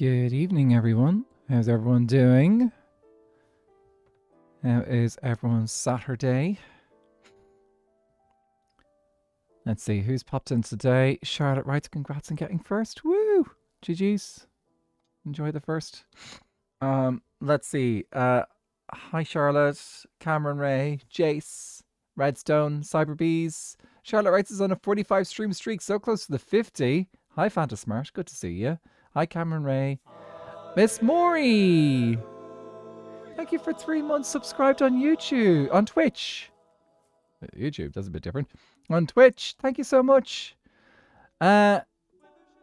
Good evening, everyone. How's everyone doing? How is everyone's Saturday? Let's see, who's popped in today? Charlotte writes, congrats on getting first. Woo! GG's. Enjoy the first. Let's see. Hi, Charlotte. Cameron Ray. Jace. Redstone. Cyberbees. Charlotte writes is on a 45 stream streak, so close to the 50. Hi, Fantasmart. Good to see you. Hi, Cameron Ray. Miss Maury. Thank you for 3 months subscribed on YouTube. On Twitch. YouTube, that's a bit different. On Twitch. Thank you so much.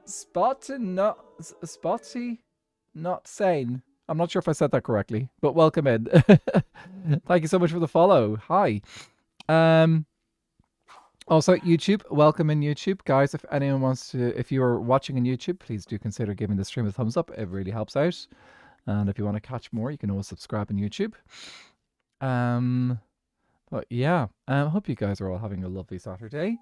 Spotty not sane. I'm not sure if I said that correctly, but welcome in. Thank you so much for the follow. Hi. Also, YouTube, welcome in YouTube. Guys, if anyone wants to, if you're watching on YouTube, please do consider giving the stream a thumbs up. It really helps out. And if you want to catch more, you can always subscribe on YouTube. But yeah, I hope you guys are all having a lovely Saturday.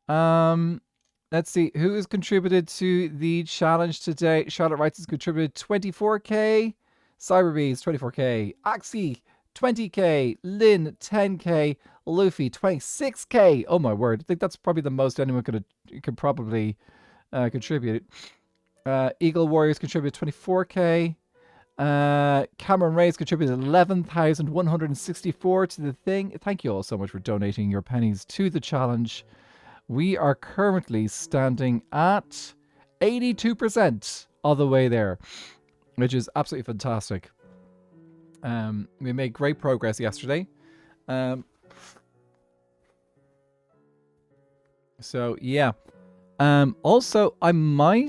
Let's see, who has contributed to the challenge today? Charlotte Wright has contributed 24k. Cyberbees, 24k. Axie, 20k. Lynn, 10k. Luffy, 26k. Oh my word. I think that's probably the most anyone could probably contribute. Eagle Warriors contributed 24k. Cameron Ray's contributed 11,164 to the thing. Thank you all so much for donating your pennies to the challenge. We are currently standing at 82% of the way there, which is absolutely fantastic. We made great progress yesterday. So yeah. Also, I'm not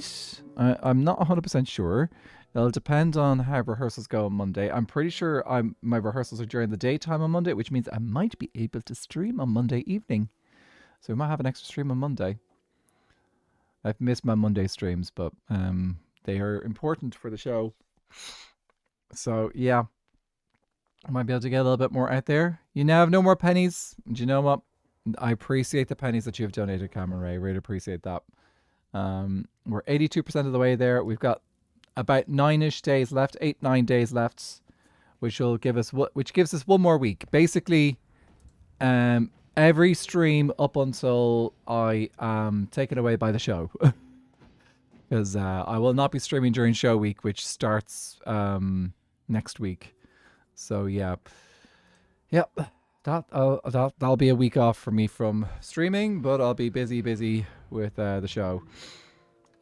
100% sure. It'll depend on how rehearsals go on Monday. I'm pretty sure my rehearsals are during the daytime on Monday, which means I might be able to stream on Monday evening. So we might have an extra stream on Monday. I've missed my Monday streams, but they are important for the show. So yeah, I might be able to get a little bit more out there. You now have no more pennies. Do you know what? I appreciate the pennies that you've donated, Cameron Ray. Really appreciate that. We're 82% of the way there. We've got about 9-ish days left, 8-9 days left, which gives us 1 more week. Basically, every stream up until I am taken away by the show, because I will not be streaming during show week, which starts next week. So yeah, that'll be a week off for me from streaming, but I'll be busy with the show.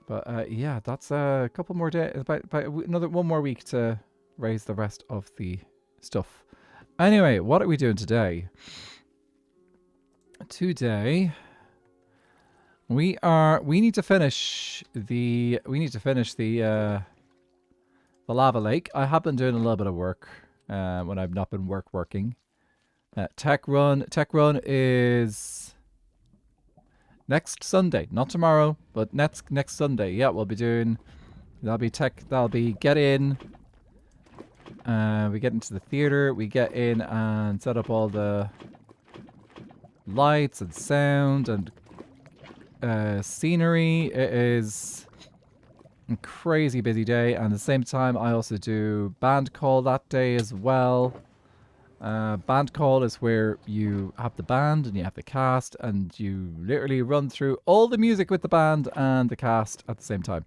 But yeah, that's a couple more days, about another 1 more week to raise the rest of the stuff. Anyway, what are we doing today? Today we need to finish the lava lake. I have been doing a little bit of work when I've not been working. Tech run is next Sunday, not tomorrow, but next Sunday. Yeah, we'll be doing. That'll be get in. We get into the theater. We get in and set up all the lights and sound and scenery. It is a crazy busy day, and at the same time, I also do band call that day as well. Band call is where you have the band and you have the cast, and you literally run through all the music with the band and the cast at the same time.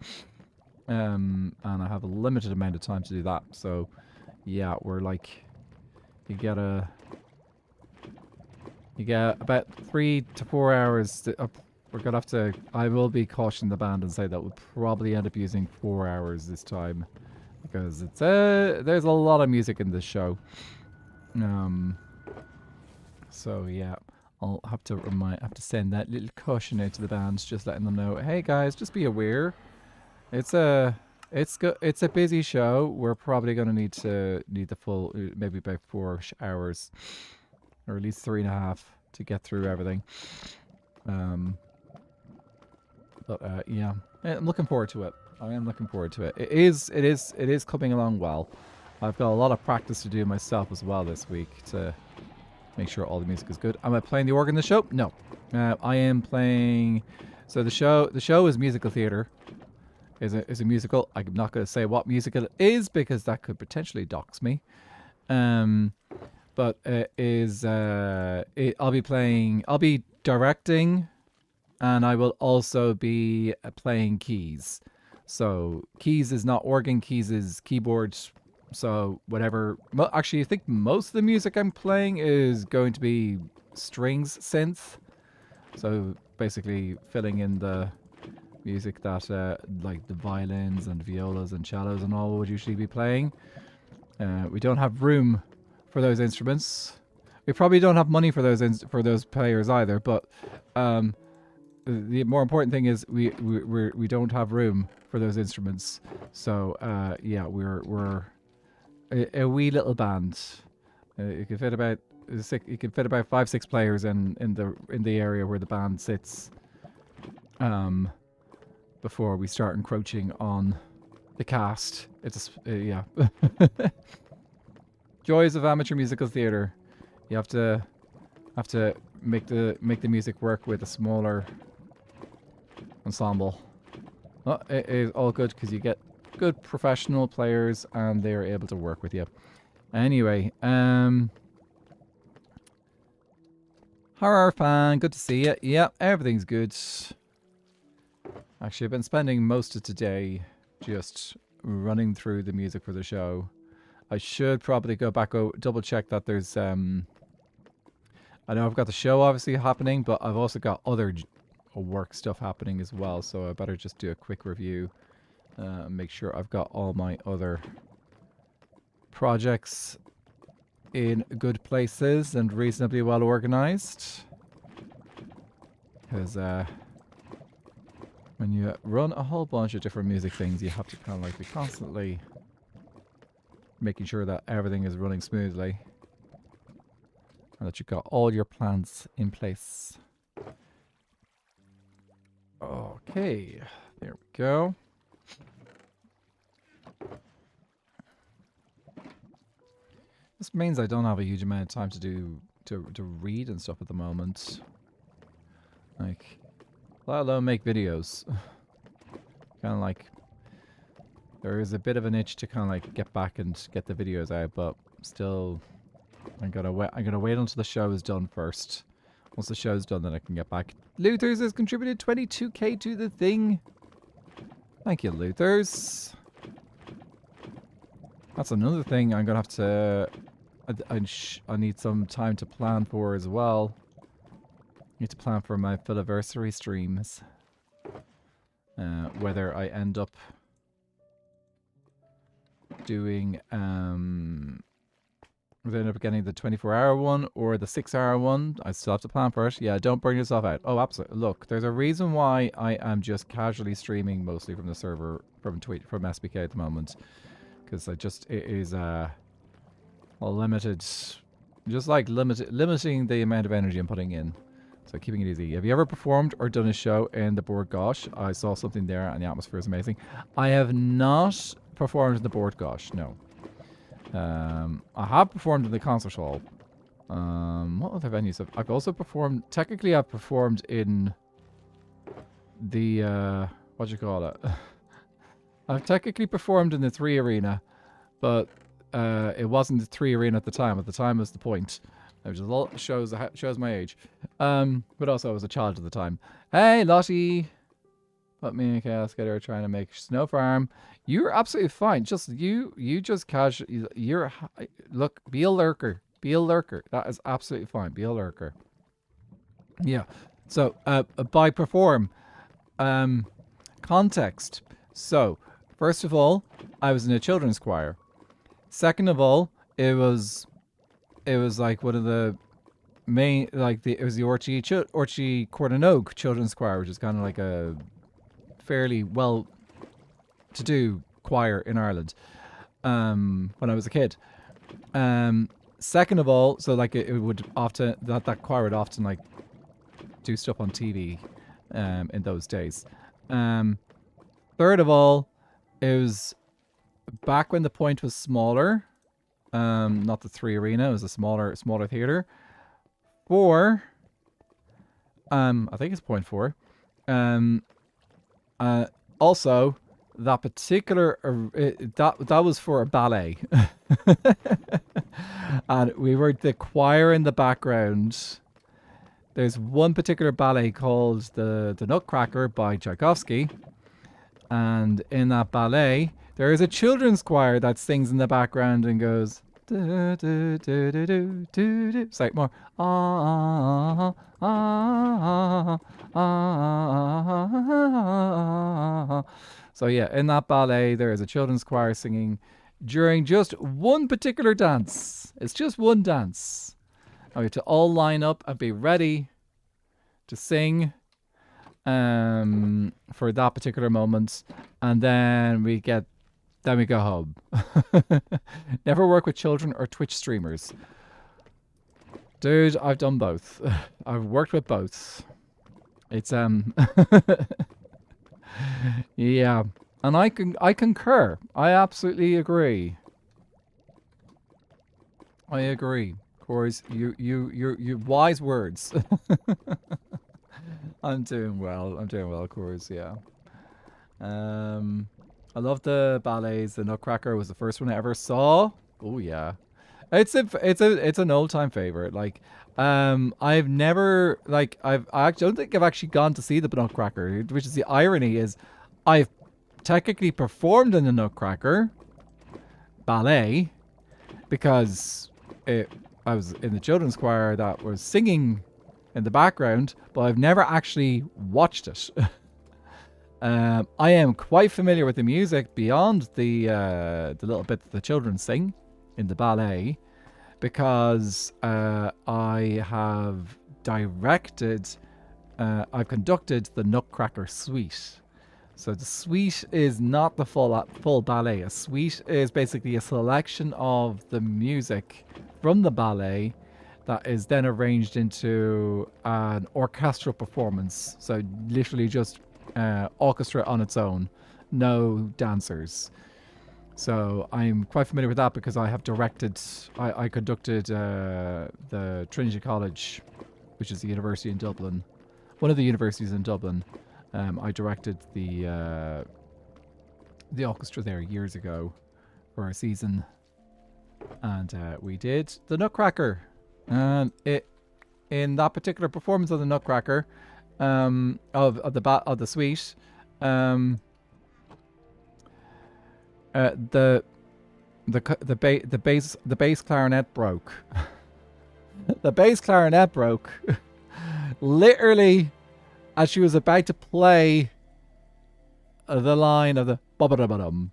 And I have a limited amount of time to do that. So yeah, we're like, you get about 3 to 4 hours. We're gonna have to. I will be cautioning the band and say that we'll probably end up using 4 hours this time, because it's there's a lot of music in this show. So yeah, I'll have to send that little caution out to the bands, just letting them know, hey guys, just be aware. It's a busy show. We're probably gonna need the full, maybe about 4 hours, or at least 3.5 to get through everything. But yeah, I'm looking forward to it. I am looking forward to it. It is coming along well. I've got a lot of practice to do myself as well this week to make sure all the music is good. Am I playing the organ in the show? No. I am playing. So the show is musical theater. is a musical. I'm not going to say what musical it is because that could potentially dox me. But it is I'll be playing. I'll be directing, and I will also be playing keys. So keys is not organ. Keys is keyboards. So whatever. Well, actually, I think most of the music I'm playing is going to be strings synth. So basically filling in the music that like the violins and violas and cellos and all would usually be playing. We don't have room for those instruments. We probably don't have money for those players either. But the more important thing is we don't have room for those instruments. So yeah, we're a wee little band. You can fit about 5-6 players in the area where the band sits. Before we start encroaching on the cast. It's yeah. Joys of amateur musical theater. You have to make the music work with a smaller ensemble. Well, it is all good because you get good professional players and they're able to work with you. Anyway, horror fan, good to see you. Yep, everything's good. Actually, I've been spending most of today just running through the music for the show. I should probably go back, double check that there's I know I've got the show obviously happening, but I've also got other work stuff happening as well, so I better just do a quick review and make sure I've got all my other projects in good places and reasonably well organized. Because when you run a whole bunch of different music things, you have to kind of like be constantly making sure that everything is running smoothly and that you've got all your plans in place. Okay, there we go. This means I don't have a huge amount of time to read and stuff at the moment. Like, let alone make videos. Kind of like, there is a bit of an itch to kind of like get back and get the videos out, but still, I'm gonna wait until the show is done first. Once the show's done, then I can get back. Luthers has contributed 22k to the thing. Thank you, Luthers. That's another thing I'm gonna have to. I need some time to plan for as well. Need to plan for my Philoversary streams. Whether I end up doing whether I end up getting the 24-hour one or the 6-hour one. I still have to plan for it. Yeah, don't burn yourself out. Oh, absolutely. Look, there's a reason why I am just casually streaming mostly from the server from SBK at the moment, because it is a limited, just like limiting the amount of energy I'm putting in. So keeping it easy. Have you ever performed or done a show in the Board Gosh? I saw something there and the atmosphere is amazing. I have not performed in the Board Gosh, no. I have performed in the concert hall. What other venues I've also performed? Technically, I've performed in the what do you call it? I've technically performed in the 3 Arena, but it wasn't the 3 Arena at the time. At the time was the Point. It was a lot shows my age. But also I was a child at the time. Hey, Lottie. Put me in chaos getter trying to make snow farm. You're absolutely fine. Just you just casual. Look, be a lurker. Be a lurker. That is absolutely fine. Be a lurker. Yeah. So by perform, context. So first of all, I was in a children's choir. Second of all, it was like one of the main, like it was the Orchie Cordonogue Children's Choir, which is kind of like a fairly well-to-do choir in Ireland when I was a kid. Second of all, so like it would often, that choir would often like do stuff on TV in those days. Third of all, it was back when the Point was smaller. Not the 3 Arena, it was a smaller theater. 4, I think it's Point 4. Also, that particular that was for a ballet, and we were the choir in the background. There's one particular ballet called the Nutcracker by Tchaikovsky, and in that ballet there is a children's choir that sings in the background and goes. Do, do, do, do, do, do, do. It's like more. Ah, ah, ah, ah. So yeah, in that ballet, there is a children's choir singing during just one particular dance. It's just one dance. And we have to all line up and be ready to sing for that particular moment, and then we go home. Never work with children or Twitch streamers. Dude, I've done both. I've worked with both. It's yeah. And I concur. I absolutely agree. I agree. Of course, you wise words. I'm doing well, of course, yeah. I love the ballets. The Nutcracker was the first one I ever saw. Oh yeah, it's an old time favorite. Like, I've never I don't think I've actually gone to see the Nutcracker, which is the irony is, I've technically performed in the Nutcracker ballet because I was in the children's choir that was singing in the background, but I've never actually watched it. I am quite familiar with the music beyond the little bit that the children sing in the ballet, because I have I've conducted the Nutcracker suite. So the suite is not the full ballet. A suite is basically a selection of the music from the ballet that is then arranged into an orchestral performance. So literally just orchestra on its own, no dancers. So I'm quite familiar with that because I have I conducted the Trinity College, which is the university in Dublin, one of the universities in Dublin. I directed the orchestra there years ago for a season, and we did the Nutcracker. And in that particular performance of the Nutcracker, of the suite, the bass clarinet broke. The bass clarinet broke, literally, as she was about to play the line of the ba-ba-da-ba-dum.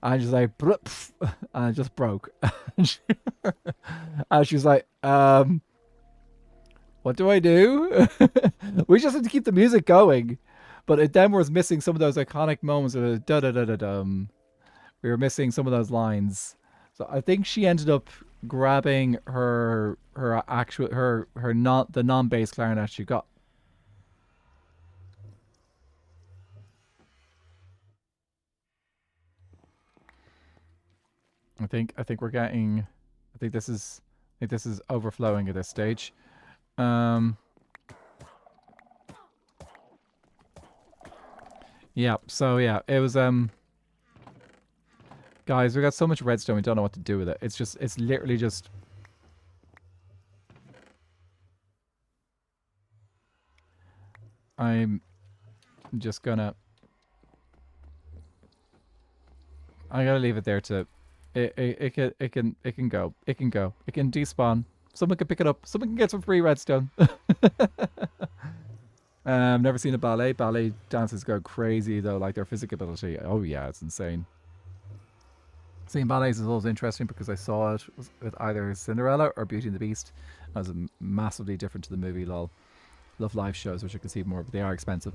And she's like, and it just broke. And she's like, what do I do? We just had to keep the music going. But it then was missing some of those iconic moments of the da-da-da-da-dum. We were missing some of those lines. So I think she ended up grabbing the non-bass clarinet she got. I think we're getting. I think this is overflowing at this stage. Yeah. So yeah, it was guys, we got so much redstone, we don't know what to do with it. It's literally just. I'm just gonna. I gotta leave it there to. It can go. It can go. It can despawn. Someone can pick it up. Someone can get some free redstone. Never seen a ballet. Ballet dancers go crazy though, like their physicality. Oh yeah, it's insane. Seeing ballets is always interesting because I saw it with either Cinderella or Beauty and the Beast. That was massively different to the movie. Lol. Love live shows, which I can see more, but they are expensive.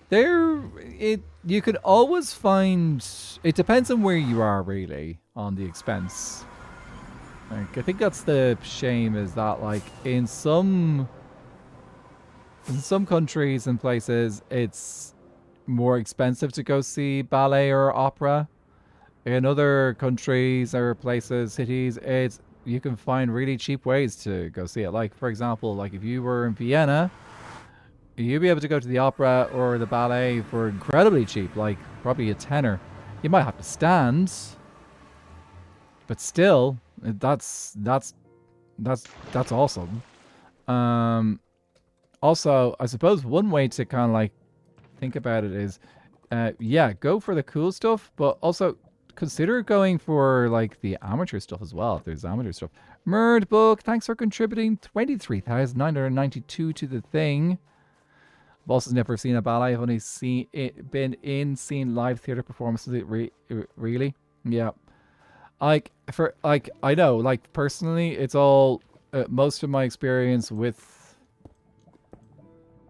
You could always find. It depends on where you are, really, on the expense. Like, I think that's the shame, is that like in some countries and places, it's more expensive to go see ballet or opera. In other countries or places, cities, you can find really cheap ways to go see it. Like, for example, like if you were in Vienna, you'd be able to go to the opera or the ballet for incredibly cheap, like probably a tenner. You might have to stand, but still, that's awesome. Um, Also, I suppose one way to kind of like think about it is, yeah, go for the cool stuff, but also consider going for like the amateur stuff as well. If there's amateur stuff, Murd Book, thanks for contributing 23,992 to the thing. I've also never seen a ballet. I've only seen live theater performances. Really, yeah. I know, like personally, it's all most of my experience with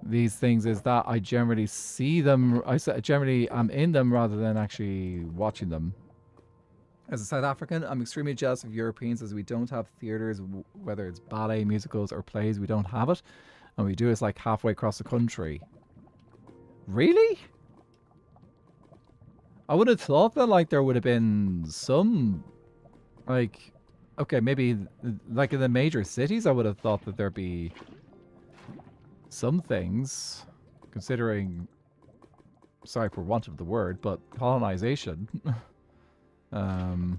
these things is that I generally see them. Generally I'm in them rather than actually watching them. As a South African, I'm extremely jealous of Europeans as we don't have theaters, whether it's ballet, musicals, or plays. We don't have it, and we do it like halfway across the country. Really? I would have thought that like there would have been some, like, okay, maybe like in the major cities. I would have thought that there'd be some things, considering, sorry for want of the word, but colonization. But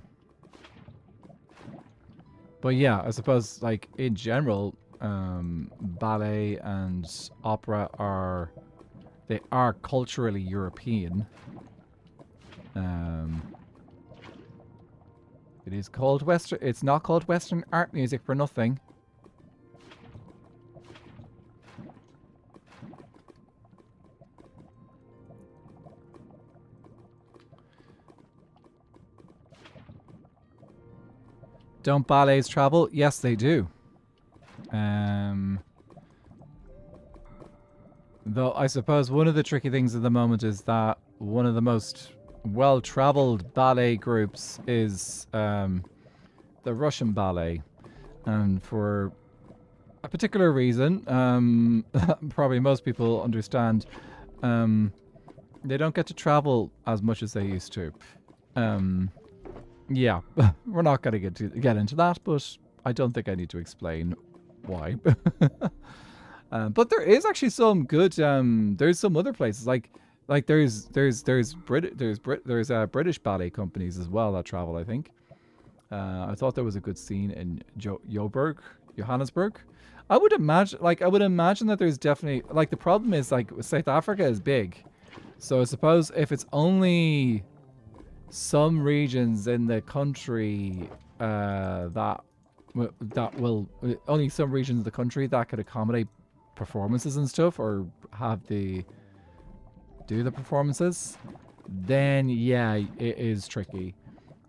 yeah, I suppose like in general, ballet and opera are culturally European. It is called Western. It's not called Western art music for nothing. Don't ballets travel? Yes, they do. Though I suppose one of the tricky things at the moment is that one of the most well-traveled ballet groups is the Russian ballet. And for a particular reason, probably most people understand, they don't get to travel as much as they used to. Yeah, we're not going to get into that, but I don't think I need to explain why. But there is actually some good. There's some other places like there's British ballet companies as well that travel. I think. I thought there was a good scene in Johannesburg. I would imagine that there's definitely like the problem is like South Africa is big, so I suppose if it's only some regions in the country that will only some regions of the country that could accommodate performances and stuff or do the performances, then yeah, it is tricky.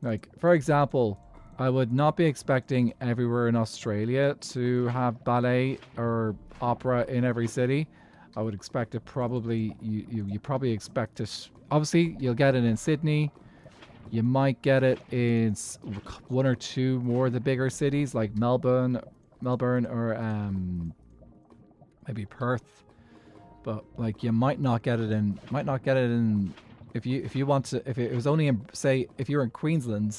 Like for example, I would not be expecting everywhere in Australia to have ballet or opera in every city. I would expect it probably you probably expect it. Obviously, you'll get it in Sydney. You might get it in one or two more of the bigger cities like Melbourne, or maybe Perth. But like you might not get it in. If you want to. If it was only in, say, if you're in Queensland,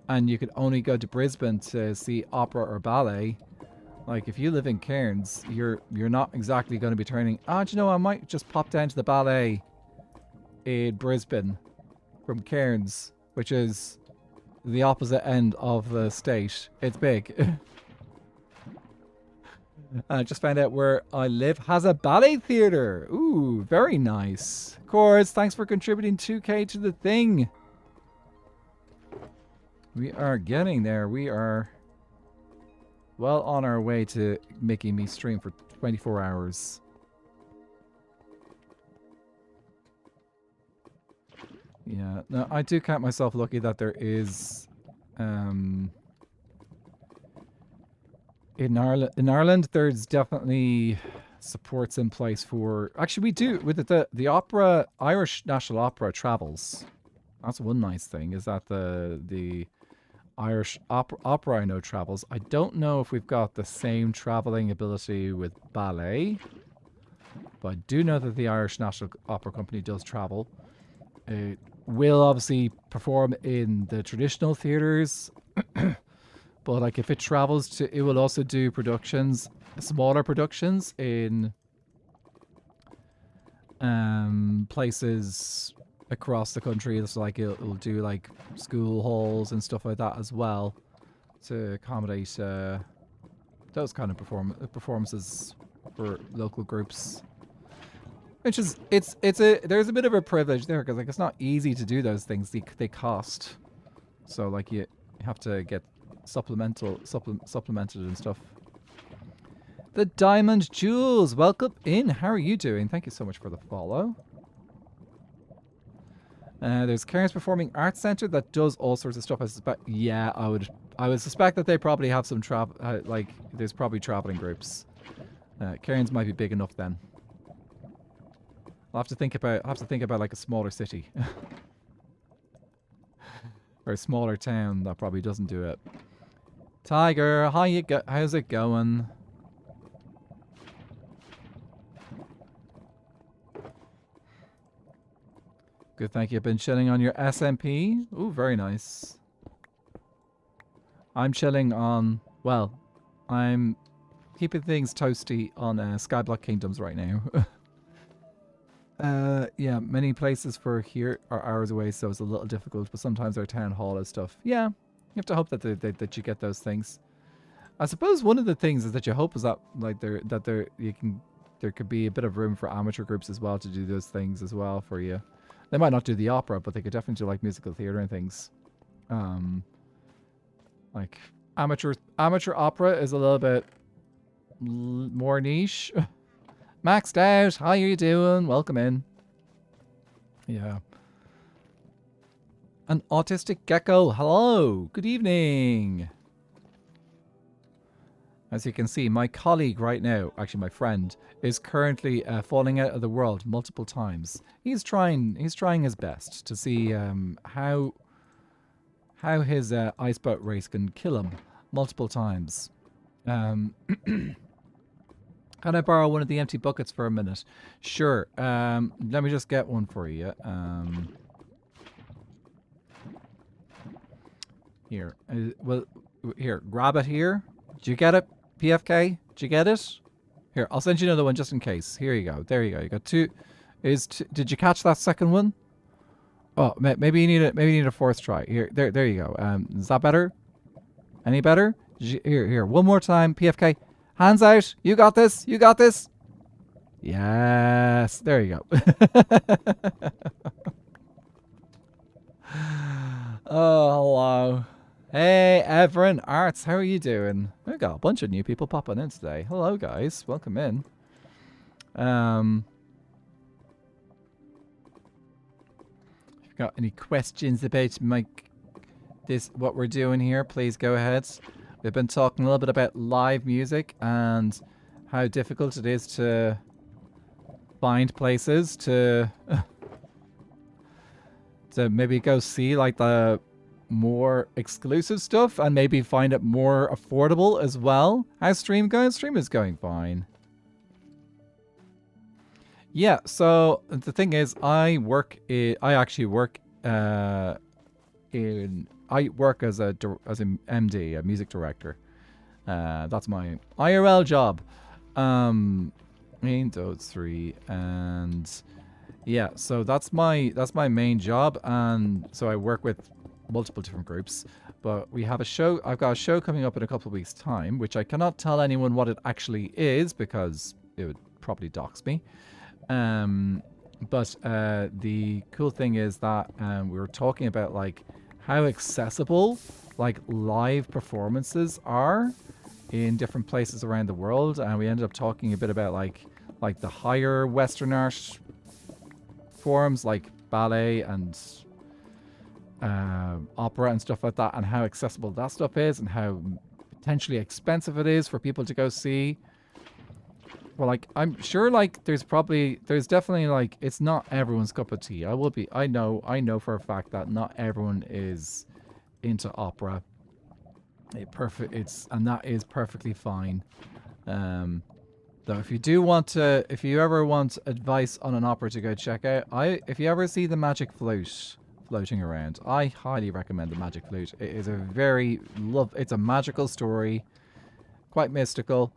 and you could only go to Brisbane to see opera or ballet. Like if you live in Cairns, you're not exactly going to be turning. Do you know, I might just pop down to the ballet in Brisbane from Cairns, which is the opposite end of the state. It's big. I just found out where I live has a ballet theater. Ooh, very nice. Course, thanks for contributing 2K to the thing. We are getting there. We are well on our way to making me stream for 24 hours. Yeah, no, I do count myself lucky that there is in Ireland there's definitely supports in place for, actually we do with the opera. Irish National Opera travels. That's one nice thing, is that the Irish opera I know travels. I don't know if we've got the same traveling ability with ballet, but I do know that the Irish National Opera Company does travel. It will obviously perform in the traditional theatres, but like if it travels to, it will also do productions, smaller productions in places across the country. It's like it'll do like school halls and stuff like that as well to accommodate those kind of performances for local groups. Which is there's a bit of a privilege there because like it's not easy to do those things. They cost, so like you have to get supplemented and stuff. The Diamond Jewels, welcome in. How are you doing? Thank you so much for the follow. There's Cairns Performing Arts Centre that does all sorts of stuff. I suspect. Yeah, I would suspect that they probably have some like there's probably traveling groups. Cairns might be big enough then. I'll have to think about like a smaller city or a smaller town that probably doesn't do it. Tiger, how's it going? Good, thank you. I've been chilling on your SMP. Ooh, very nice. I'm chilling on, well, I'm keeping things toasty on Skyblock Kingdoms right now. Yeah, many places for here are hours away, so it's a little difficult, but sometimes our town hall is stuff. Yeah, you have to hope that that you get those things. I suppose one of the things is that you hope is that like there could be a bit of room for amateur groups as well to do those things as well for you. They might not do the opera, but they could definitely do like musical theater and things. Like amateur opera is a little bit more niche. Maxed out, how are you doing? Welcome in. Yeah. An autistic gecko, hello, good evening. As you can see, my colleague right now, actually my friend, is currently falling out of the world multiple times. He's trying his best to see how his ice boat race can kill him multiple times. Can I borrow one of the empty buckets for a minute? Sure. Let me just get one for you. Here. Well, here. Grab it here. Did you get it, PFK? Did you get it? Here, I'll send you another one just in case. Here you go. There you go. You got two. Did you catch that second one? Oh, maybe you need a fourth try. Here, there you go. Is that better? Any better? Here. One more time, PFK. Hands out. You got this. You got this. Yes. There you go. Oh, hello. Hey, Everin Arts. How are you doing? We've got a bunch of new people popping in today. Hello, guys. Welcome in. If you've got any questions about what we're doing here, please go ahead. We've been talking a little bit about live music and how difficult it is to find places to maybe go see like the more exclusive stuff and maybe find it more affordable as well. How's stream going? Stream is going fine. Yeah, so the thing is I work as a MD, a music director. That's my IRL job. Those three, and yeah, so that's my main job, and so I work with multiple different groups. But we have a show. I've got a show coming up in a couple of weeks' time, which I cannot tell anyone what it actually is because it would probably dox me. But the cool thing is that we were talking about like how accessible like live performances are in different places around the world, and we ended up talking a bit about like the higher Western art forms like ballet and opera and stuff like that, and how accessible that stuff is and how potentially expensive it is for people to go see. Well, like I'm sure like there's definitely like it's not everyone's cup of tea. I know for a fact that not everyone is into opera. And that is perfectly fine. Though if you ever want advice on an opera to go check out, if you ever see the Magic Flute floating around, I highly recommend the Magic Flute. It is it's a magical story, quite mystical,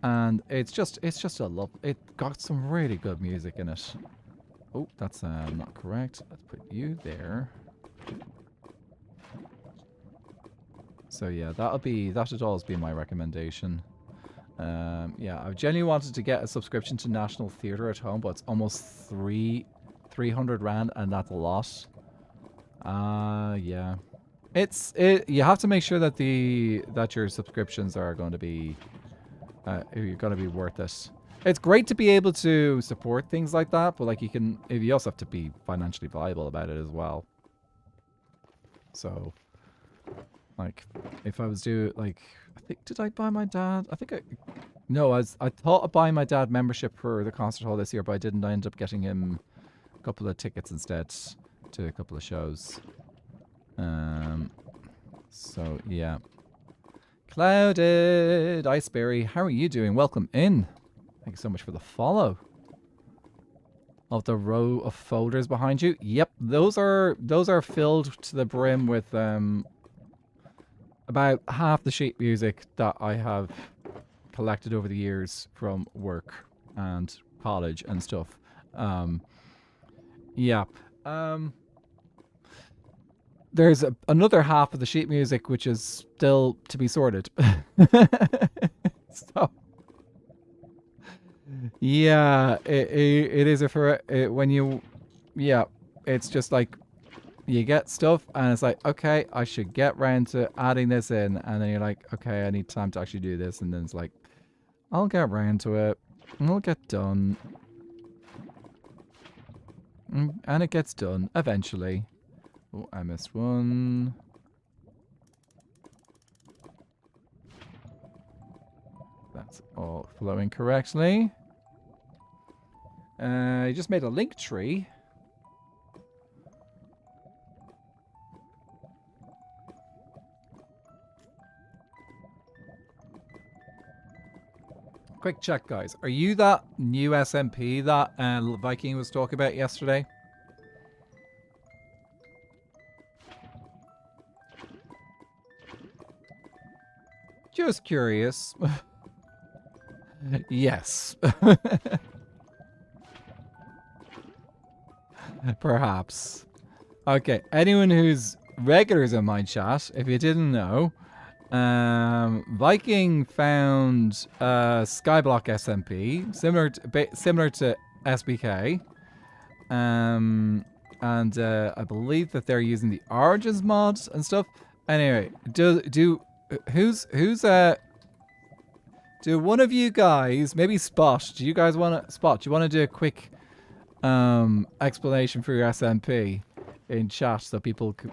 and it's just a love. It got some really good music in it. Oh, that's not correct. Let's put you there. So yeah, that should always be my recommendation. Yeah, I genuinely wanted to get a subscription to National Theatre at home, but it's almost 300 rand, and that's a lot. Yeah. You have to make sure that your subscriptions are going to be worth it. It's great to be able to support things like that, but like you also have to be financially viable about it as well. So, like, if I was did I buy my dad? No, I thought of buying my dad membership for the concert hall this year, but I didn't. I ended up getting him a couple of tickets instead to a couple of shows. So yeah. Clouded Iceberry, how are you doing? Welcome in. Thank you so much for the follow. Of the row of folders behind you. Yep, those are filled to the brim with about half the sheet music that I have collected over the years from work and college and stuff. Yeah. There's another half of the sheet music which is still to be sorted. So, yeah, it is it's just like you get stuff and it's like, okay, I should get round to adding this in, and then you're like, okay, I need time to actually do this, and then it's like, I'll get round to it, and it'll get done. And it gets done eventually. Oh, I missed one. That's all flowing correctly. I just made a link tree. Quick check, guys. Are you that new SMP that Viking was talking about yesterday? Just curious. Yes. Perhaps. Okay, anyone who's regulars in my chat, if you didn't know, Viking found Skyblock SMP, similar to SBK, and I believe that they're using the Origins mods and stuff. Anyway, do one of you guys, maybe Spot, do you want to do a quick explanation for your SMP in chat so people could,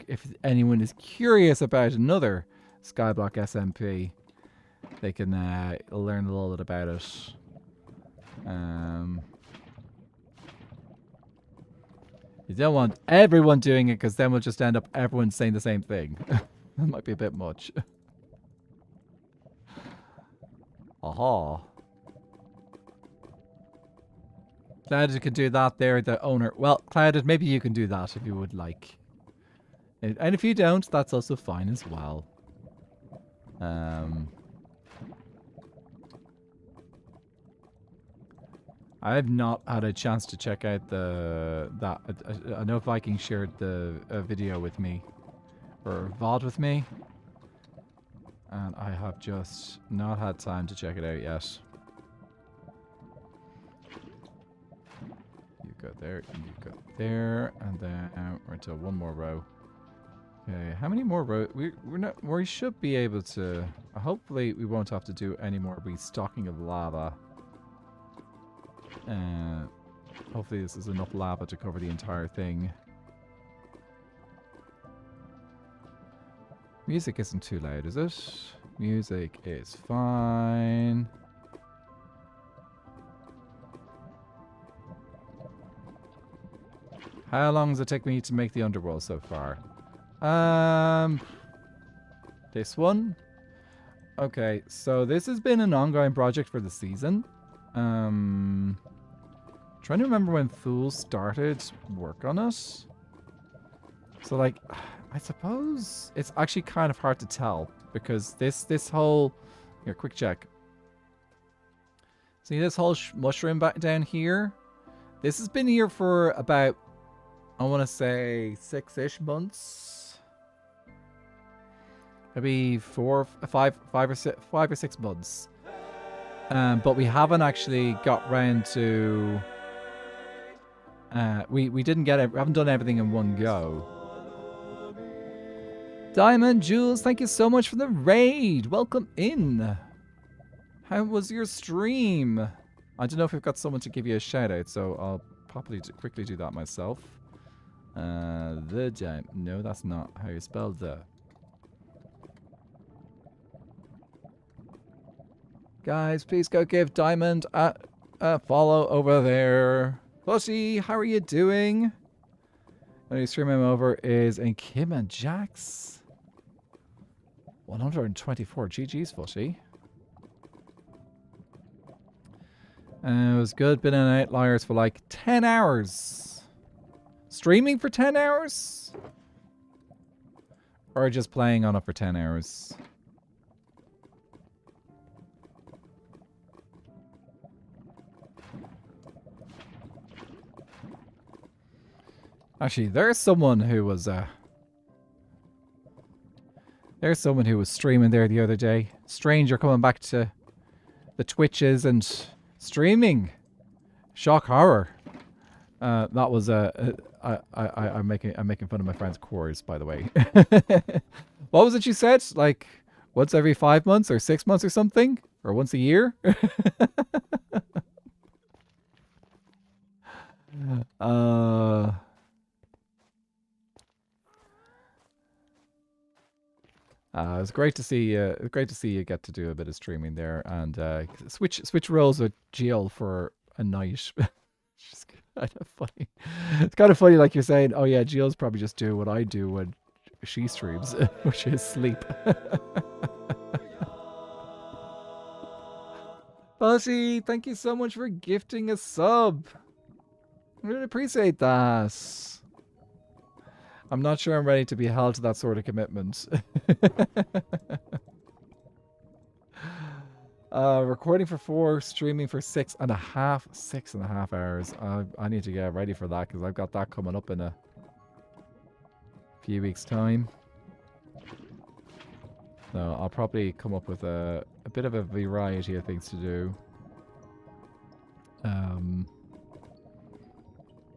if anyone is curious about another Skyblock SMP, they can learn a little bit about it. You don't want everyone doing it, because then we'll just end up everyone saying the same thing. That might be a bit much. Aha. Clouded can do that there, the owner. Well, Clouded, maybe you can do that if you would like. And if you don't, that's also fine as well. I have not had a chance to check out I know Viking shared the video with me, or VOD with me, and I have just not had time to check it out yet. You go there, and you go there, and then we're into one more row. Okay, how many more rows? We should be able to. Hopefully, we won't have to do any more restocking of lava. Hopefully, this is enough lava to cover the entire thing. Music isn't too loud, is it? Music is fine. How long does it take me to make the underworld so far? This one? Okay, so this has been an ongoing project for the season. Trying to remember when Fools started work on it. So, like, I suppose it's actually kind of hard to tell, because this whole... Here, quick check. See this whole mushroom back down here? This has been here for about, I want to say 6-ish months. Maybe 5 or 6 months. But we haven't actually got round to... we didn't get it. We haven't done everything in one go. Diamond Jules, thank you so much for the raid. Welcome in. How was your stream? I don't know if we've got someone to give you a shout out, so I'll probably quickly do that myself. No, that's not how you spell the. Guys, please go give Diamond a follow over there. Fushy, how are you doing? Only stream I'm over is in Kim and Jax. 124 GG's, Fushy. It was good. Been on Outliers for like 10 hours. Streaming for 10 hours? Or just playing on it for 10 hours? Actually, there's someone who was streaming there the other day. Stranger coming back to the Twitches and streaming. Shock horror. That was I'm making fun of my friend's cores, by the way. What was it you said? Like once every 5 months or 6 months or something? Or once a year? It was great to see. Great to see you get to do a bit of streaming there and switch roles with Jill for a night. It's kind of funny. It's kind of funny, like you're saying. Oh yeah, Jill's probably just doing what I do when she streams, which is sleep. Fuzzy, thank you so much for gifting a sub. I really appreciate that. I'm not sure I'm ready to be held to that sort of commitment. Recording for 4, streaming for 6.5 hours. I need to get ready for that because I've got that coming up in a few weeks' time. So I'll probably come up with a bit of a variety of things to do.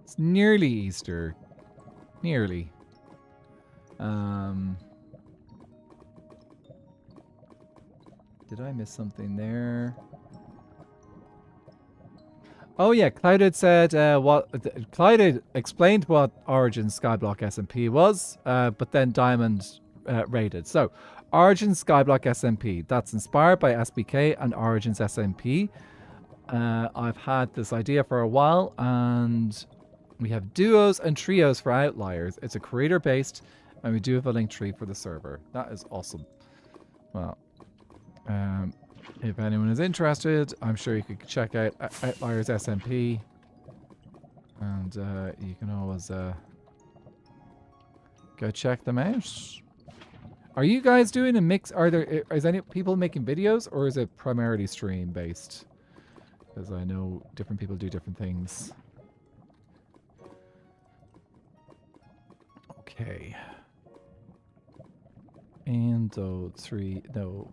It's nearly Easter. Nearly. Did I miss something there? Oh yeah, Cloud had said Cloud had explained what Origin Skyblock SMP was, but then Diamond rated. So, Origin Skyblock SMP, that's inspired by SBK and Origin's SMP. I've had this idea for a while, and we have duos and trios for Outliers. It's a creator-based, and we do have a link tree for the server. That is awesome. Well, if anyone is interested, I'm sure you could check out Outliers SMP, and you can always go check them out. Are you guys doing a mix? Is any people making videos, or is it primarily stream based? Because I know different people do different things. Okay. And 3, no,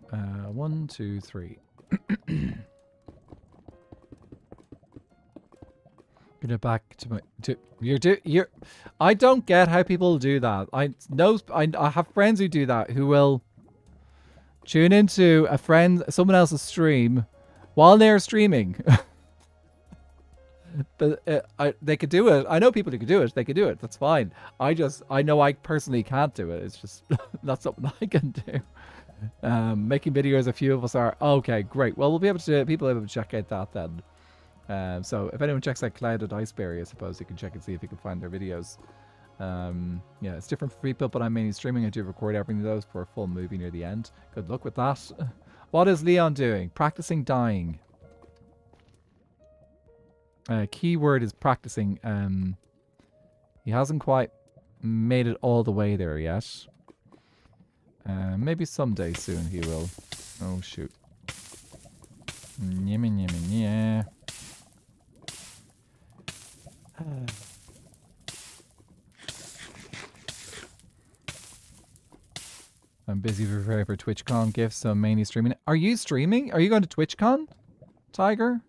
1, 2, 3. Get back to my. You're. I don't get how people do that. I have friends who do that, who will tune into someone else's stream while they're streaming. But they could do it. I know people who could do it. They could do it. That's fine. I know I personally can't do it. It's just not something I can do. Making videos, a few of us are. Okay, great. Well, we'll be able to. People will be able to check out that then. So if anyone checks out Clouded Iceberry, I suppose you can check and see if you can find their videos. Yeah, it's different for people, but I'm mainly streaming. I do record everything of those for a full movie near the end. Good luck with that. What is Leon doing? Practicing dying. Keyword is practicing. He hasn't quite made it all the way there yet. Maybe someday soon he will. Oh shoot. Yeah. busy preparing for TwitchCon gifts, so mainly streaming. Are you streaming? Are you going to TwitchCon, Tiger?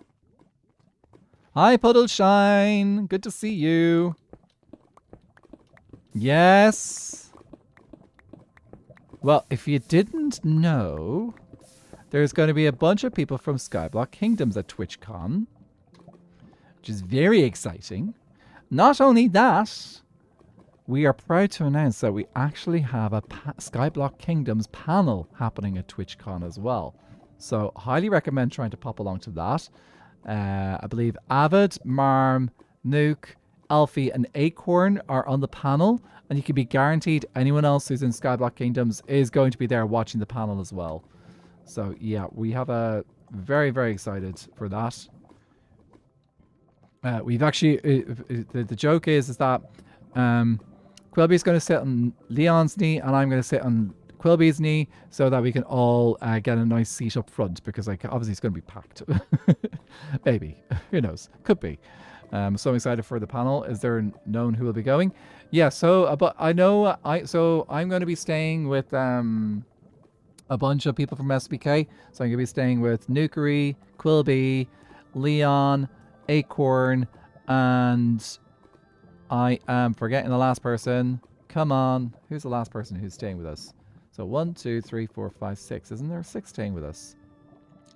Hi, Puddleshine. Good to see you. Yes. Well, if you didn't know, there's going to be a bunch of people from Skyblock Kingdoms at TwitchCon, which is very exciting. Not only that, we are proud to announce that we actually have a Skyblock Kingdoms panel happening at TwitchCon as well. So, highly recommend trying to pop along to that. I believe Avid, Marm, Nuke, Alfie, and Acorn are on the panel, and you can be guaranteed anyone else who's in Skyblock Kingdoms is going to be there watching the panel as well. So, yeah, we have a very, very excited for that. We've actually, the joke is that Quilby's going to sit on Leon's knee, and I'm going to sit on Quilby's knee, so that we can all get a nice seat up front, because like obviously it's going to be packed. Maybe. Who knows? Could be. So I'm excited for the panel. Is there known who will be going? Yeah, so, but I know, I'm going to be staying with a bunch of people from SBK. So I'm going to be staying with Nukery, Quilby, Leon, Acorn, and I am forgetting the last person. Come on. Who's the last person who's staying with us? So 1, 2, 3, 4, 5, 6. Isn't there 6 staying with us?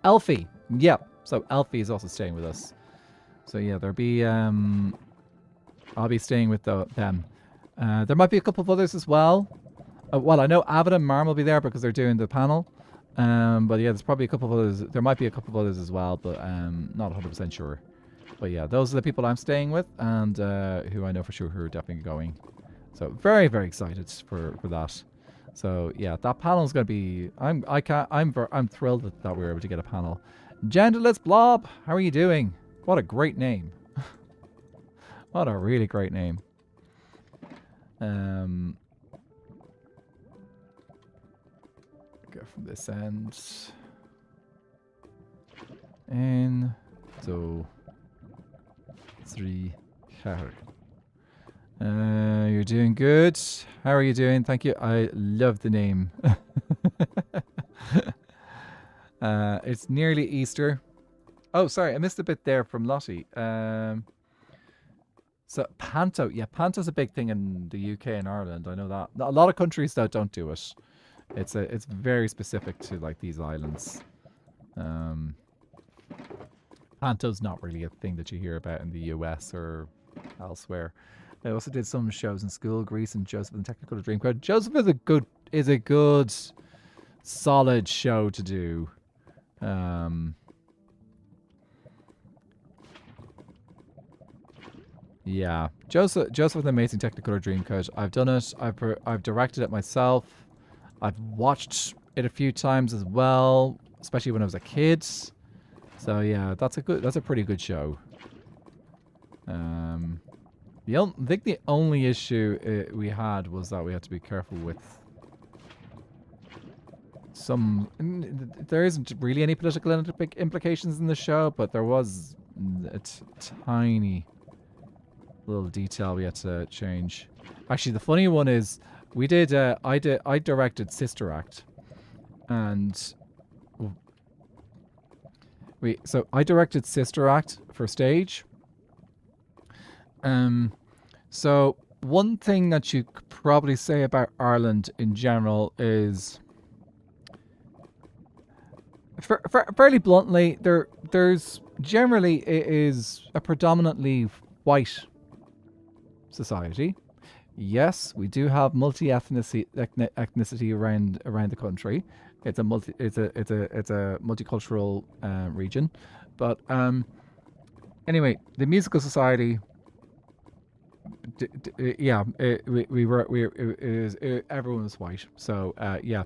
Elfie. Yep. So Elfie is also staying with us. So yeah, there'll be I'll be staying with them. There might be a couple of others as well. Well, I know Avid and Marm will be there because they're doing the panel. But yeah, there's probably a couple of others. There might be a couple of others as well, but not 100% sure. But yeah, those are the people I'm staying with, and who I know for sure who are definitely going. So very, very excited for that. So yeah, that panel is going to be. I'm thrilled that we were able to get a panel. Genderless Blob, how are you doing? What a great name. What a really great name. Go from this end. And so 3 car. You're doing good. How are you doing? Thank you. I love the name. It's nearly Easter. Oh, sorry, I missed a bit there from Lottie. So Panto, yeah, Panto's a big thing in the UK and Ireland. I know that. A lot of countries though don't do it. It's very specific to like these islands. Panto's not really a thing that you hear about in the US or elsewhere. I also did some shows in school, Greece and Joseph and Technical Dreamcode. Joseph is a good solid show to do. Yeah, Joseph with an Amazing Technicolor Dreamcoat. I've done it. I've directed it myself. I've watched it a few times as well, especially when I was a kid. So yeah, that's a pretty good show. I think the only issue we had was that we had to be careful with some. There isn't really any political implications in the show, but there was a tiny little detail we had to change. Actually, the funny one is we did. I directed Sister Act, and so I directed Sister Act for stage. So one thing that you could probably say about Ireland in general is, fairly bluntly, there's generally it is a predominantly white society. Yes, we do have multi-ethnicity around the country. It's a multicultural region, but anyway, the musical society. Yeah, everyone was white. So yeah,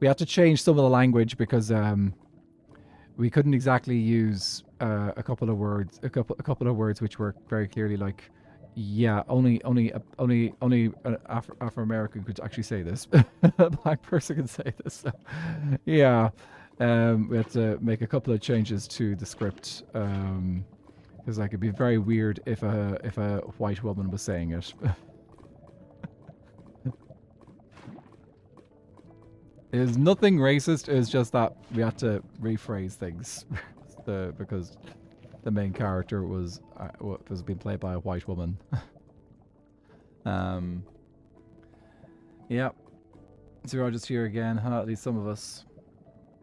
we had to change some of the language because we couldn't exactly use a couple of words which were very clearly like, yeah, only an Afro-American could actually say this. A black person can say this. So, yeah, we had to make a couple of changes to the script. Because like it'd be very weird if a white woman was saying it. It was nothing racist. It was just that we had to rephrase things because the main character was being played by a white woman. Yep. So we're all just here again, huh? At least some of us.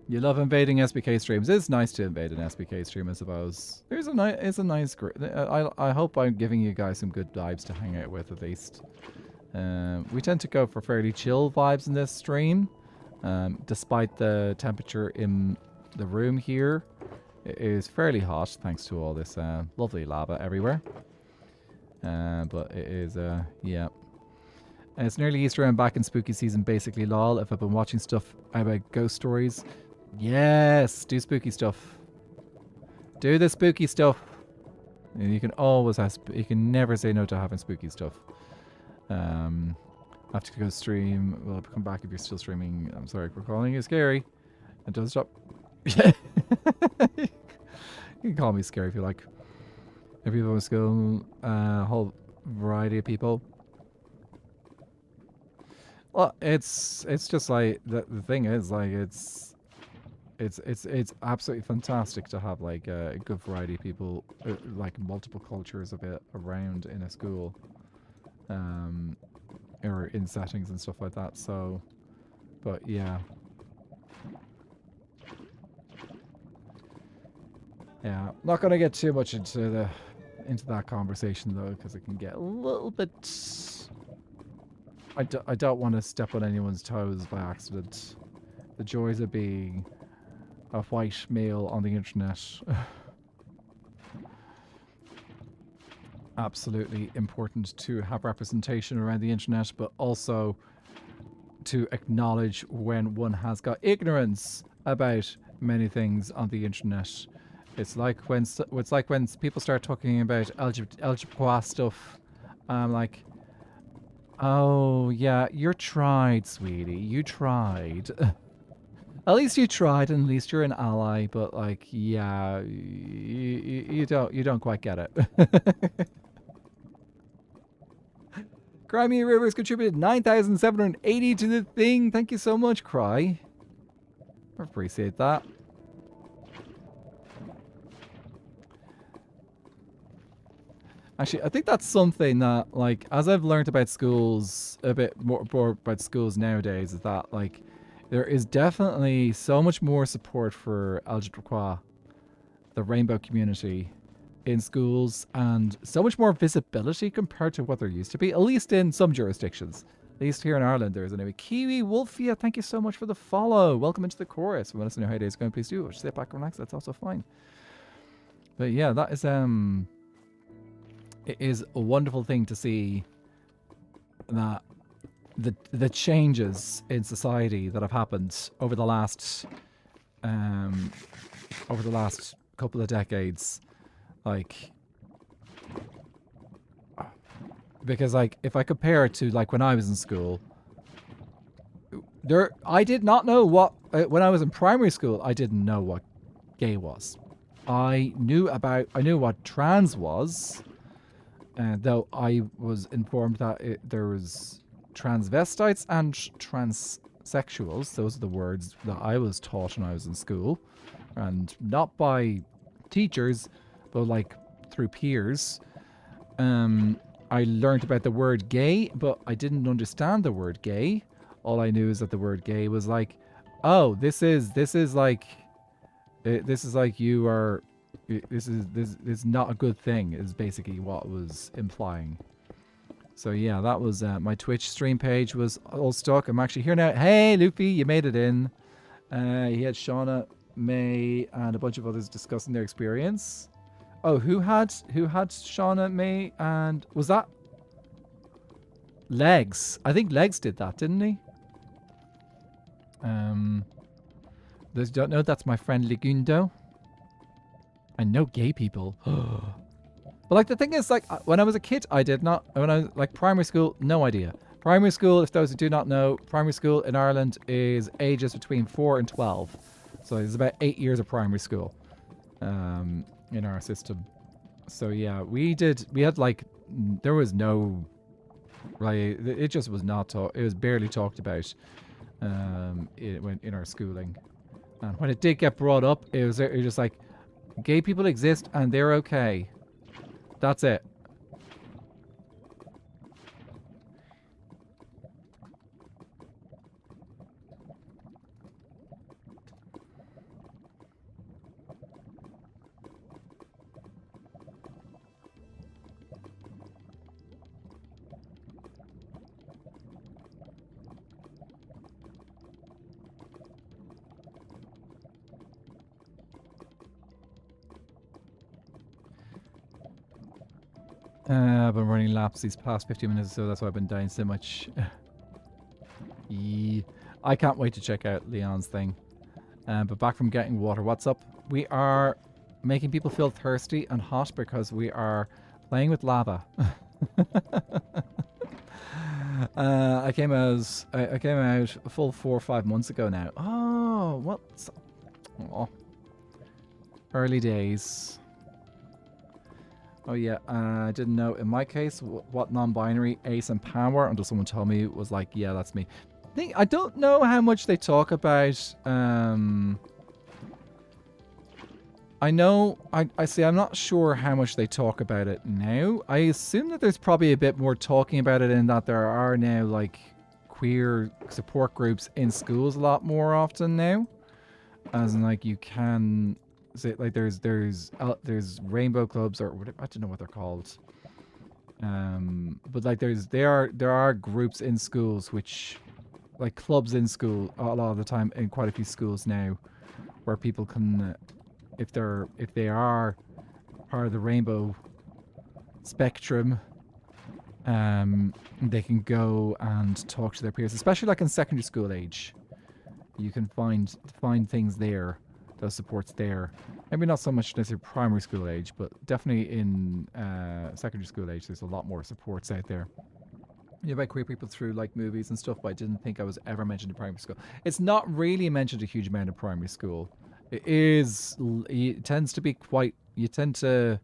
You love invading SBK streams. It's nice to invade an SBK stream, I suppose. It's a nice group. I hope I'm giving you guys some good vibes to hang out with at least. We tend to go for fairly chill vibes in this stream. Despite the temperature in the room here, it is fairly hot thanks to all this lovely lava everywhere. But it is, yeah. And it's nearly Easter and back in spooky season, basically, lol. If I've been watching stuff about ghost stories, yes, do spooky stuff. Do the spooky stuff. You can always have, you can never say no to having spooky stuff. I have to go stream. Well, I'll come back if you're still streaming. I'm sorry for calling you scary. It does stop. You can call me scary if you like. If people in school, a whole variety of people. Well, it's just like the thing is like it's absolutely fantastic to have like a good variety of people, like multiple cultures of it around in a school, or in settings and stuff like that. So, but yeah. Yeah, not gonna get too much into that conversation though, because it can get a little bit. I don't want to step on anyone's toes by accident. The joys of being a white male on the internet. Absolutely important to have representation around the internet, but also to acknowledge when one has got ignorance about many things on the internet. It's like when people start talking about LGBT stuff. I'm like, oh yeah, you tried, sweetie. You tried. At least you tried, and at least you're an ally. But like, yeah, you don't quite get it. Crimey Rivers contributed 9,780 to the thing. Thank you so much, Cry. I appreciate that. Actually, I think that's something that, like, as I've learned about schools, a bit more about schools nowadays, is that, like, there is definitely so much more support for LGBTQ, the rainbow community, in schools, and so much more visibility compared to what there used to be, at least in some jurisdictions. At least here in Ireland, there is anyway. Kiwi Wolfia, thank you so much for the follow. Welcome into the chorus. If you want us to know how your day's going, please do. Just sit back and relax. That's also fine. But yeah, that is it is a wonderful thing to see that the changes in society that have happened over the last couple of decades, like, because like if I compare it to like when I was in school, I did not know what when I was in primary school, I didn't know what gay was. I knew what trans was. Though I was informed that there was transvestites and transsexuals. Those are the words that I was taught when I was in school. And not by teachers, but like through peers. I learned about the word gay, but I didn't understand the word gay. All I knew is that the word gay was like, oh, this is like you are... This is not a good thing, is basically what was implying. So yeah, that was my Twitch stream page was all stuck. I'm actually here now. Hey Luffy, you made it in. He had Shauna, May, and a bunch of others discussing their experience. Oh, who had Shauna, May, and was that Legs? I think Legs did that, didn't he? Those who don't know, that's my friend Legundo. I know gay people. But like the thing is, like when I was a kid, I did not. When I was like primary school, no idea. Primary school, if those who do not know, primary school in Ireland is ages between 4 and 12. So it's about 8 years of primary school in our system. So yeah, we had like, there was no, right, it just was not it was barely talked about. in our schooling. And when it did get brought up, it was just like, gay people exist and they're okay. That's it. I've been running laps these past 50 minutes, so that's why I've been dying so much. Yeah. I can't wait to check out Leon's thing. But back from getting water, what's up? We are making people feel thirsty and hot because we are playing with lava. I came out a full 4 or 5 months ago now. Oh, what's... Oh. Early days. Oh yeah, I didn't know. In my case, what non-binary Ace and Power, until someone told me, it was like, yeah, that's me. I don't know how much they talk about. I know. I see. I'm not sure how much they talk about it now. I assume that there's probably a bit more talking about it in that there are now like queer support groups in schools a lot more often now, as in like you can. So, like there's rainbow clubs or whatever, I don't know what they're called. But like there are groups in schools which, like clubs in school a lot of the time in quite a few schools now, where people can, if they are part of the rainbow spectrum, they can go and talk to their peers, especially like in secondary school age. You can find things there. Those supports there. Maybe not so much necessarily primary school age, but definitely in secondary school age, there's a lot more supports out there. You invite queer people through like movies and stuff, but I didn't think I was ever mentioned in primary school. It's not really mentioned a huge amount in primary school. It is. It tends to be quite. They tend to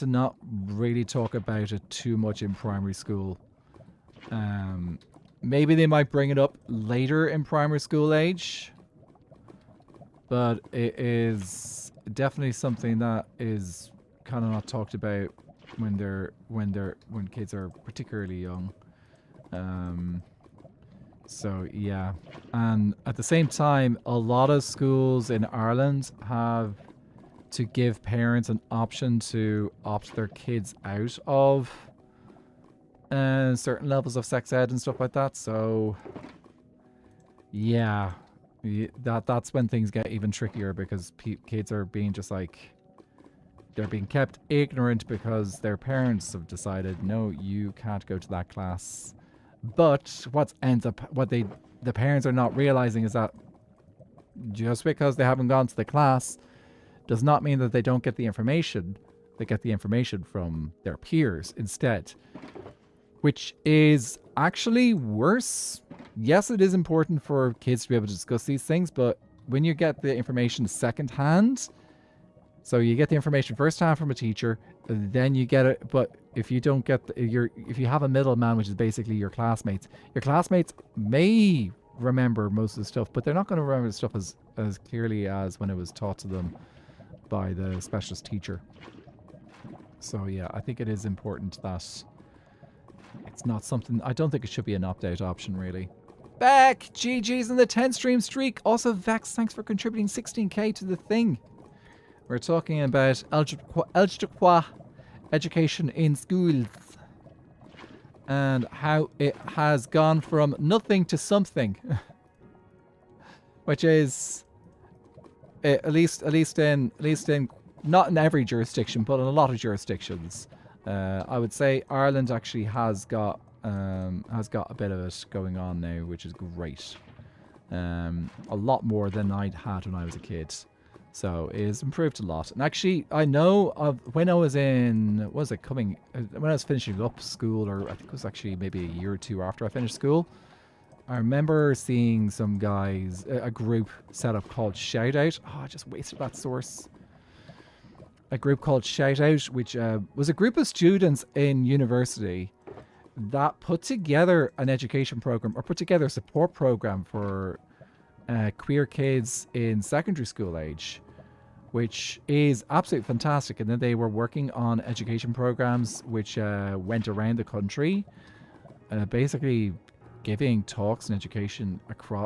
not really talk about it too much in primary school. Maybe they might bring it up later in primary school age. But it is definitely something that is kind of not talked about when kids are particularly young. So yeah, and at the same time, a lot of schools in Ireland have to give parents an option to opt their kids out of certain levels of sex ed and stuff like that. So yeah. That's when things get even trickier because kids are being just like, they're being kept ignorant because their parents have decided, no, you can't go to that class. But what the parents are not realizing is that just because they haven't gone to the class does not mean that they don't get the information. They get the information from their peers instead, which is actually worse. Yes, it is important for kids to be able to discuss these things, but when you get the information secondhand, so you get the information firsthand from a teacher, then you get it. But if you don't get if you have a middleman, which is basically your classmates may remember most of the stuff, but they're not going to remember the stuff as clearly as when it was taught to them by the specialist teacher. So yeah, I think it is important that it's not something. I don't think it should be an opt-out option, really. Back! GG's in the 10 stream streak. Also, Vex, thanks for contributing 16k to the thing. We're talking about algebra education in schools and how it has gone from nothing to something, which is at least in not in every jurisdiction, but in a lot of jurisdictions. I would say Ireland actually has got a bit of it going on now, which is great. A lot more than I'd had when I was a kid. So it has improved a lot. And actually, I know of when I was when I was finishing up school, or I think it was actually maybe a year or two after I finished school, I remember seeing some guys, a group set up called Shoutout. Oh, I just wasted that source. A group called Shoutout, which was a group of students in university that put together an education program or put together a support program for queer kids in secondary school age, which is absolutely fantastic. And then they were working on education programs which went around the country, basically giving talks and education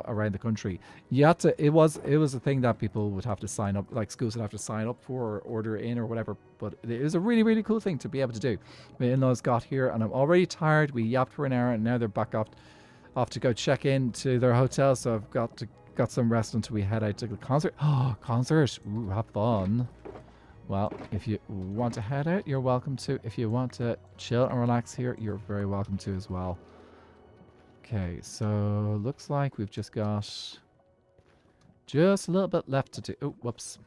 around the country. You had to. It was a thing that people would have to sign up, like schools would have to sign up for or order in or whatever. But it was a really, really cool thing to be able to do. My in-laws got here, and I'm already tired. We yapped for an hour, and now they're back off to go check in to their hotel. So I've got some rest until we head out to the concert. Oh, concert! Ooh, have fun. Well, if you want to head out, you're welcome to. If you want to chill and relax here, you're very welcome to as well. Okay, so looks like we've just got just a little bit left to do. Oh, whoops.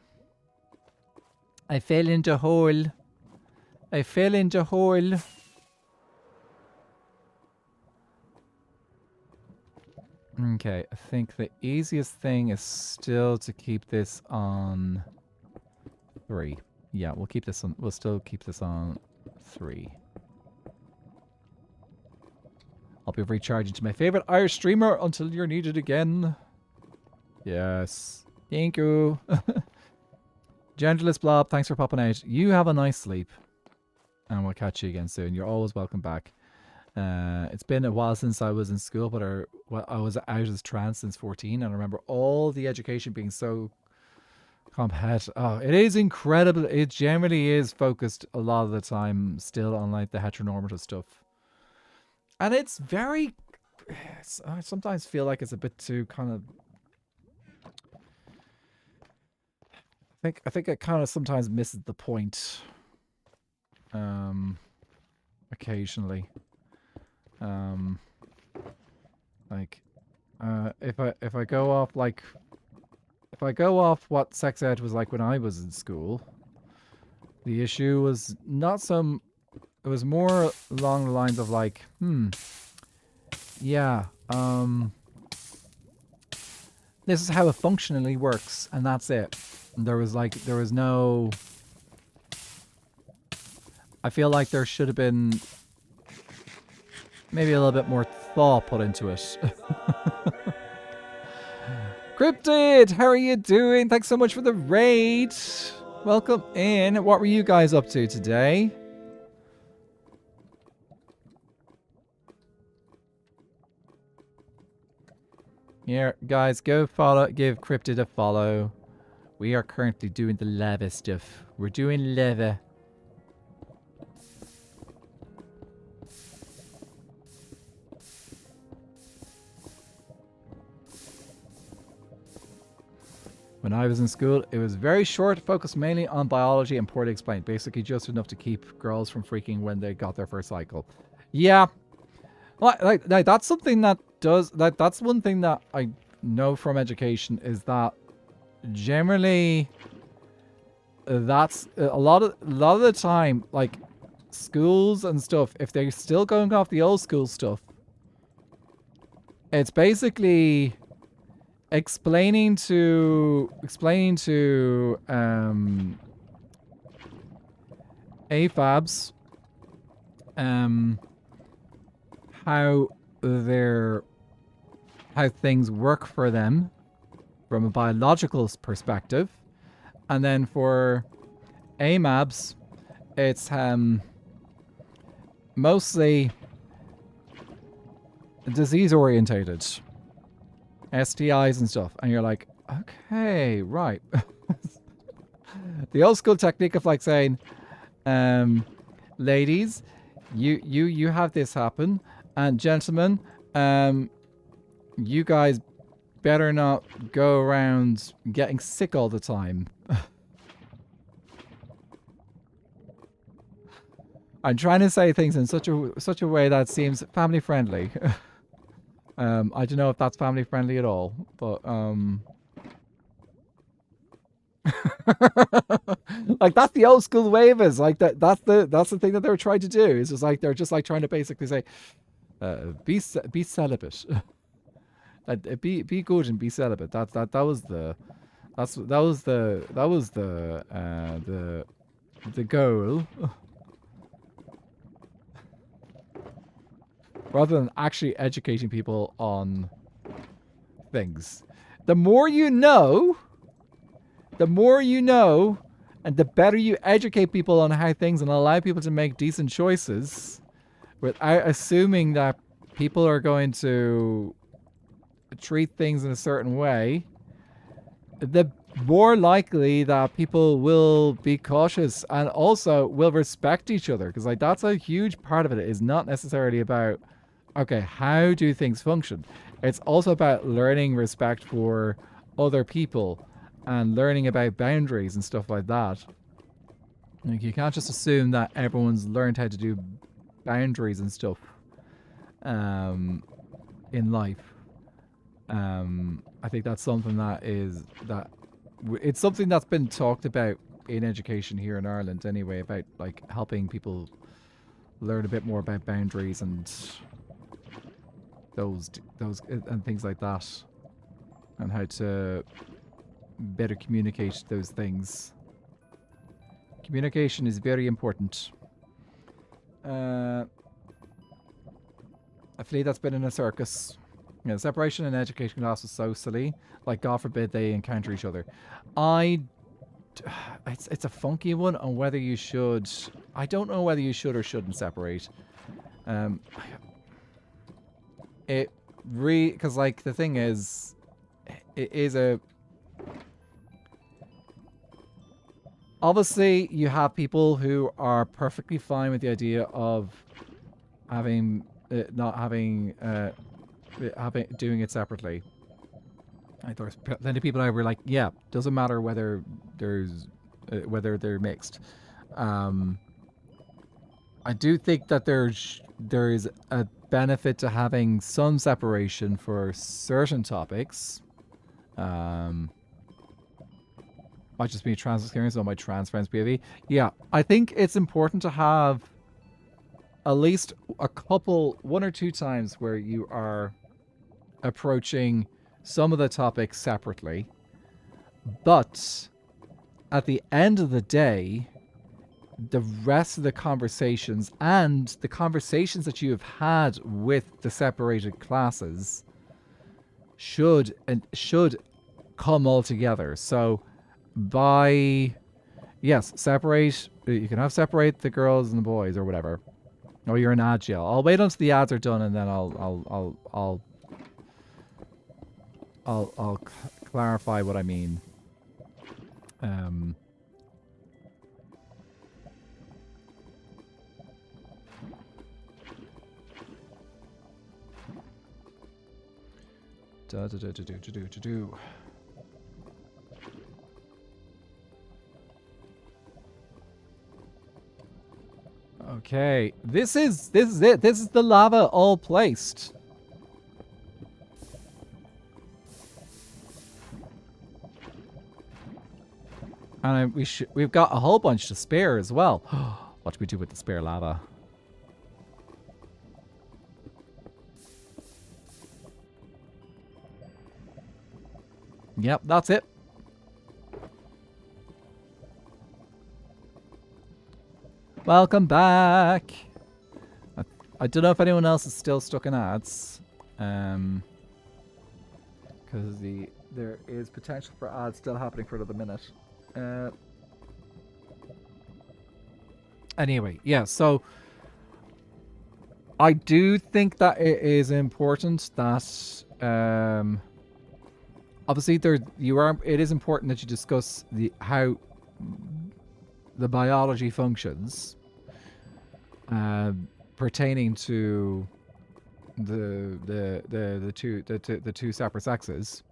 I fell into a hole. I fell into a hole. Okay, I think the easiest thing is still to keep this on 3. Yeah, we'll keep this on. We'll still keep this on 3. I'll be recharging to my favorite Irish streamer until you're needed again. Yes. Thank you. Gentlest Blob, thanks for popping out. You have a nice sleep. And we'll catch you again soon. You're always welcome back. It's been a while since I was in school, but I was out as trans since 14. And I remember all the education being so competitive. Oh, it is incredible. It generally is focused a lot of the time still on like the heteronormative stuff. And it's very... I sometimes feel like it's a bit too kind of... I think it kind of sometimes misses the point. Occasionally. If I go off like... If I go off what sex ed was like when I was in school, the issue was not some... It was more along the lines of like, yeah, this is how it functionally works, and that's it. And there was no... I feel like there should have been maybe a little bit more thought put into it. Cryptid, how are you doing? Thanks so much for the raid. Welcome in. What were you guys up to today? Here, guys, go follow, give Cryptid a follow. We are currently doing the lava stuff. We're doing lava. When I was in school, it was very short, focused mainly on biology and poorly explained. Basically just enough to keep girls from freaking when they got their first cycle. Yeah. Like that's something that does... That's one thing that I know from education is that generally that's a lot of the time, like schools and stuff, if they're still going off the old school stuff, it's basically explaining to AFABs how things work for them from a biological perspective, and then for AMABs it's mostly disease orientated, STIs and stuff, and you're like, okay, right. The old school technique of like saying, ladies, you have this happen, and gentlemen, you guys better not go around getting sick all the time. I'm trying to say things in such a way that seems family friendly. I don't know if that's family friendly at all, but like that's the old school waivers. Like that's the thing that they were trying to do. It's just like they're just like trying to basically say, be celibate. Be good and be celibate. That was the goal. rather than actually educating people on things. The more you know, and the better you educate people on how things and allow people to make decent choices without assuming that people are going to treat things in a certain way, the more likely that people will be cautious and also will respect each other. Because like that's a huge part of it. It is not necessarily about, okay, how do things function? It's also about learning respect for other people and learning about boundaries and stuff like that. Like you can't just assume that everyone's learned how to do boundaries and stuff in life. I think that's something it's something that's been talked about in education here in Ireland anyway, about like helping people learn a bit more about boundaries and those and things like that, and how to better communicate those things. Communication is very important. I feel that's been in a circus. You know, separation in education class is so silly. Like, God forbid they encounter each other. It's a funky one on whether you should. I don't know whether you should or shouldn't separate. Because like the thing is, it is a. Obviously, you have people who are perfectly fine with the idea of having doing it separately. Like there's plenty of people who were like, yeah, doesn't matter whether they're mixed. I do think that there is a benefit to having some separation for certain topics. Might just be a trans experience on my trans friends POV. Yeah, I think it's important to have at least one or two times where you are approaching some of the topics separately. But at the end of the day, the rest of the conversations and the conversations that you have had with the separated classes should come all together. So separate. You can separate the girls and the boys or whatever. Or you're an ad jail. I'll wait until the ads are done and then I'll clarify what I mean. Okay, this is it. This is the lava all placed. And we've got a whole bunch to spare as well. What do we do with the spare lava? Yep, that's it. Welcome back. I don't know if anyone else is still stuck in ads. Because there is potential for ads still happening for another minute. Anyway, yeah, so I do think that it is important that obviously it is important that you discuss how the biology functions pertaining to the two separate sexes,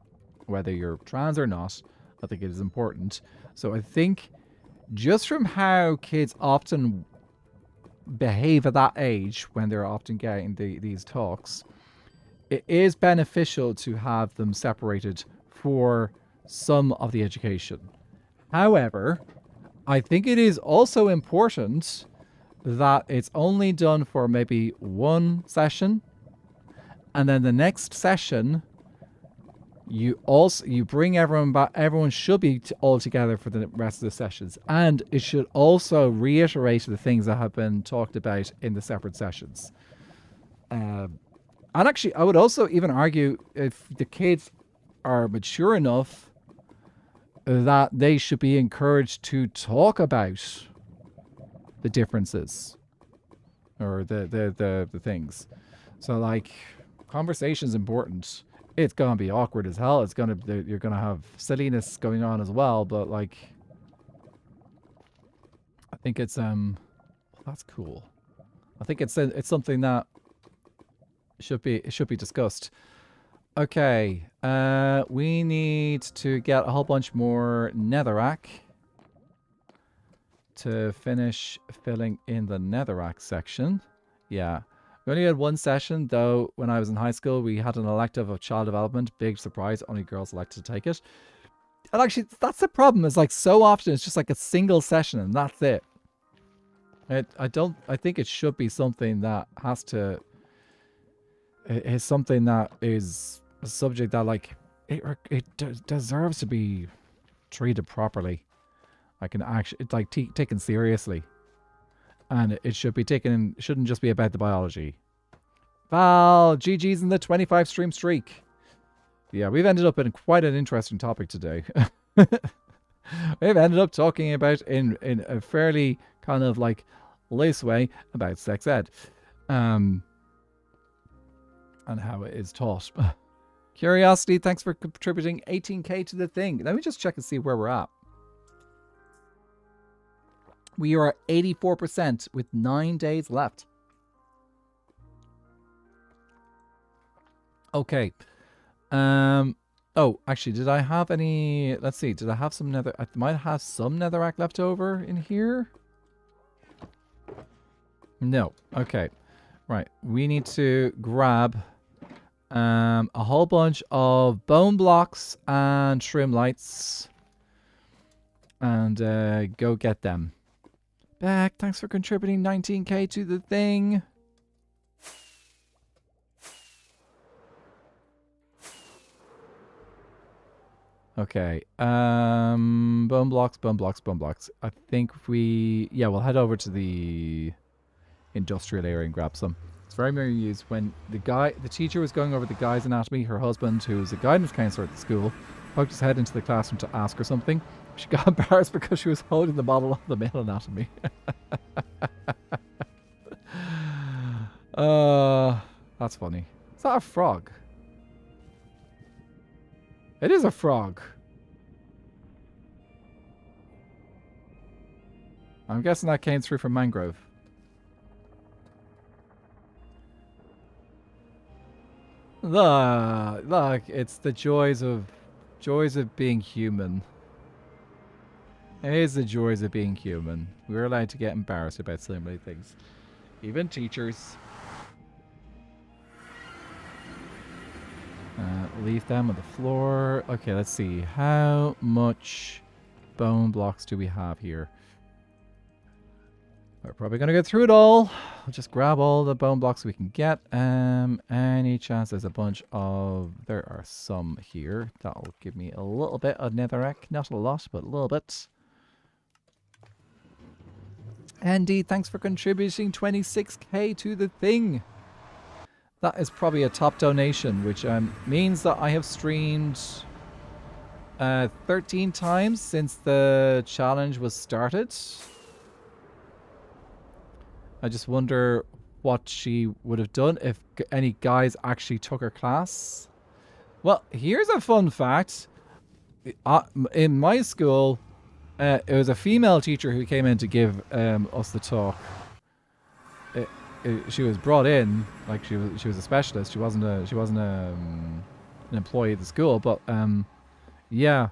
whether you're trans or not. I think it is important. So I think just from how kids often behave at that age when they're often getting these talks, it is beneficial to have them separated for some of the education. However, I think it is also important that it's only done for maybe one session, and then the next session you bring everyone back. Everyone should be all together for the rest of the sessions, and it should also reiterate the things that have been talked about in the separate sessions. And actually, I would also even argue if the kids are mature enough that they should be encouraged to talk about the differences or the things. So like, conversation's important. It's gonna be awkward as hell. You're gonna have silliness going on as well. But like, I think it's that's cool. I think it's something that should be discussed. Okay, we need to get a whole bunch more netherrack to finish filling in the netherrack section. Yeah. We only had one session, though. When I was in high school, we had an elective of child development. Big surprise, only girls elected to take it. And actually, that's the problem. Is like so often it's just like a single session and that's it. I think it should be something that has to. It is something that is a subject that like it deserves to be treated properly. I can actually, it's like taken seriously. And it should be taken, shouldn't just be about the biology. Val, GG's in the 25 stream streak. Yeah, we've ended up in quite an interesting topic today. We've ended up talking about, in a fairly kind of like loose way, about sex ed. And how it is taught. Curiosity, thanks for contributing 18k to the thing. Let me just check and see where we're at. We are at 84% with 9 days left. Okay. Oh, actually, did I have any... Let's see. Did I have some nether... I might have some netherrack left over in here. No. Okay. Right. We need to grab a whole bunch of bone blocks and trim lights. And go get them. Back, thanks for contributing 19k to the thing. Okay. Bone blocks, bone blocks, bone blocks. I think we'll head over to the industrial area and grab some. It's very used when the teacher was going over the guy's anatomy. Her husband, who was a guidance counselor at the school, poked his head into the classroom to ask her something. She got embarrassed because she was holding the model of the male anatomy. That's funny. Is that a frog? It is a frog. I'm guessing that came through from mangrove. Look, it's the joys of being human. It is the joys of being human. We're allowed to get embarrassed about so many things. Even teachers. Leave them on the floor. Okay, let's see. How much bone blocks do we have here? We're probably going to go through it all. I'll just grab all the bone blocks we can get. Any chance there's a bunch of... There are some here. That'll give me a little bit of netherrack. Not a lot, but a little bit. Andy, thanks for contributing 26k to the thing. That is probably a top donation, which means that I have streamed 13 times since the challenge was started. I just wonder what she would have done if any guys actually took her class. Well, here's a fun fact. In my school, it was a female teacher who came in to give us the talk. She was brought in, like she was a specialist. She wasn't an employee of the school, but yeah.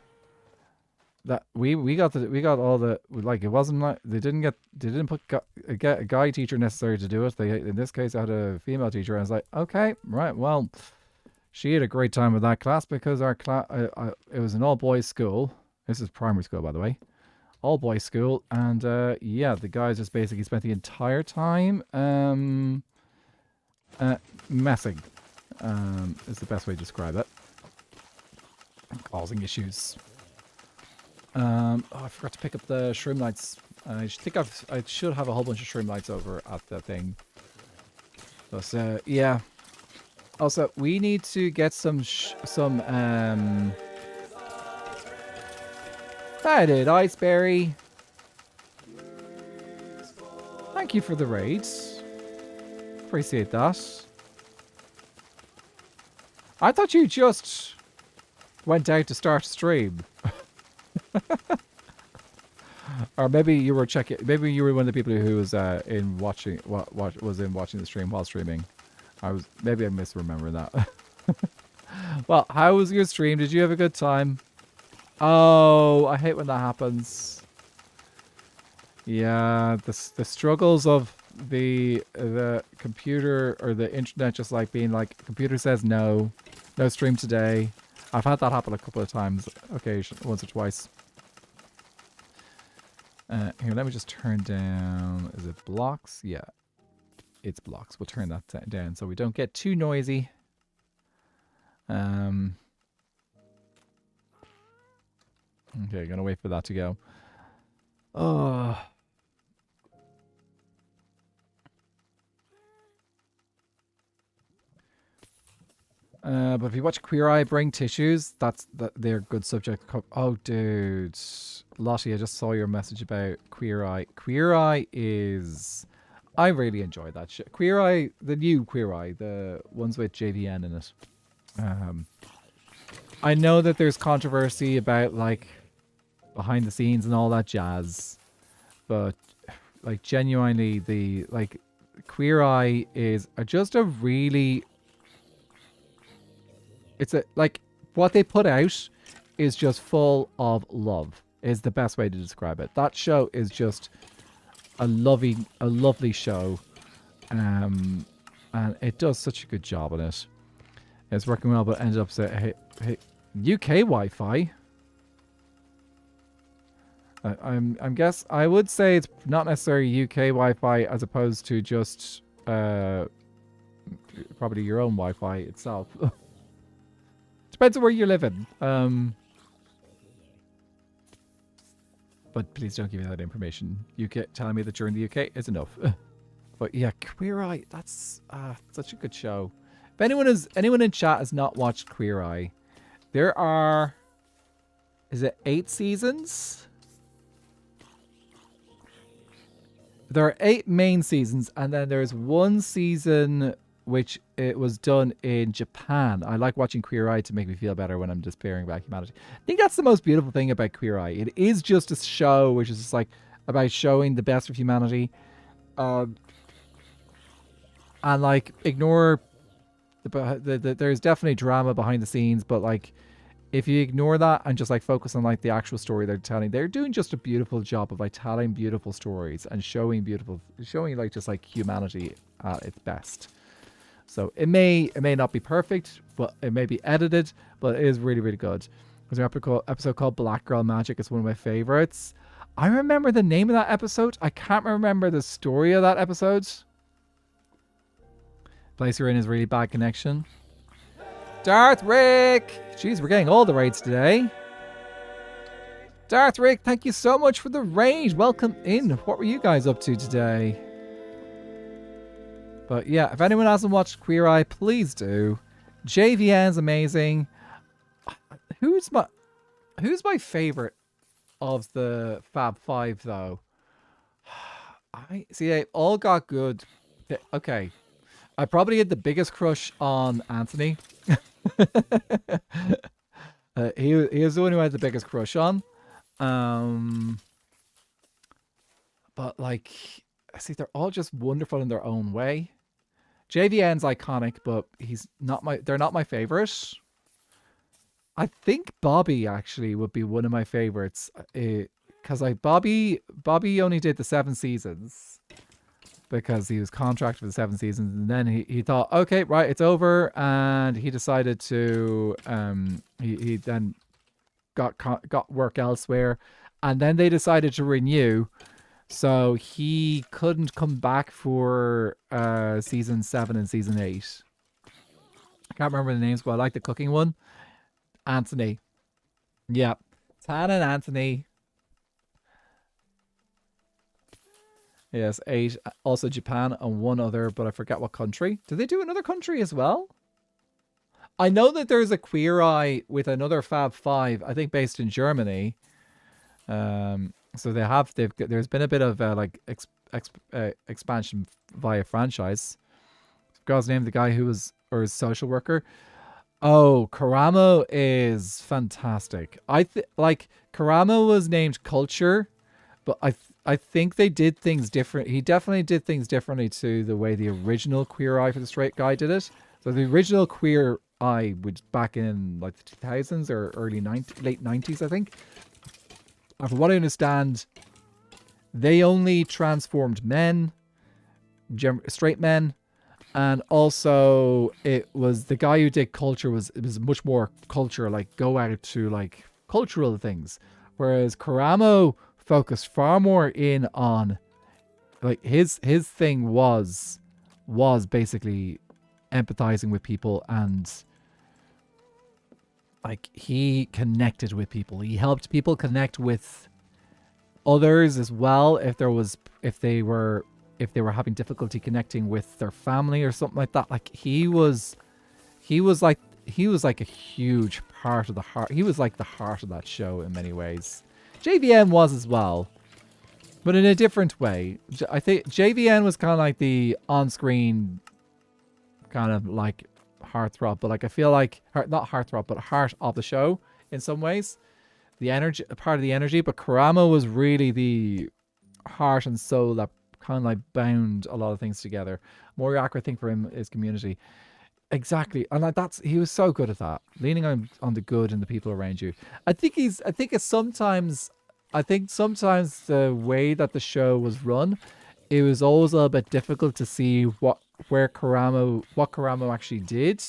That we got all the, like, it wasn't like they didn't put a guy teacher necessary to do it. They, in this case, I had a female teacher, and I was like, okay, right, well, she had a great time with that class because our class it was an all boys school. This is primary school, by the way, all boys school, and yeah, the guys just basically spent the entire time messing. Is the best way to describe it, causing issues. Oh, I forgot to pick up the shroom lights. I think I should have a whole bunch of shroom lights over at the thing. So yeah. Also, we need to get some I did, Iceberry. Thank you for the raids. Appreciate that. I thought you just went out to start a stream. Or maybe you were checking. Maybe you were one of the people who was in watching. Was in watching the stream while streaming. Maybe I misremember that. Well, how was your stream? Did you have a good time? Oh, I hate when that happens. Yeah, the struggles of the computer or the internet just like being like, computer says no stream today. I've had that happen a couple of times, once or twice. Here, let me just turn down, is it blocks? Yeah, it's blocks. We'll turn that down so we don't get too noisy. Okay, gonna wait for that to go. Oh. But if you watch Queer Eye bring tissues, they're good subject. Oh, dude. Lottie, I just saw your message about Queer Eye. Queer Eye is... I really enjoy that shit. Queer Eye, the new Queer Eye, the ones with JVN in it. I know that there's controversy about, like, behind the scenes and all that jazz. But, like, genuinely, Queer Eye is just a really... what they put out is just full of love, is the best way to describe it. That show is just a lovely show. And it does such a good job on it. It's working well, but ended up saying, hey, UK Wi-Fi. I would say it's not necessarily UK Wi-Fi as opposed to just probably your own Wi-Fi itself. Depends on where you're living. But please don't give me that information. UK telling me that you're in the UK is enough. But yeah, Queer Eye, that's such a good show. If anyone in chat has not watched Queer Eye, there are, is it 8 seasons? There are 8 main seasons, and then there's one season which it was done in Japan. I like watching Queer Eye to make me feel better when I'm despairing about humanity. I think that's the most beautiful thing about Queer Eye. It is just a show which is just like about showing the best of humanity. And like ignore there's definitely drama behind the scenes, but like if you ignore that and just like focus on like the actual story they're telling, they're doing just a beautiful job of like telling beautiful stories and showing like just like humanity at its best. So it may not be perfect, but it may be edited, but it is really, really good. There's an episode called Black Girl Magic. It's one of my favorites. I remember the name of that episode. I can't remember the story of that episode. Place you're in is really bad connection. Darth Rick! Jeez, we're getting all the raids today. Darth Rick, thank you so much for the raid. Welcome in. What were you guys up to today? But yeah, if anyone hasn't watched Queer Eye, please do. JVN's amazing. Who's my favorite of the Fab Five though? They all got good. Okay, I probably had the biggest crush on Anthony. He was the one who I had the biggest crush on. But like, see, they're all just wonderful in their own way. JVN's iconic, but they're not my favorite. I think Bobby actually would be one of my favorites. Because like Bobby only did the 7 seasons. Because he was contracted for the 7 seasons, and then he thought, okay, right, it's over, and he decided to he then got work elsewhere, and then they decided to renew. So he couldn't come back for season 7 and season 8. I can't remember the names, but I like the cooking one. Anthony. Yeah. Tan and Anthony. Yes, 8. Also Japan and one other, but I forget what country. Did they do another country as well? I know that there's a Queer Eye with another Fab 5, I think based in Germany. So there's been a bit of like expansion via franchise. Girl's name, the guy who was, or his social worker. Oh, Karamo is fantastic. Like Karamo was named Culture, but I think they did things different. He definitely did things differently to the way the original Queer Eye for the Straight Guy did it. So the original Queer Eye was back in like the 2000s or late 90s, I think. And from what I understand, they only transformed men, straight men, and also it was the guy who did Culture it was much more culture, like go out to like cultural things, whereas Karamo focused far more in on like his thing was basically empathizing with people, and like he connected with people. He helped people connect with others as well if they were having difficulty connecting with their family or something like that. Like he was like a huge part of the heart. He was like the heart of that show in many ways. JVN was as well, but in a different way. I think JVN was kind of like the on-screen kind of like heartthrob, but like I feel like not heartthrob, but heart of the show in some ways. The energy, part of the energy, but Karamo was really the heart and soul that kind of like bound a lot of things together. Moriarty, I think for him is community. Exactly. And like he was so good at that. Leaning on the good and the people around you. I think sometimes the way that the show was run, it was always a little bit difficult to see what Karamo actually did.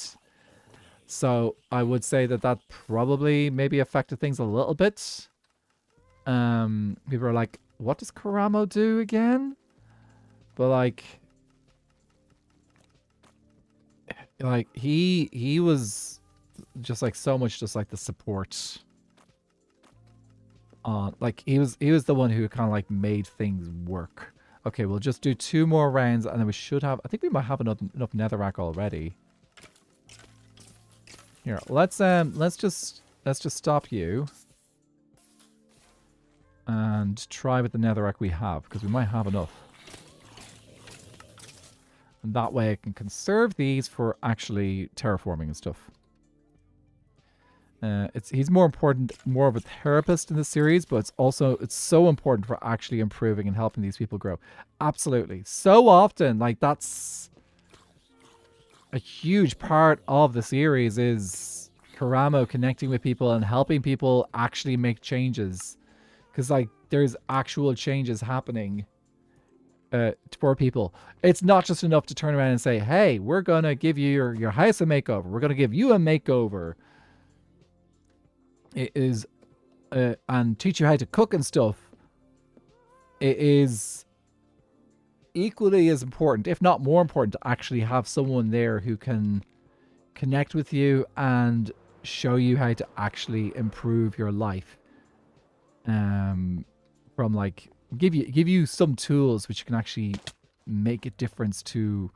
So I would say that probably maybe affected things a little bit. People are like, what does Karamo do again? But like he was just like so much just like the support. Like he was the one who kind of like made things work. Okay, we'll just do 2 more rounds and then we should have, I think we might have enough netherrack already. Here, let's just stop you. And try with the netherrack we have, because we might have enough. And that way I can conserve these for actually terraforming and stuff. He's more of a therapist in the series, but it's so important for actually improving and helping these people grow. Absolutely. So often, like that's a huge part of the series is Karamo connecting with people and helping people actually make changes. Because like there's actual changes happening for people. It's not just enough to turn around and say, hey, we're going to give you your house a makeover. We're going to give you a makeover. It is, and teach you how to cook and stuff. It is equally as important, if not more important, to actually have someone there who can connect with you and show you how to actually improve your life. From like give you some tools which can actually make a difference to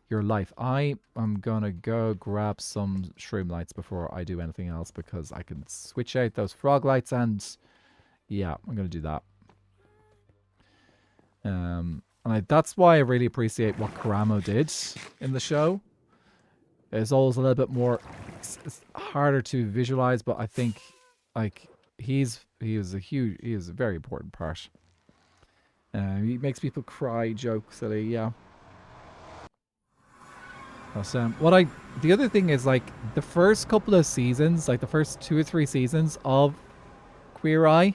your life. I am gonna go grab some shroom lights before I do anything else, because I can switch out those frog lights, and yeah, I'm gonna do that. And that's why I really appreciate what Karamo did in the show. It's always a little bit more, it's harder to visualize, but I think like he is a very important part. He makes people cry, joke, silly, yeah. The other thing is like the first couple of seasons, like the first 2 or 3 seasons of Queer Eye,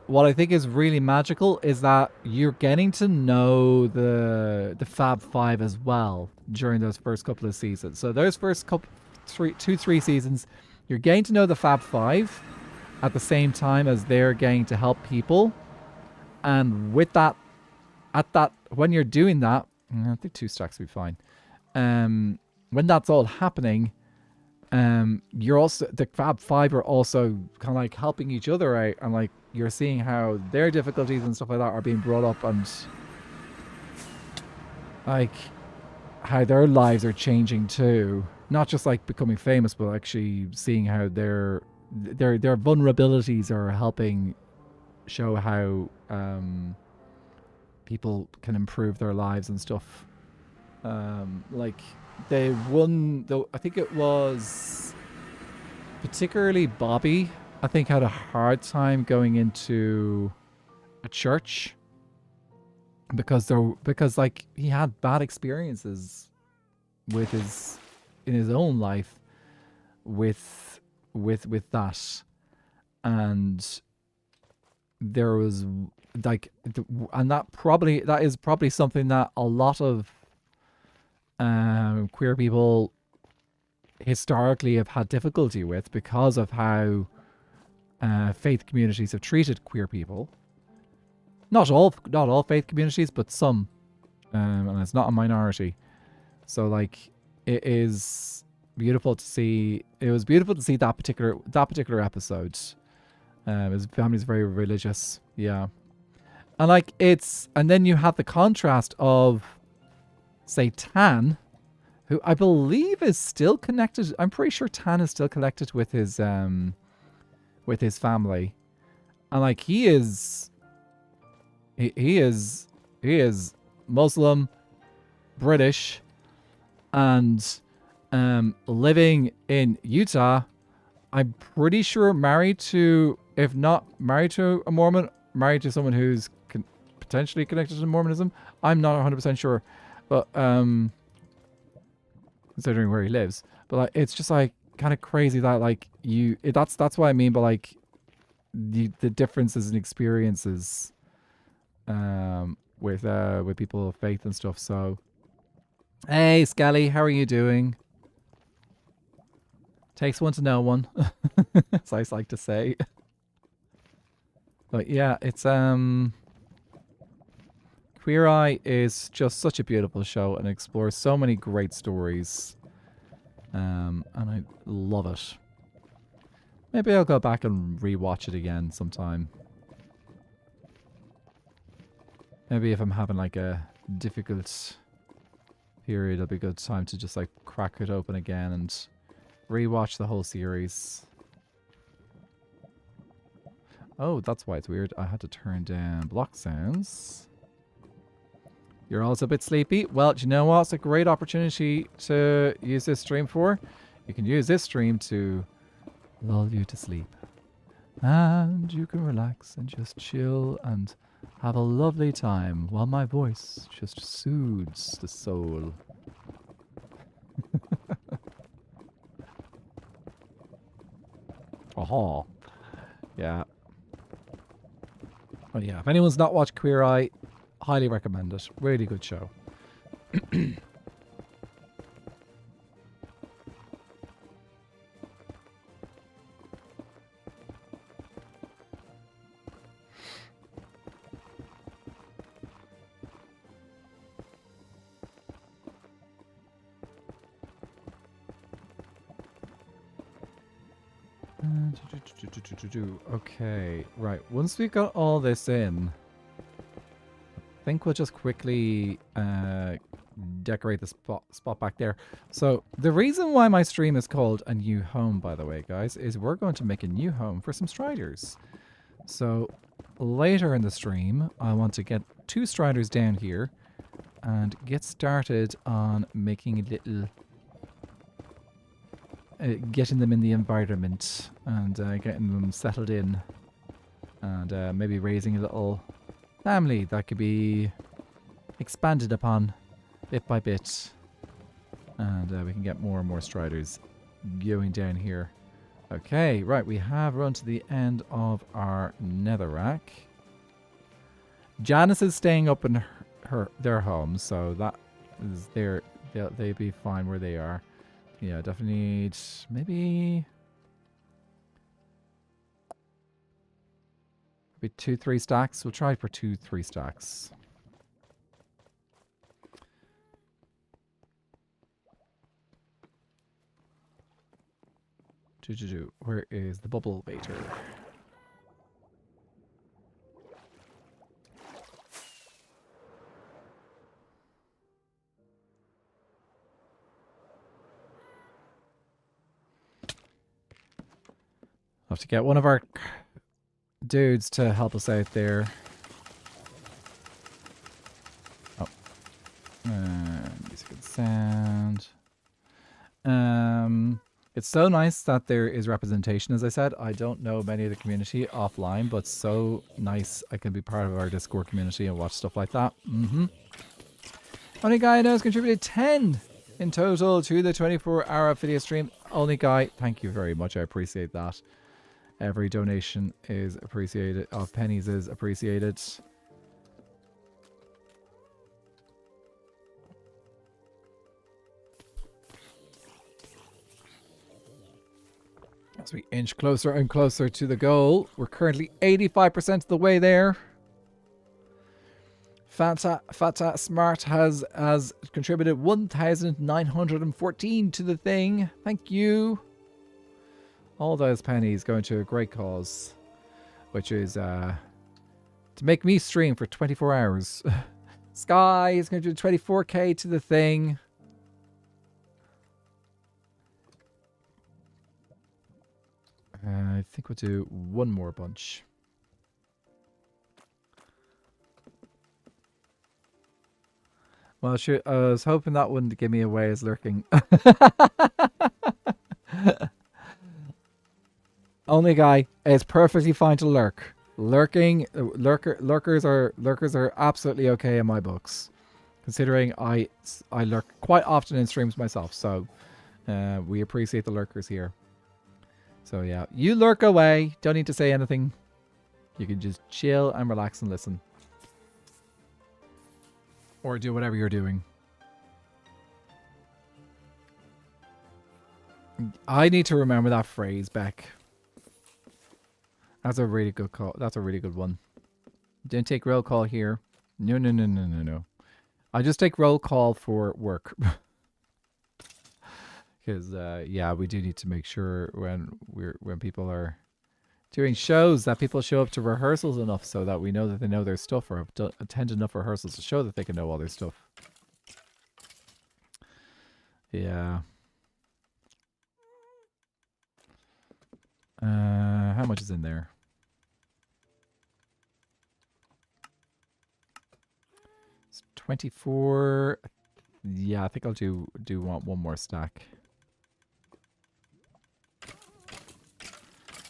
what I think is really magical is that you're getting to know the Fab 5 as well during those first couple of seasons. So those first 2-3 seasons, you're getting to know the Fab 5 at the same time as they're getting to help people. And with that, when you're doing that, I think 2 stacks will be fine. When that's all happening, you're also the Fab Five are also kind of like helping each other out, and like you're seeing how their difficulties and stuff like that are being brought up, and like how their lives are changing too. Not just like becoming famous, but actually seeing how their vulnerabilities are helping show how people can improve their lives and stuff. Like they won, though I think it was particularly Bobby. I think had a hard time going into a church because like he had bad experiences with in his own life with that, and there was like and that is probably something that a lot of queer people historically have had difficulty with because of how faith communities have treated queer people. Not all faith communities, but some, and it's not a minority. So like, it is beautiful to see. It was beautiful to see that particular episode. His family's very religious, yeah, and like and then you have the contrast of, say, Tan, who I believe is still connected. I'm pretty sure Tan is still connected with his family, and like he is Muslim, British, and living in Utah. I'm pretty sure married to, if not married to a Mormon, married to someone who's potentially connected to Mormonism. I'm not 100% sure, but considering where he lives, but like it's just like kind of crazy that like that's what I mean by like the differences in experiences with people of faith and stuff. So hey Scally, how are you doing? Takes one to know one, as I like to say. But yeah, it's Queer Eye is just such a beautiful show and explores so many great stories. And I love it. Maybe I'll go back and rewatch it again sometime. Maybe if I'm having like a difficult period, it'll be a good time to just like crack it open again and rewatch the whole series. Oh, that's why it's weird. I had to turn down block sounds. You're also a bit sleepy. Well, do you know what? It's a great opportunity to use this stream for. You can use this stream to lull you to sleep. And you can relax and just chill and have a lovely time while my voice just soothes the soul. Aha. Yeah. Oh yeah, if anyone's not watched Queer Eye, highly recommend it. Really good show. Okay, right. Once we've got all this in, I think we'll just quickly decorate the spot back there. So the reason why my stream is called A New Home, by the way, guys, is we're going to make a new home for some Striders. So later in the stream, I want to get 2 Striders down here and get started on making a little... getting them in the environment and getting them settled in, and maybe raising a little family that could be expanded upon bit by bit, and we can get more and more Striders going down here. Okay, right, we have run to the end of our netherrack. Janice is staying up in their home, so that is they'll be fine where they are. Yeah, definitely need maybe 2-3 stacks. We'll try for 2-3 stacks. Where is the bubble baiter? I'll have to get one of our dudes to help us out there. Oh. Music and sound. It's so nice that there is representation, as I said. I don't know many of the community offline, but so nice I can be part of our Discord community and watch stuff like that. Only guy I know has contributed 10 in total to the 24-hour video stream. Only guy, thank you very much. I appreciate that. Every donation is appreciated. Of pennies is appreciated. As we inch closer and closer to the goal, we're currently 85% of the way there. Fata Smart has contributed 1,914 to the thing. Thank you. All those pennies going to a great cause, which is to make me stream for 24 hours. Sky is going to do 24k to the thing. I think we'll do one more bunch. Well, sure, I was hoping that wouldn't give me away as lurking. Only guy, it's perfectly fine to lurk. Lurkers are absolutely okay in my books, considering I lurk quite often in streams myself. So we appreciate the lurkers here. So yeah, you lurk away. Don't need to say anything. You can just chill and relax and listen. Or do whatever you're doing. I need to remember that phrase, Beck. That's a really good call. That's a really good one. Didn't take roll call here. No. I just take roll call for work. Because yeah, we do need to make sure when people are doing shows that people show up to rehearsals enough so that we know that they know their stuff, or attend enough rehearsals to show that they can know all their stuff. Yeah. How much is in there? It's 24. Yeah, I think I'll do want one more stack.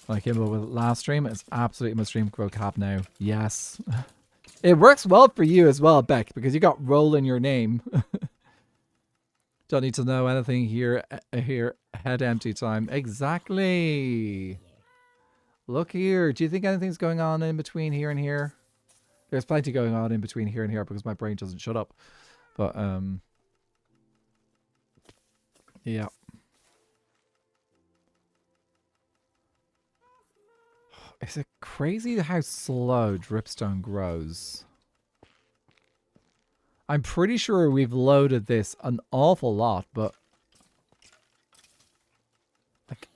Like I came up with last stream, it's absolutely my stream grow cap now. Yes. It works well for you as well, Beck, because you got roll in your name. Don't need to know anything here. Head empty time. Exactly. Look here. Do you think anything's going on in between here and here? There's plenty going on in between here and here because my brain doesn't shut up. But yeah. Is it crazy how slow dripstone grows? I'm pretty sure we've loaded this an awful lot, but like,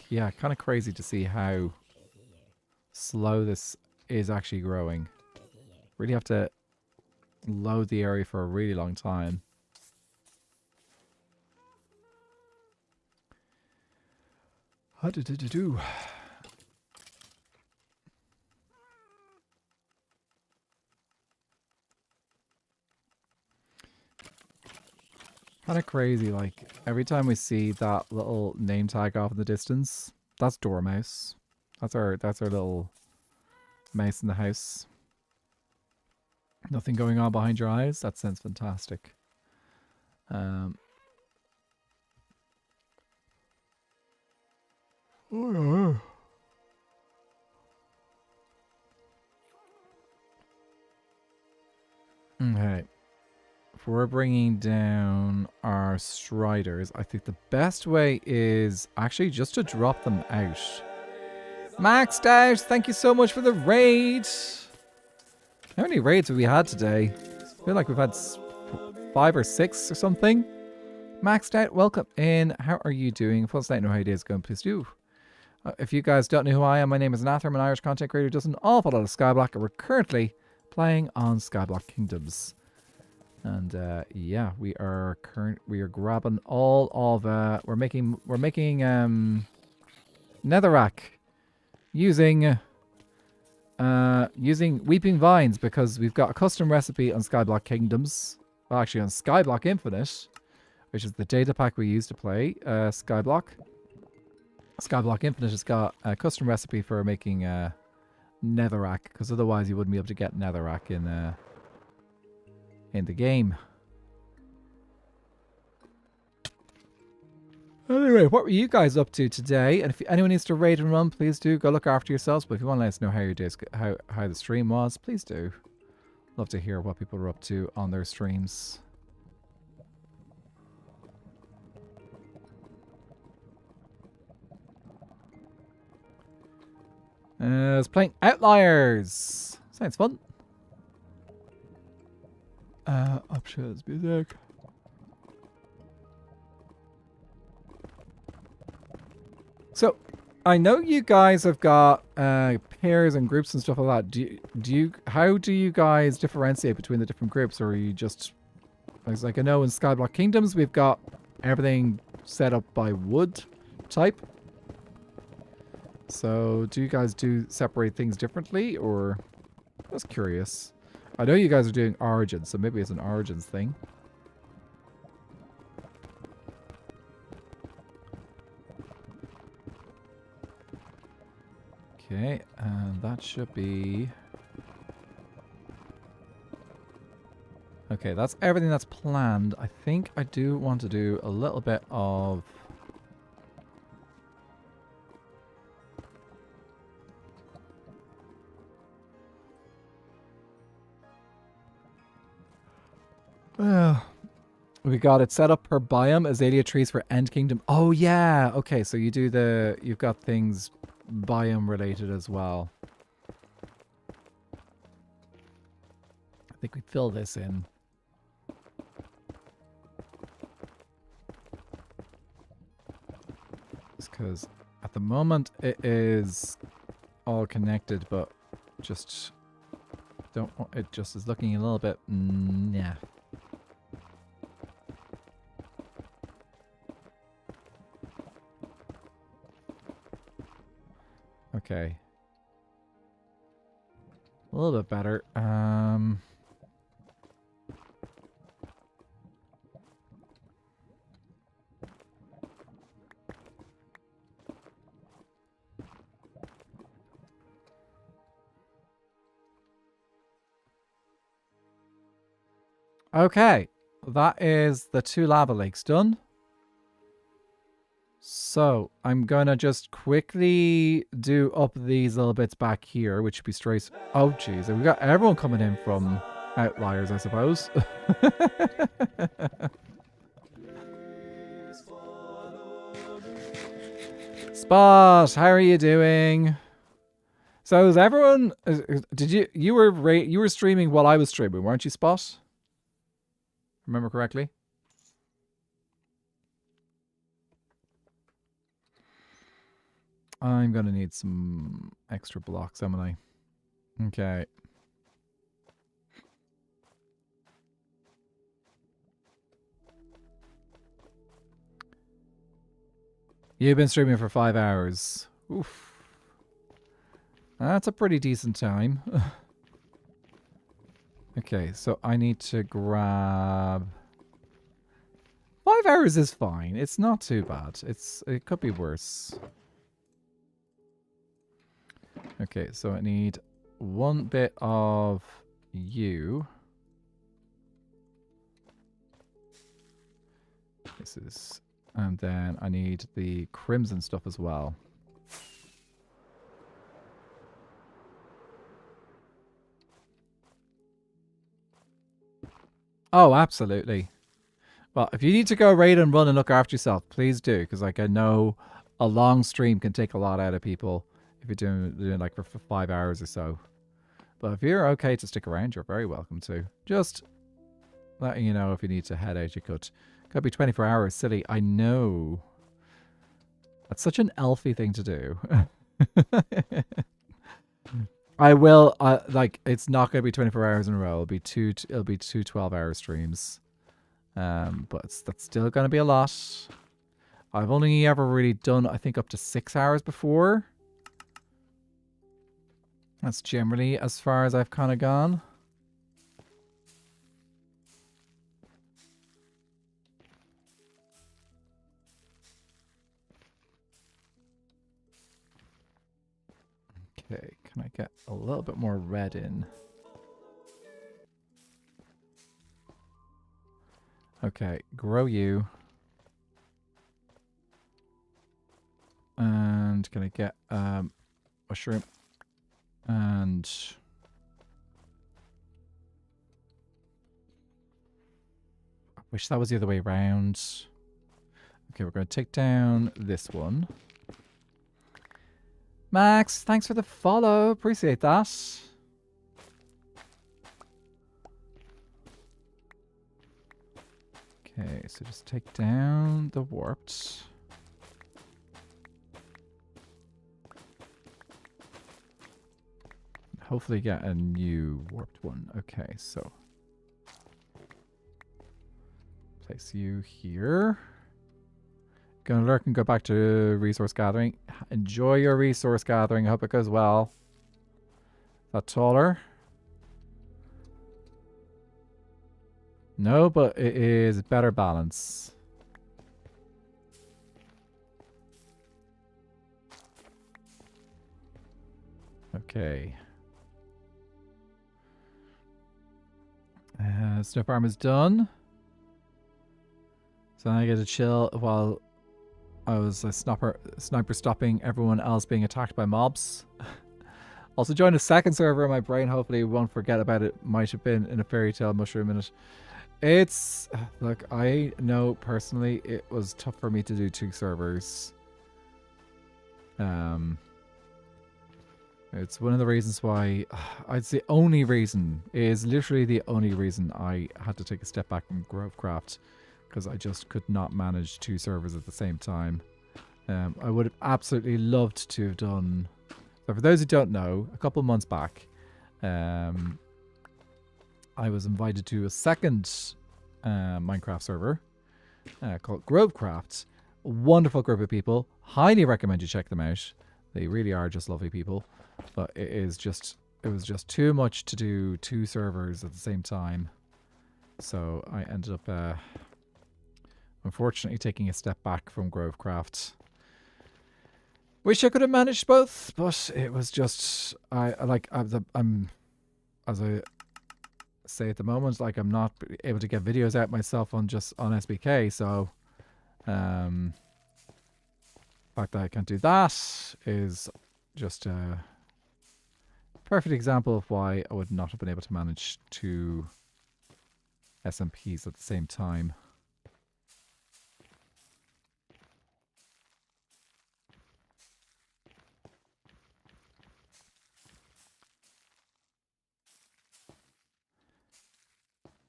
yeah, kind of crazy to see how slow this is actually growing. Really have to load the area for a really long time. How did it do? Kind of crazy, like every time we see that little name tag off in the distance, that's Dormouse. That's our little mouse in the house. Nothing going on behind your eyes. That sounds fantastic. Oh yeah. Okay. If we're bringing down our striders, I think the best way is actually just to drop them out. Maxed out, thank you so much for the raid. How many raids have we had today? I feel like we've had 5 or 6 or something. Maxed out, welcome in. How are you doing? If I know how it is going, please do If you guys don't know who I am, my name is Nathan. I'm an Irish content creator who does an awful lot of Skyblock, and we're currently playing on Skyblock Kingdoms. And yeah, we are grabbing all of we're making netherrack using weeping vines, because we've got a custom recipe on Skyblock Kingdoms. Well, actually on Skyblock Infinite, which is the data pack we use to play Skyblock. Skyblock Infinite has got a custom recipe for making netherrack, because otherwise you wouldn't be able to get netherrack in the game. Anyway, what were you guys up to today? And if anyone needs to raid and run, please do go look after yourselves. But if you want to let us know how your days, how the stream was, please do. Love to hear what people are up to on their streams. I was playing Outliers. Sounds fun. Options, music. So, I know you guys have got pairs and groups and stuff like that. How do you guys differentiate between the different groups, or are you just like I know in Skyblock Kingdoms we've got everything set up by wood type. So, do you guys separate things differently, or just curious? I know you guys are doing Origins, so maybe it's an Origins thing. Okay, and that should be... Okay, that's everything that's planned. I think I do want to do a little bit of... we got it set up per biome. Azalea trees for End Kingdom. Oh yeah, okay, so you've got things biome related as well. I think we fill this in. Just because at the moment it is all connected, but just it just is looking a little bit yeah. Okay. A little bit better. Okay. That is the 2 lava lakes done. So, I'm gonna just quickly do up these little bits back here, which should be straight... Oh, jeez. We've got everyone coming in from Outliers, I suppose. Spot, how are you doing? So, is everyone... Did you were streaming while I was streaming, weren't you, Spot? Remember correctly? I'm going to need some extra blocks, haven't I? Okay. You've been streaming for 5 hours. Oof. That's a pretty decent time. Okay, so I need to grab... 5 hours is fine. It's not too bad. It could be worse. Okay, so I need 1 bit of you. This is... And then I need the crimson stuff as well. Oh, absolutely. Well, if you need to go raid and run and look after yourself, please do. Because like I know a long stream can take a lot out of people. If you're doing like for 5 hours or so. But if you're okay to stick around, you're very welcome to. Just letting you know if you need to head out, you could. Could be 24 hours, silly. I know. That's such an elfy thing to do. I will, like, it's not going to be 24 hours in a row. It'll be two 12-hour streams. But that's still going to be a lot. I've only ever really done, I think, up to 6 hours before. That's generally as far as I've kind of gone. Okay, can I get a little bit more red in? Okay, grow you. And can I get mushroom? And I wish that was the other way around. Okay, we're going to take down this one. Max, thanks for the follow. Appreciate that. Okay, so just take down the warped. Hopefully get a new warped one. Okay, so place you here. Gonna lurk and go back to resource gathering. Enjoy your resource gathering. Hope it goes well. Is that taller? No, but it is better balance. Okay. Snow farm is done. So I get to chill while I was a sniper stopping everyone else being attacked by mobs. Also joined a second server in my brain. Hopefully won't forget about it. Might have been in a fairy tale mushroom in it. It's, look, I know personally it was tough for me to do 2 servers. It's one of the reasons why, it's the only reason, it is literally the only reason I had to take a step back from Grovecraft. Because I just could not manage 2 servers at the same time. I would have absolutely loved to have done... So for those who don't know, a couple months back, I was invited to a second Minecraft server called Grovecraft. A wonderful group of people. Highly recommend you check them out. They really are just lovely people. But it was just too much to do 2 servers at the same time. So I ended up... unfortunately, taking a step back from Grovecraft. Wish I could have managed both, but it was just I'm as I say at the moment, like I'm not able to get videos out myself on SBK. So, the fact that I can't do that is just a perfect example of why I would not have been able to manage 2 SMPs at the same time.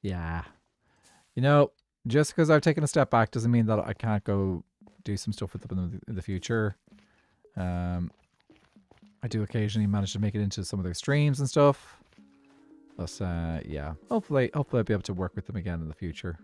Yeah. You know, just because I've taken a step back doesn't mean that I can't go do some stuff with them in the future. I do occasionally manage to make it into some of their streams and stuff. But yeah, hopefully I'll be able to work with them again in the future.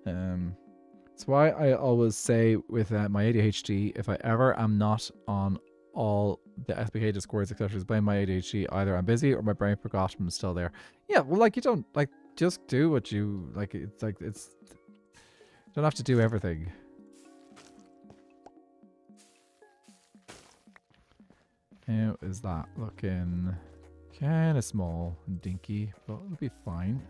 That's why I always say with my ADHD, if I ever am not on all the SBK Discords, etc., is blame my ADHD. Either I'm busy or my brain forgot and I'm still there. Yeah, well, like, you don't, like, just do what you, like, it's, you don't have to do everything. How is that looking? Kind of small and dinky, but it'll be fine.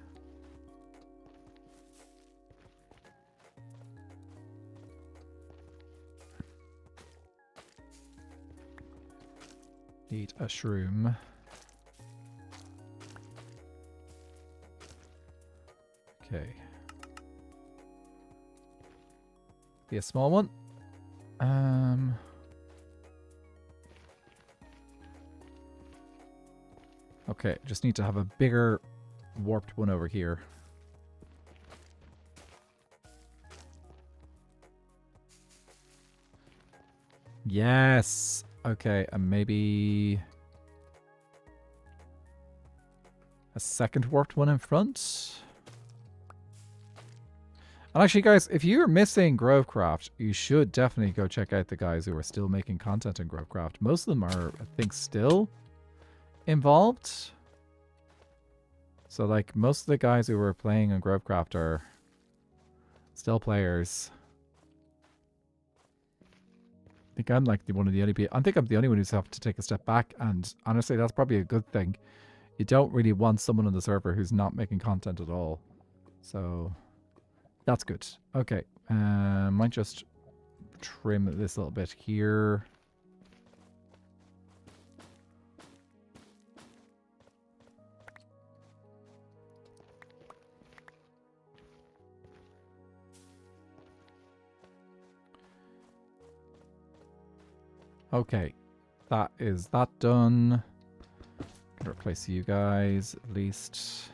Need a shroom. Okay. Be a small one. Okay, just need to have a bigger warped one over here. Yes. Okay, and maybe a second warped one in front. And actually, guys, if you're missing Grovecraft, you should definitely go check out the guys who are still making content in Grovecraft. Most of them are, I think, still involved. So, like, most of the guys who were playing on Grovecraft are still players. I think I'm like one of the only people. I think I'm the only one who's have to take a step back. And honestly, that's probably a good thing. You don't really want someone on the server who's not making content at all. So that's good. Okay. Might just trim this a little bit here. Okay. That is that done. Gonna replace you guys at least.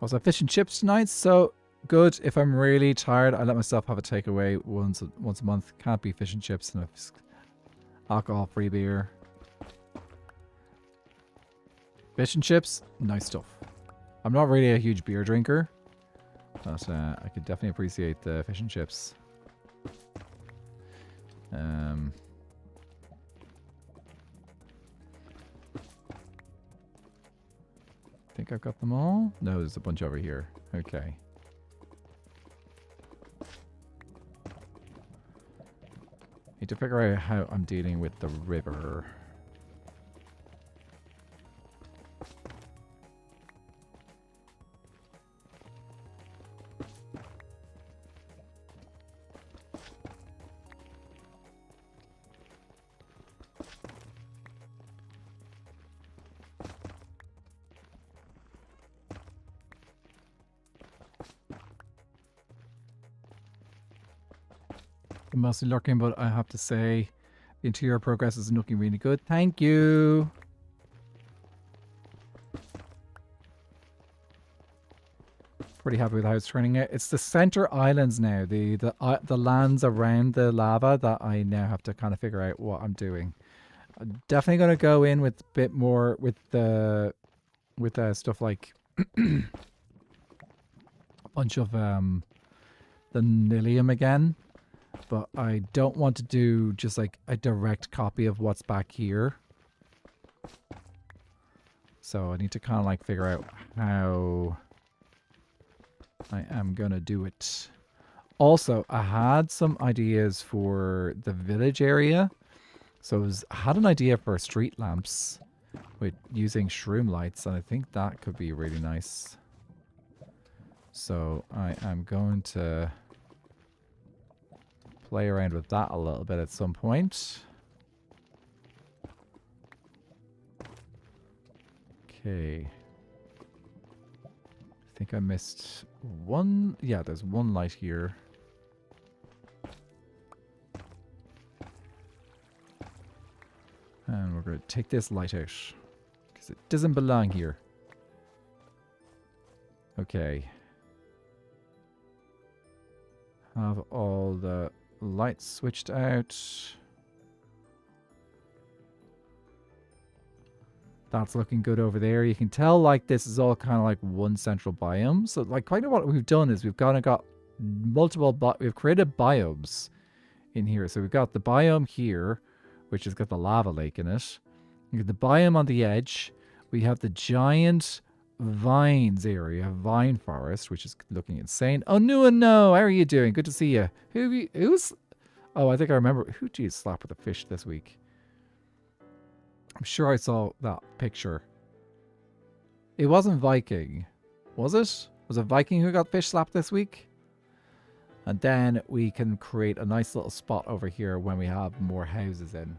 Also, fish and chips tonight, so good. If I'm really tired, I let myself have a takeaway once a month. Can't be fish and chips and alcohol-free beer. Fish and chips, nice stuff. I'm not really a huge beer drinker, but I could definitely appreciate the fish and chips. I think I've got them all. No, there's a bunch over here. Okay. Need to figure out how I'm dealing with the river. I'm mostly lurking, but I have to say the interior progress is looking really good. Thank you. Pretty happy with how it's turning out. It's the center islands now, the lands around the lava that I now have to kind of figure out what I'm doing. I'm definitely going to go in with a bit more with the stuff like a bunch of the Nilium again. But I don't want to do just like a direct copy of what's back here. So I need to kind of like figure out how I am going to do it. Also, I had some ideas for the village area. So I had an idea for street lamps with using shroom lights. And I think that could be really nice. So I am going to play around with that a little bit at some point. Okay. I think I missed one. Yeah, there's one light here. And we're going to take this light out because it doesn't belong here. Okay. Have all the lights switched out. That's looking good over there. You can tell like this is all kind of like one central biome. So like kind of what we've done is we've kind of got multiple, we've created biomes in here. So we've got the biome here, which has got the lava lake in it. We got the biome on the edge. We have the giant vines area, vine forest, which is looking insane. Oh, no, how are you doing? Good to see you. Who's? Oh, I think I remember. Who did you slap with a fish this week? I'm sure I saw that picture. It wasn't Viking, was it? Was it Viking who got fish slapped this week? And then we can create a nice little spot over here when we have more houses in.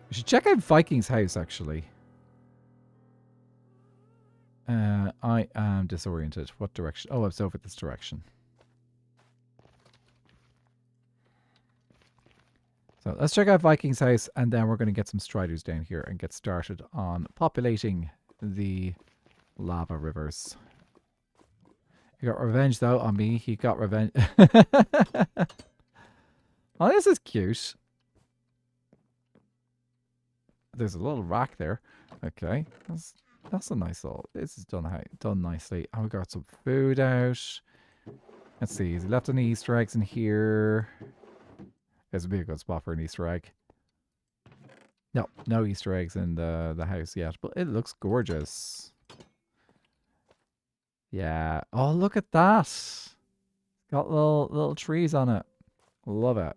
We should check out Viking's house, actually. I am disoriented. What direction? Oh, it's over this direction. So let's check out Viking's house, and then we're going to get some striders down here and get started on populating the lava rivers. He got revenge though on me. He got revenge. Oh, this is cute. There's a little rack there. Okay, that's a nice little. This is done nicely. And we got some food out. Let's see. Has he left any Easter eggs in here? This would be a good spot for an Easter egg. No, no Easter eggs in the house yet, but it looks gorgeous. Yeah. Oh, look at that. Got little trees on it. Love it.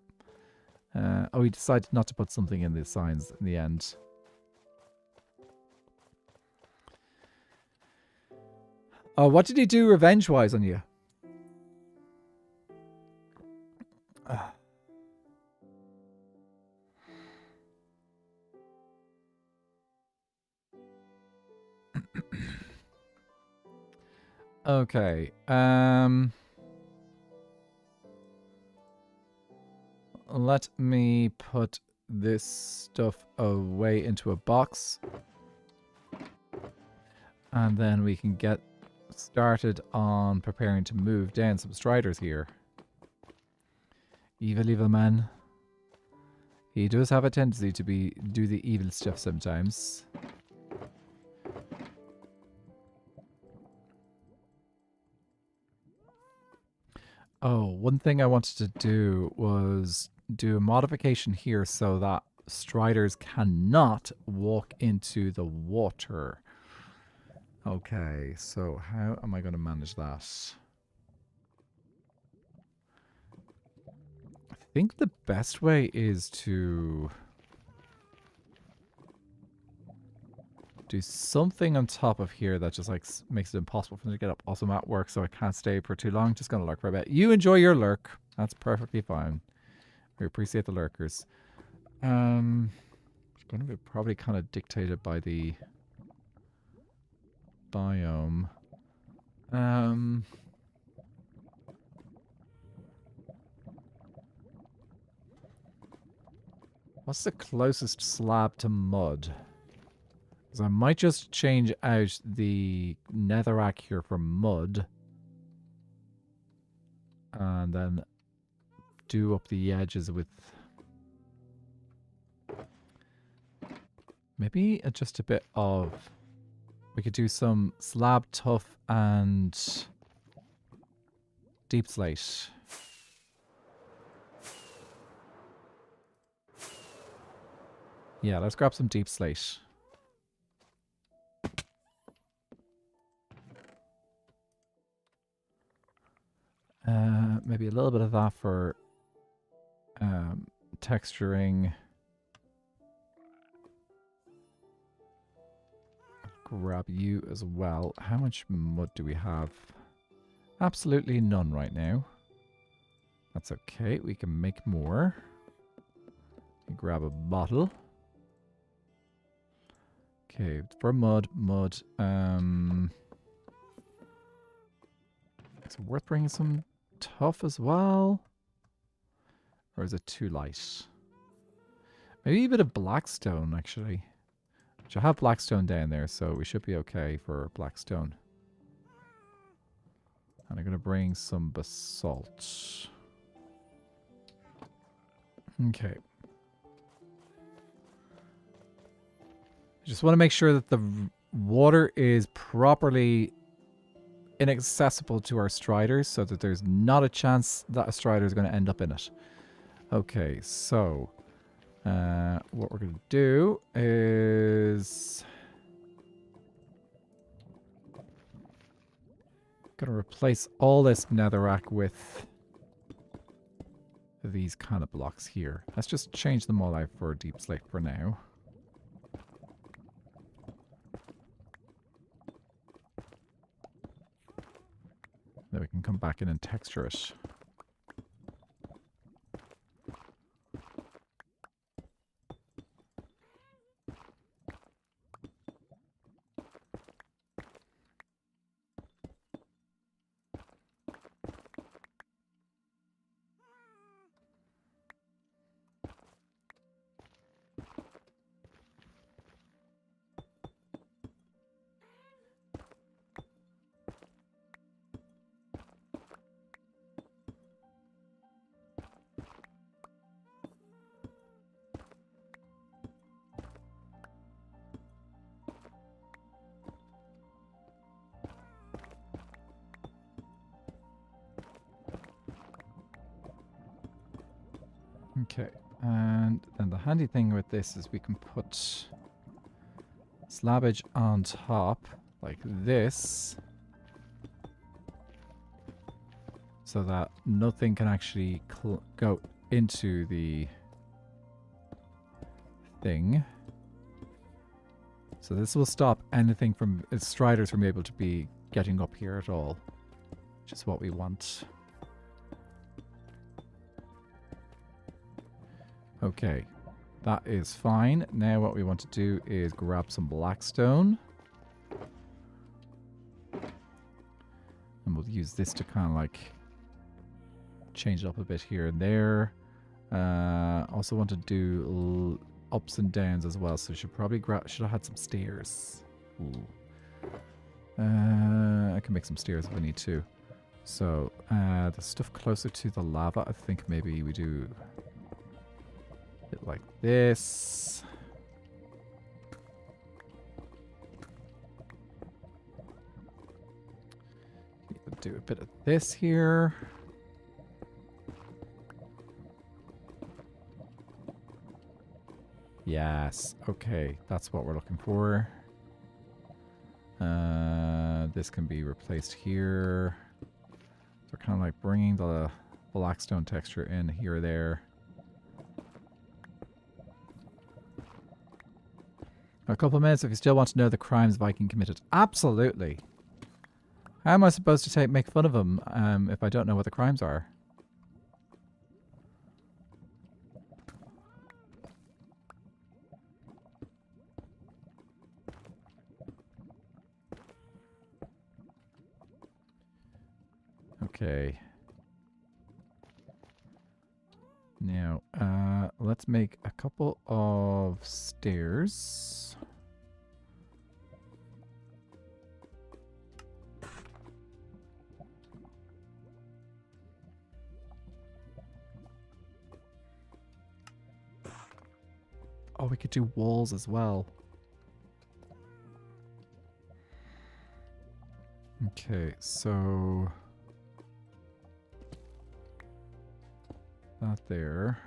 Oh, he decided not to put something in the signs in the end. Oh, what did he do revenge-wise on you? Okay. Let me put this stuff away into a box. And then we can get started on preparing to move down some striders here. Evil man. He does have a tendency to do the evil stuff sometimes. Oh, one thing I wanted to do was do a modification here so that striders cannot walk into the water. Okay, so how am I going to manage that? I think the best way is to do something on top of here that just like makes it impossible for me to get up. Also, I'm at work, so I can't stay for too long. Just gonna lurk for a bit. You enjoy your lurk. That's perfectly fine. We appreciate the lurkers. It's gonna be probably kind of dictated by the biome. What's the closest slab to mud? Because I might just change out the netherrack here for mud. And then do up the edges with... maybe just a bit of... we could do some slab tuff and deep slate. Yeah, let's grab some deep slate. Maybe a little bit of that for texturing. Grab you as well. How much mud do we have? Absolutely none right now. That's okay. We can make more. Grab a bottle. Okay, for mud. Is it worth bringing some tuff as well? Or is it too light? Maybe a bit of blackstone, actually. Which I have blackstone down there, so we should be okay for blackstone. And I'm going to bring some basalt. Okay. I just want to make sure that the water is properly inaccessible to our striders so that there's not a chance that a strider is going to end up in it. Okay, so what we're going to do is going to replace all this netherrack with these kind of blocks here. Let's just change them all out for deep slate for now. Then we can come back in and texture it. Okay, and then the handy thing with this is we can put slabbage on top like this so that nothing can actually go into the thing. So this will stop anything from striders from able to be getting up here at all, which is what we want. Okay, that is fine. Now what we want to do is grab some blackstone. And we'll use this to kind of like change it up a bit here and there. Also want to do ups and downs as well, so should probably should have had some stairs. Ooh. I can make some stairs if I need to. So the stuff closer to the lava, I think maybe we do it like this. Do a bit of this here. Yes, okay, that's what we're looking for. This can be replaced here. So kind of like bringing the blackstone texture in here or there. A couple of minutes if you still want to know the crimes Viking committed. Absolutely. How am I supposed to make fun of him if I don't know what the crimes are? Okay. Now, let's make a couple of stairs. Oh, we could do walls as well. Okay, so that there.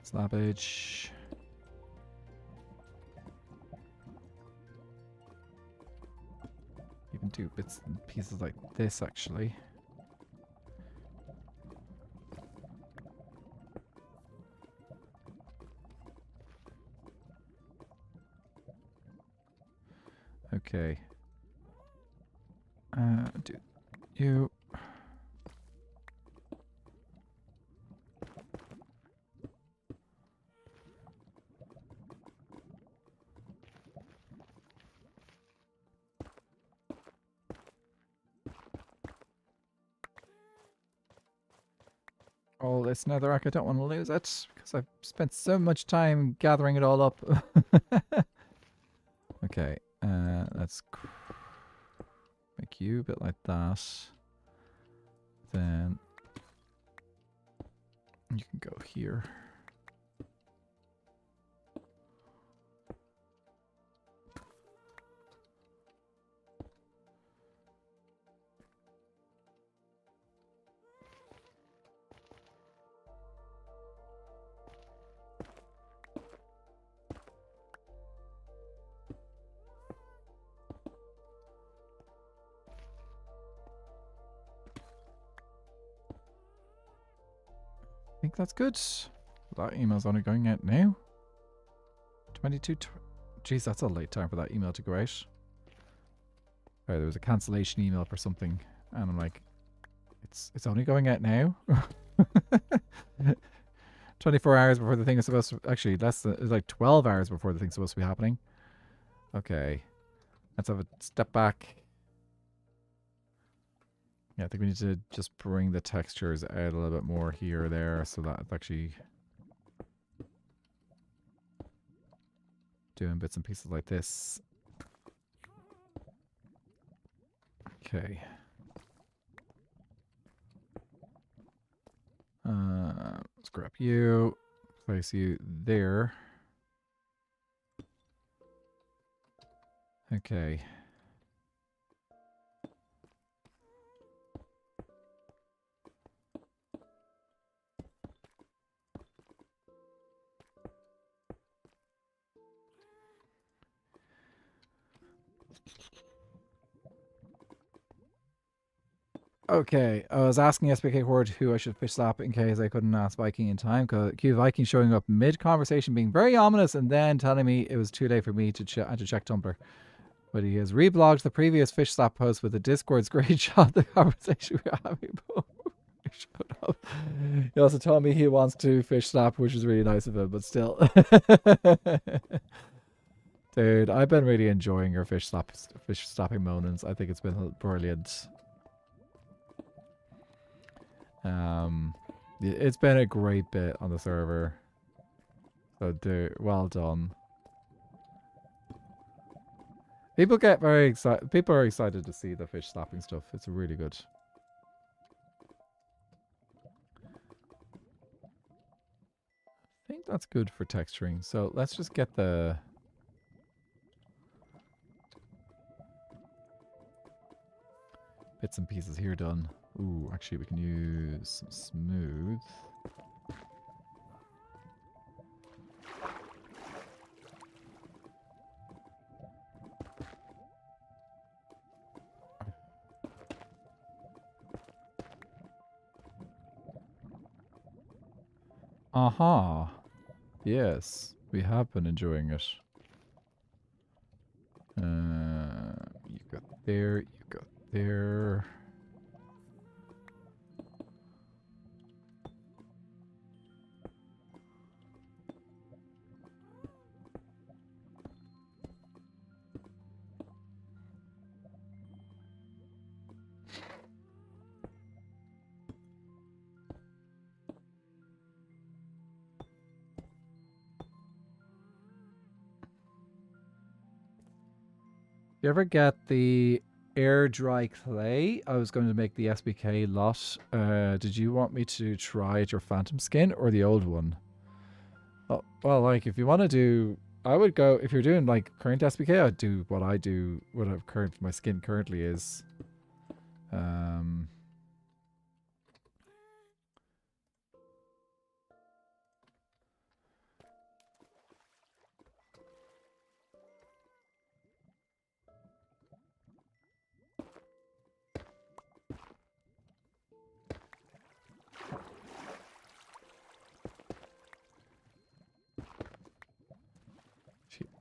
Slabbage. Even do bits and pieces like this, actually. Okay. Do you... all this netherrack, I don't want to lose it because I've spent so much time gathering it all up. Okay, let's make you a bit like that. Then you can go here. I think that's good. That email's only going out now. 22. Jeez, that's a late time for that email to go out. Oh, there was a cancellation email for something, and I'm like, it's only going out now. 24 hours before the thing is supposed to actually less than it's like 12 hours before the thing's supposed to be happening. Okay, let's have a step back. Yeah, I think we need to just bring the textures out a little bit more here or there so that it's actually doing bits and pieces like this. Okay. Let's grab you, place you there. Okay. Okay, I was asking SBK Horde who I should fish slap in case I couldn't ask Viking in time. Because Q Viking showing up mid-conversation, being very ominous, and then telling me it was too late for me to check Tumblr. But he has reblogged the previous fish slap post with the Discord screenshot the conversation we were having. Shut up. He also told me he wants to fish slap, which is really nice of him, but still. Dude, I've been really enjoying your fish slapping moments. I think it's been brilliant. It's been a great bit on the server. So well done. People get very excited. People are excited to see the fish slapping stuff. It's really good. I think that's good for texturing. So let's just get the bits and pieces here done. Ooh, actually we can use some smooth. Aha. Yes, we have been enjoying it. You got there, you got there. You ever get the air dry clay? I was going to make the SBK lot. Did you want me to try your phantom skin or the old one? Oh, well, like if you want to do, I would go, if you're doing like current SBK, I'd do what I do, what my skin currently is.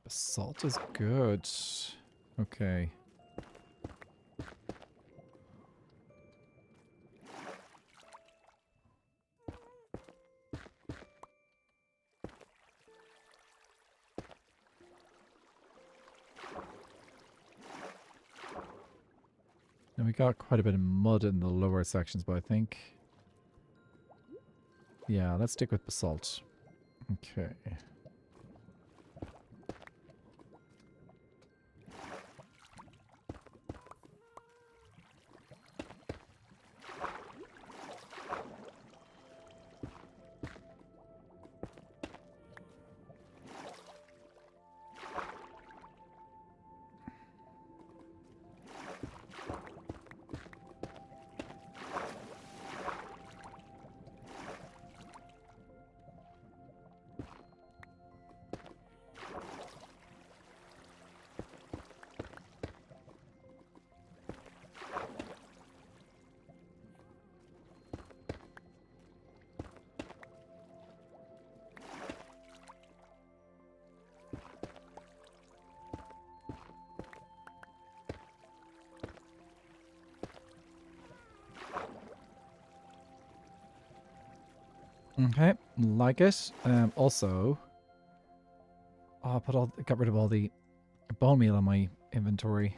Basalt is good. Okay. And we got quite a bit of mud in the lower sections, but I think... Yeah, let's stick with basalt. Okay. Okay, like it. Also, oh, got rid of all the bone meal on my inventory.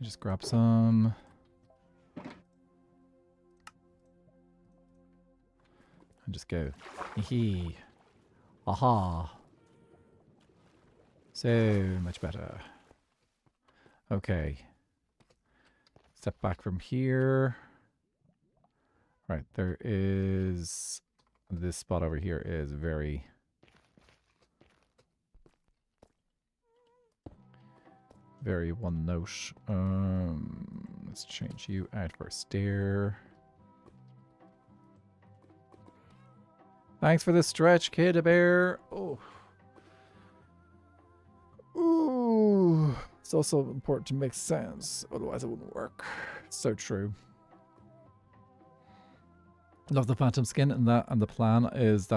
Just grab some. And just go. Hee. Aha. So much better. Okay. Step back from here. Right, there is... This spot over here is very... Very one note. Let's change you out for a stair. Thanks for the stretch, Kid Bear. Oh. Ooh. It's also important to make sense, otherwise it wouldn't work. So true. Love the phantom skin, and the plan is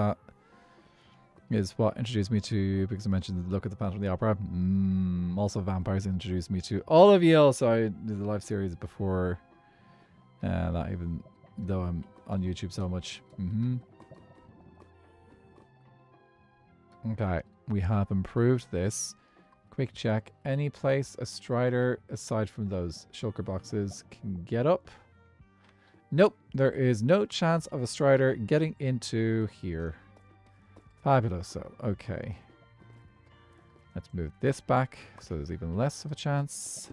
what introduced me to, because I mentioned the look at the Phantom of the Opera. Also vampires introduced me to all of you. Also, I did the live series before that, even though I'm on YouTube so much. Okay, we have improved this. Quick check. Any place a strider, aside from those shulker boxes, can get up? Nope, there is no chance of a strider getting into here. Fabuloso. Okay. Let's move this back so there's even less of a chance.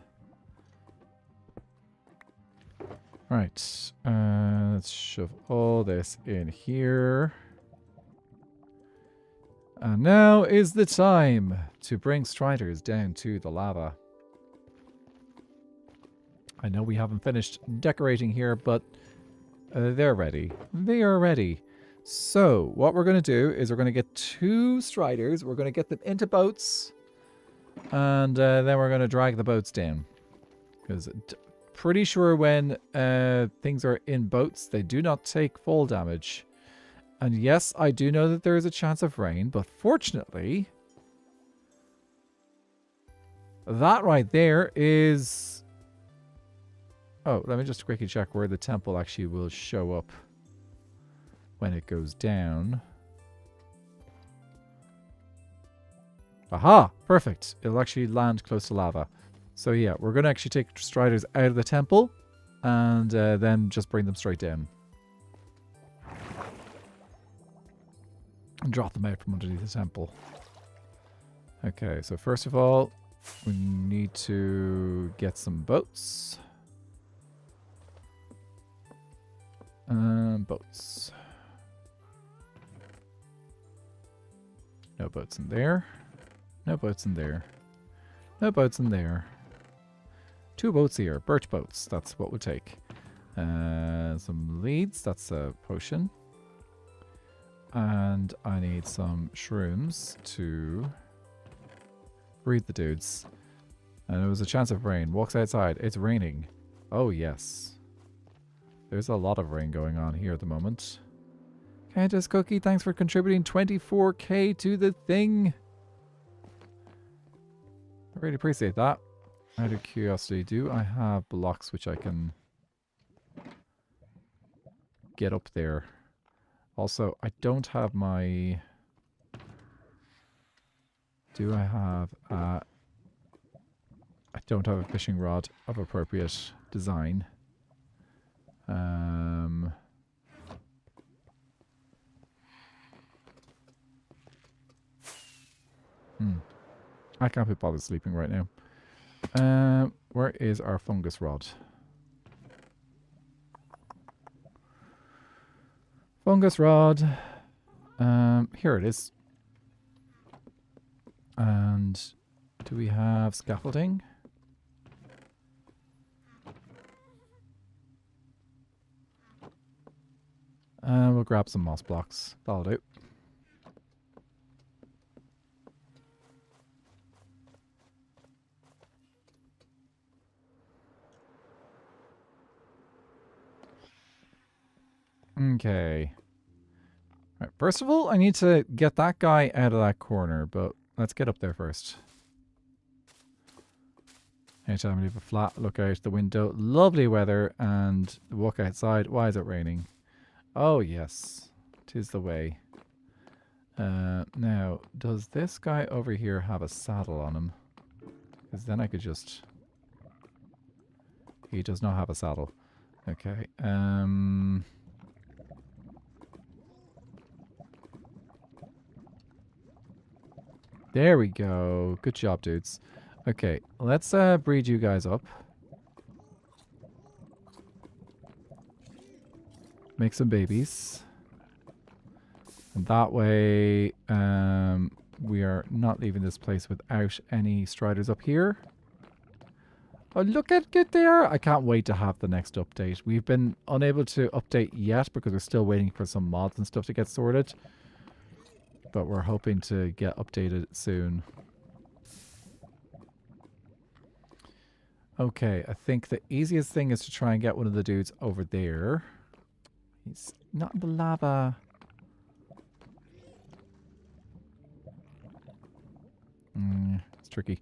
Right. Let's shove all this in here. And now is the time to bring striders down to the lava. I know we haven't finished decorating here, but they're ready. They are ready. So, what we're going to do is we're going to get 2 striders. We're going to get them into boats. And then we're going to drag the boats down. Because pretty sure when things are in boats, they do not take fall damage. And yes, I do know that there is a chance of rain. But fortunately, that right there is... Oh, let me just quickly check where the temple actually will show up when it goes down. Aha! Perfect. It'll actually land close to lava. So yeah, we're going to actually take striders out of the temple and then just bring them straight down. And drop them out from underneath the temple. Okay, so first of all, we need to get some boats. Boats. No boats in there. No boats in there. No boats in there. 2 boats here. Birch boats. That's what we'll take. Some leads. That's a potion. And I need some shrooms to breed the dudes. And there was a chance of rain. Walks outside. It's raining. Oh, yes. There's a lot of rain going on here at the moment. Countess Cookie, thanks for contributing 24k to the thing. I really appreciate that. Out of curiosity, do I have blocks which I can get up there? Also, I don't have my... Do I have I don't have a fishing rod of appropriate design. I can't be bothered sleeping right now. Where is our fungus rod? Fungus rod. Here it is. And do we have scaffolding? We'll grab some moss blocks. That'll do. Okay. Right, first of all, I need to get that guy out of that corner, but let's get up there first. Anytime I leave a flat, look out the window. Lovely weather, and walk outside. Why is it raining? Oh, yes. 'Tis the way. Now, does this guy over here have a saddle on him? Because then I could just... He does not have a saddle. Okay. There we go. Good job, dudes. Okay, let's breed you guys up. Make some babies. And that way, we are not leaving this place without any striders up here. Oh, look at it there. I can't wait to have the next update. We've been unable to update yet because we're still waiting for some mods and stuff to get sorted. But we're hoping to get updated soon. Okay, I think the easiest thing is to try and get one of the dudes over there. He's not in the lava. It's tricky.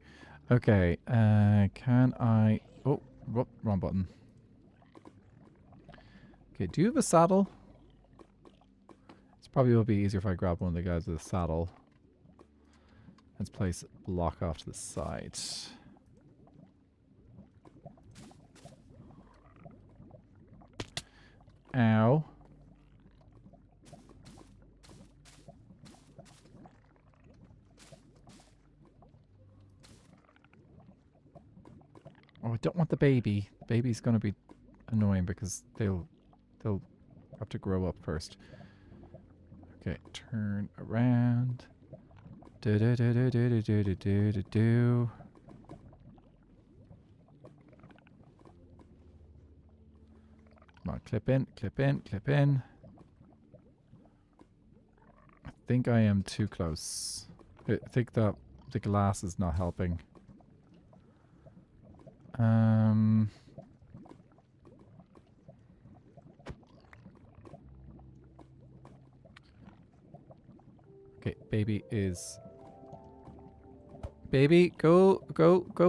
Okay, can I... Oh, whoop, wrong button. Okay, do you have a saddle? It's probably will be easier if I grab one of the guys with a saddle. Let's place a block off to the side. Ow. Oh, I don't want the baby. Baby's gonna be annoying because they'll have to grow up first. Okay, turn around. Do do do do do do do do do do. Come on, clip in, clip in, clip in. I think I am too close. I think the glass is not helping. Okay, baby is... Baby, go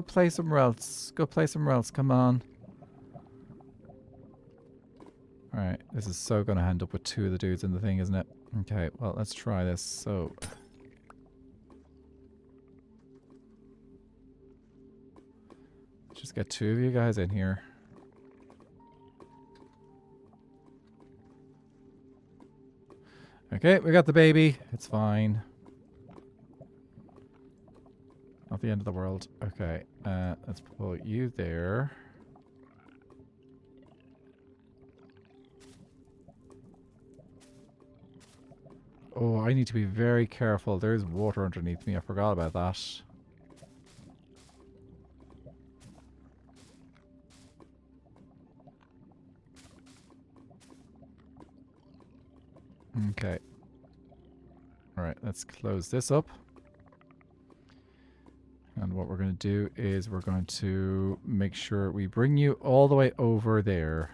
play somewhere else. Go play somewhere else, come on. Alright, this is so gonna end up with two of the dudes in the thing, isn't it? Okay, well, let's try this. So... just get two of you guys in here. Okay, we got the baby. It's fine. Not the end of the world. Okay, let's put you there. Oh, I need to be very careful. There's water underneath me. I forgot about that. Okay. Alright, let's close this up. And what we're going to do is we're going to make sure we bring you all the way over there.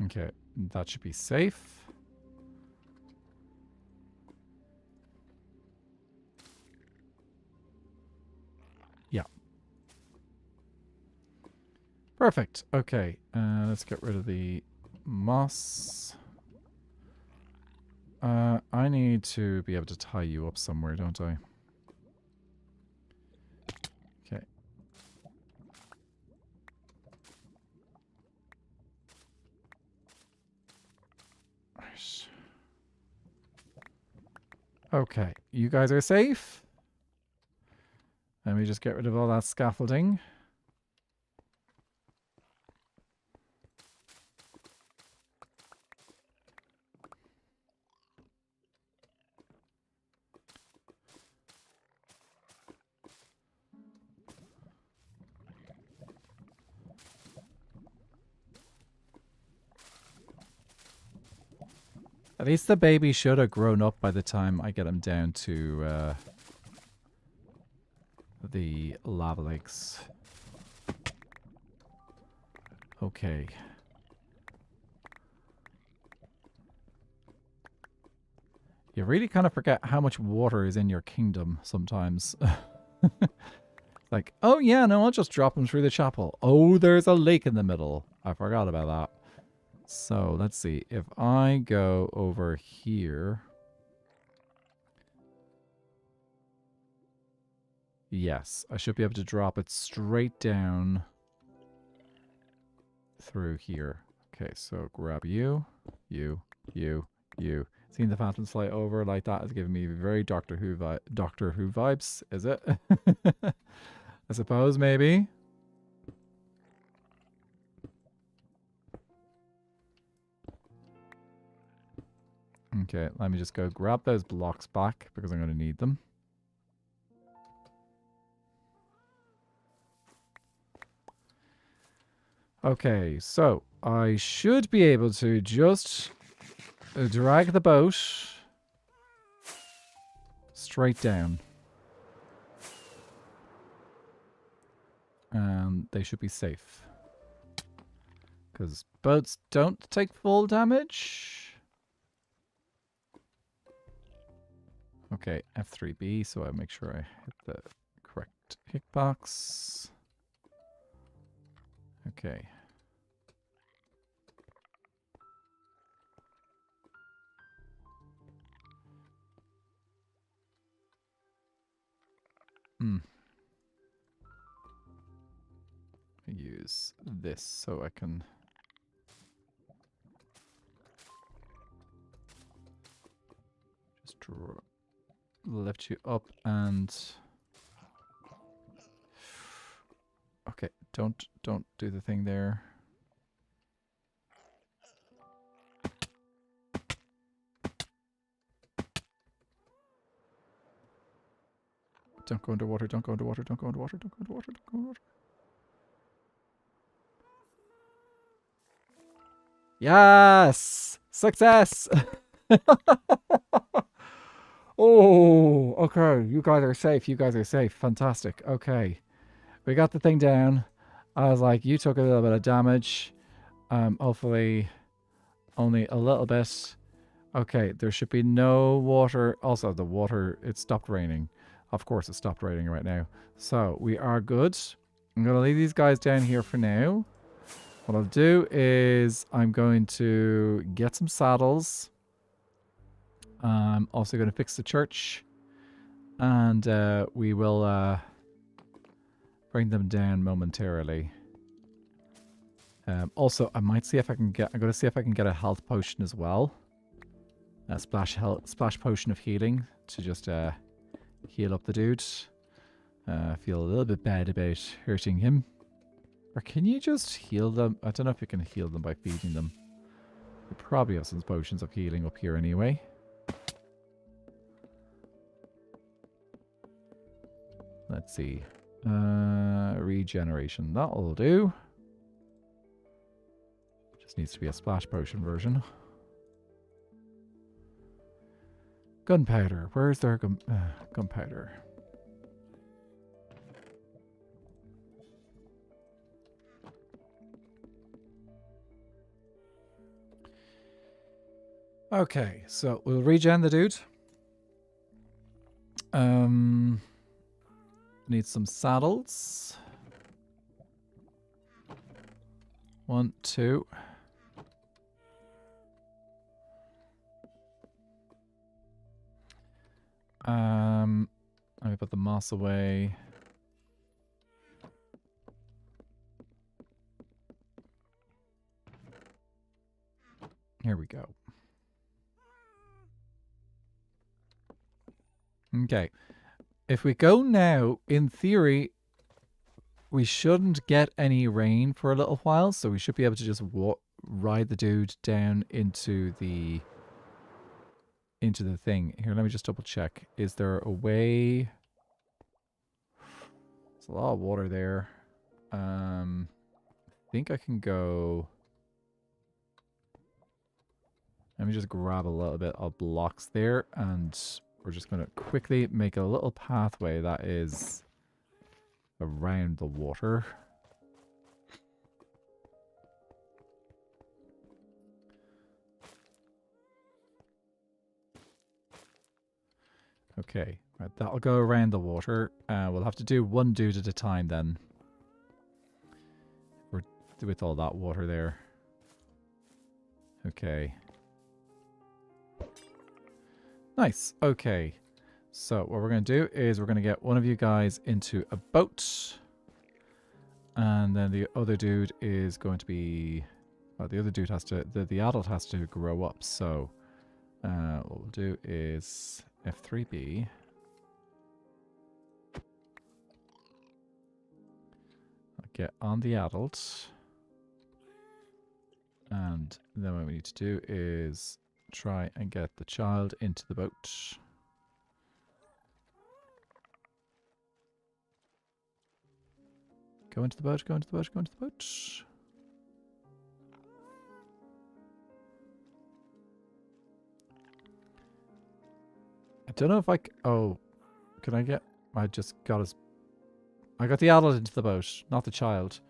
Okay, that should be safe. Yeah. Perfect. Okay, let's get rid of the moss. I need to be able to tie you up somewhere, don't I? Okay. Okay, you guys are safe. Let me just get rid of all that scaffolding. At least the baby should have grown up by the time I get him down to the lava lakes. Okay. You really kind of forget how much water is in your kingdom sometimes. Like, oh yeah, no, I'll just drop him through the chapel. Oh, there's a lake in the middle. I forgot about that. So, let's see. If I go over here... Yes, I should be able to drop it straight down through here. Okay, so grab you, you. Seeing the phantoms fly over like that is giving me very Doctor Who vibes, is it? I suppose, maybe. Okay, let me just go grab those blocks back because I'm going to need them. Okay, so I should be able to just drag the boat straight down. And they should be safe. Because boats don't take full damage. Okay, F3B, so I make sure I hit the correct hitbox. Okay. Use this so I can just lift you up and okay, don't do the thing there. Don't go underwater, don't go underwater, don't go underwater, don't go underwater, don't go underwater. Yes! Success! Oh, okay. You guys are safe. You guys are safe. Fantastic. Okay. We got the thing down. I was like, you took a little bit of damage. Hopefully only a little bit. Okay, there should be no water. Also, the water, it stopped raining. Of course, it stopped raining right now. So, we are good. I'm going to leave these guys down here for now. What I'll do is I'm going to get some saddles. I'm also going to fix the church. And we will bring them down momentarily. Also, I might see if I can get... I'm going to see if I can get a health potion as well. A splash potion of healing to just heal up the dude. I feel a little bit bad about hurting him. Or can you just heal them? I don't know if you can heal them by feeding them. We probably have some potions of healing up here anyway. Let's see. Regeneration. That'll do. Just needs to be a splash potion version. Gunpowder. Where's their gunpowder? Okay, so we'll regen the dude. Need some saddles. 1, 2. Let me put the moss away. Here we go. Okay. If we go now, in theory, we shouldn't get any rain for a little while, so we should be able to just ride the dude down into the thing. Here, let me just double check. Is there a way? There's a lot of water there. I think I can go... Let me just grab a little bit of blocks there, and we're just going to quickly make a little pathway that is around the water. Okay, right, that'll go around the water. We'll have to do one dude at a time then. We're with all that water there. Okay. Nice. Okay. So what we're going to do is we're going to get one of you guys into a boat. And then the other dude is going to be... Well, the other dude has to... The adult has to grow up. So what we'll do is F3B. I'll get on the adult. And then what we need to do is try and get the child into the boat. Go into the boat, go into the boat, go into the boat. I don't know if oh, can I get... I just got his... I got the adult into the boat, not the child.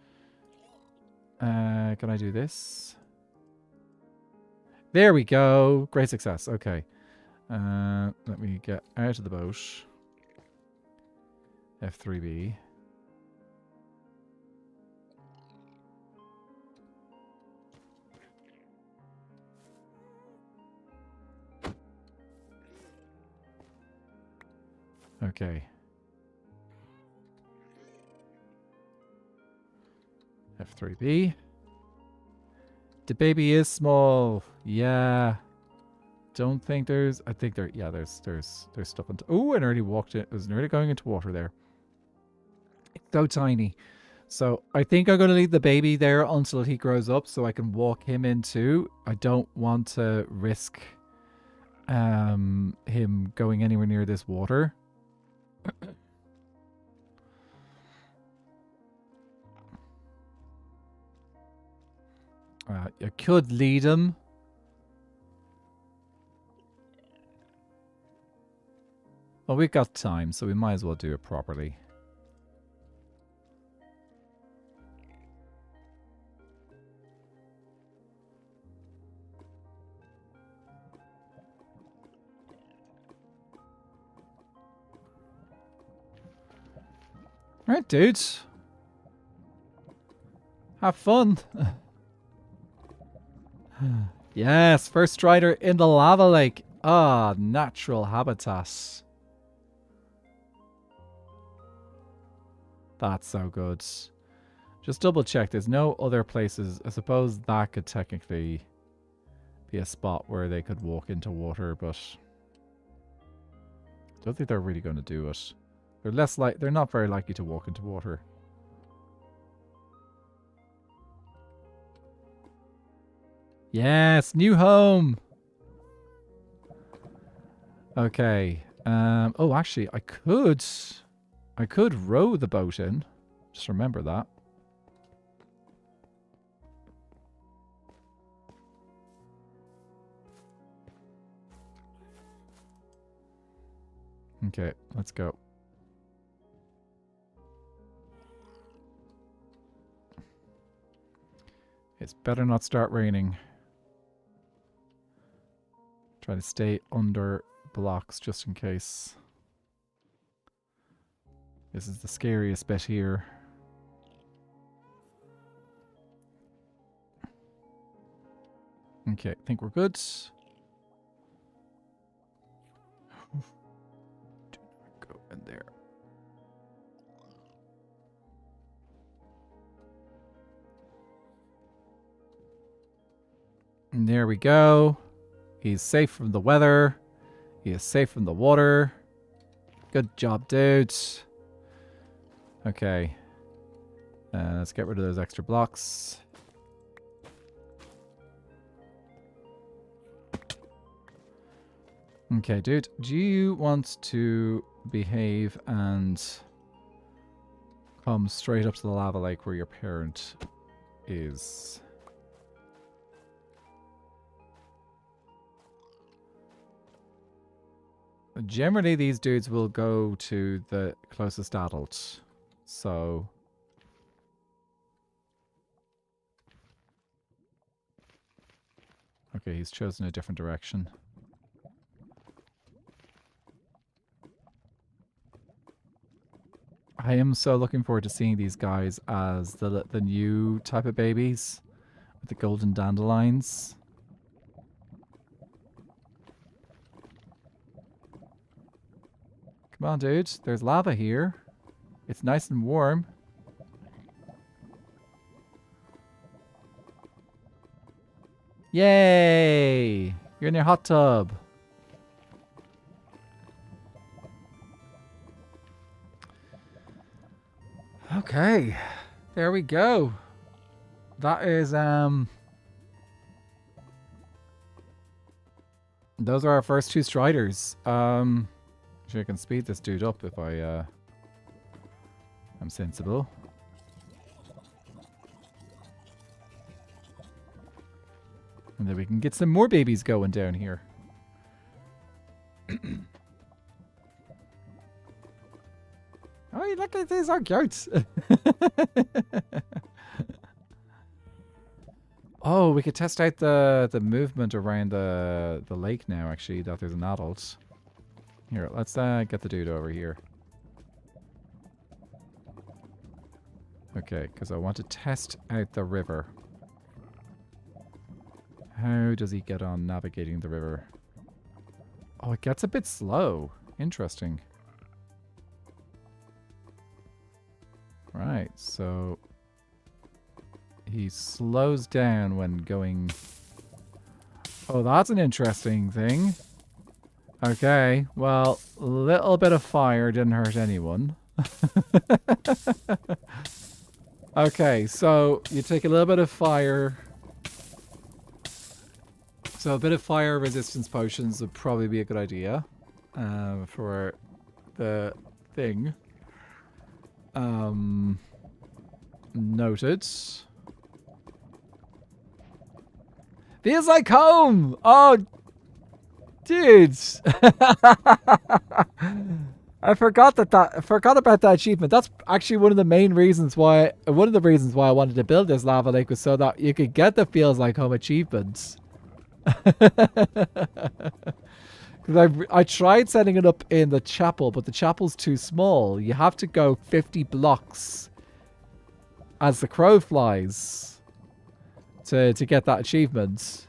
Can I do this? There we go. Great success. Okay. Let me get out of the boat. F3B. Okay. F3B. The baby is small. Yeah. Don't think there's... I think there... Yeah, there's stuff on... Oh, I nearly walked it. It was nearly going into water there. It's so tiny. So I think I'm going to leave the baby there until he grows up so I can walk him in too. I don't want to risk him going anywhere near this water. I could lead him. Well, we've got time, so we might as well do it properly. Alright, dudes. Have fun. Yes, first strider in the lava lake. Ah, natural habitat. That's so good. Just double check. There's no other places. I suppose that could technically be a spot where they could walk into water, but I don't think they're really going to do it. They're not very likely to walk into water. Yes, new home. Okay. Oh, actually, I could row the boat in. Just remember that. Okay, let's go. It's better not start raining. Try to stay under blocks just in case. This is the scariest bit here. Okay, I think we're good. Do not go in there. And there we go. He's safe from the weather. He is safe from the water. Good job, dudes. Okay. Let's get rid of those extra blocks. Okay, dude. Do you want to behave and come straight up to the lava lake where your parent is? Generally, these dudes will go to the closest adult. So... Okay, he's chosen a different direction. I am so looking forward to seeing these guys as the new type of babies with the golden dandelions. Come on, dude. There's lava here. It's nice and warm. Yay! You're in your hot tub. Okay. There we go. That is, those are our first two striders. Sure, I can speed this dude up if I'm sensible. And then we can get some more babies going down here. Oh, look at these, are cute. Oh, we could test out the movement around the lake now, actually, that there's an adult. Here, let's get the dude over here. Okay, because I want to test out the river. How does he get on navigating the river? Oh, it gets a bit slow. Interesting. Right, so he slows down when going... Oh, that's an interesting thing. Okay, well, a little bit of fire didn't hurt anyone. Okay, so you take a little bit of fire. So a bit of fire resistance potions would probably be a good idea for the thing. Noted. Feels like home! Oh, dudes! I forgot about that achievement. That's actually one of the main reasons why, I wanted to build this lava lake was so that you could get the feels like home achievements. Because I tried setting it up in the chapel, but the chapel's too small. You have to go 50 blocks as the crow flies to get that achievement.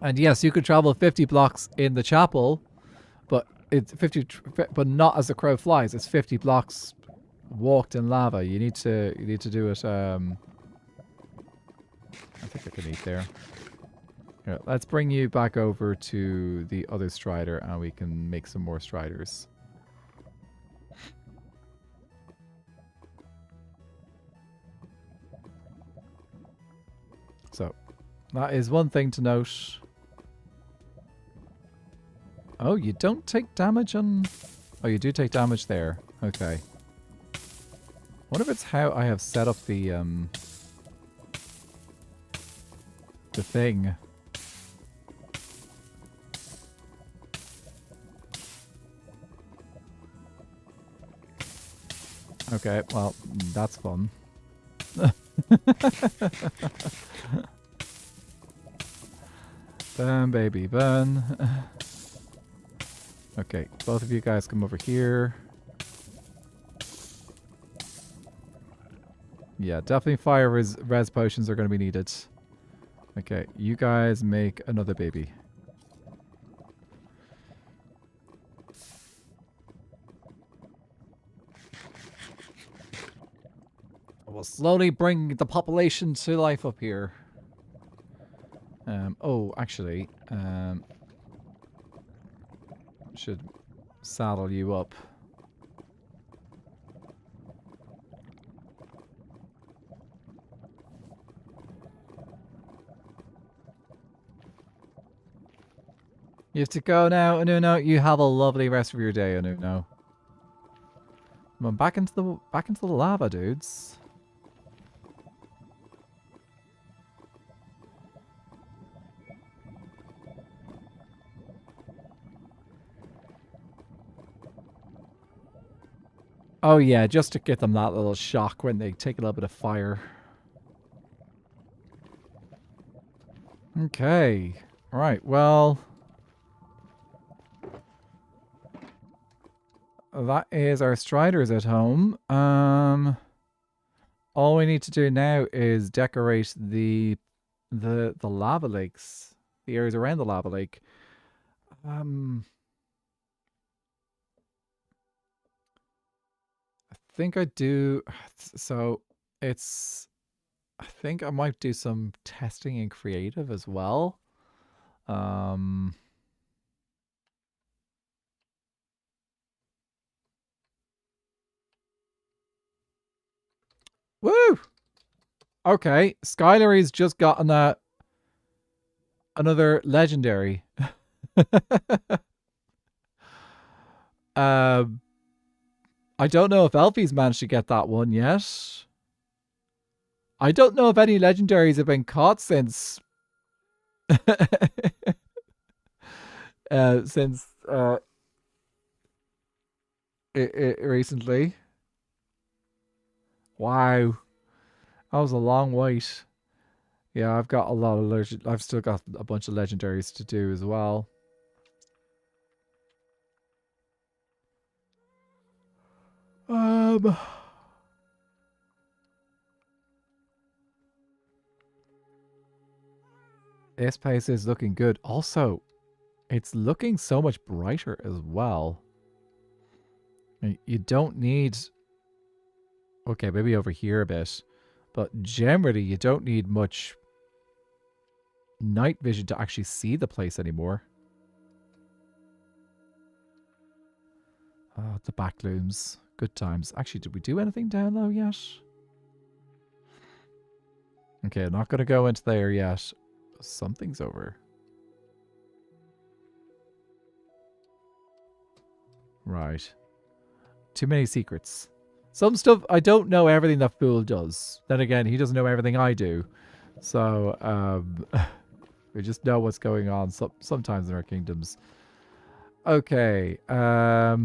And yes, you could travel 50 blocks in the chapel, but it's 50, but not as the crow flies. It's 50 blocks walked in lava. You need to do it. I think I can eat there. Here, let's bring you back over to the other strider, and we can make some more striders. So, that is one thing to note. Oh, you don't take damage on... Oh, you do take damage there. Okay. Wonder if it's how I have set up the thing. Okay, well, that's fun. Burn, baby, burn. Okay, both of you guys come over here. Yeah, definitely fire res potions are going to be needed. Okay, you guys make another baby. We'll slowly bring the population to life up here. Oh, actually, should saddle you up. You have to go now, Anuno. You have a lovely rest of your day, Anuno. Come on, back into the lava, dudes. Oh yeah, just to get them that little shock when they take a little bit of fire. Okay. Alright, well... that is our striders at home. All we need to do now is decorate the lava lakes. The areas around the lava lake. I think I do. So it's... I think I might do some testing in creative as well. Woo! Okay, Skylary's just gotten another legendary. I don't know if Elfie's managed to get that one yet. I don't know if any legendaries have been caught since... since recently. Wow. That was a long wait. Yeah, I've got a lot of I've still got a bunch of legendaries to do as well. Um, this place is looking good. Also, it's looking so much brighter as well. You don't need... Okay, maybe over here a bit. But generally, you don't need much night vision to actually see the place anymore. Oh, the back looms. Good times. Actually, did we do anything down low yet? Okay, I'm not going to go into there yet. Something's over. Right. Too many secrets. Some stuff, I don't know everything that Fool does. Then again, he doesn't know everything I do. So, we just know what's going on sometimes in our kingdoms. Okay. Yeah,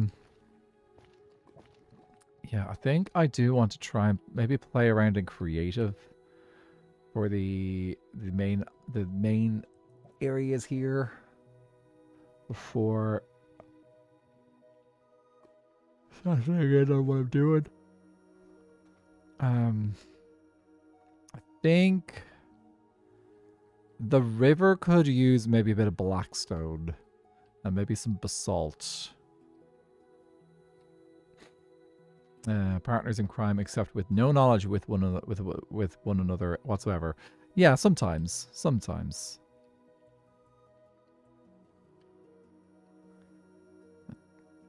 I think I do want to try and maybe play around in creative for the main areas here before starting in on what I'm doing. I think the river could use maybe a bit of blackstone and maybe some basalt. Partners in crime, except with no knowledge with one another, with one another whatsoever. Yeah, sometimes.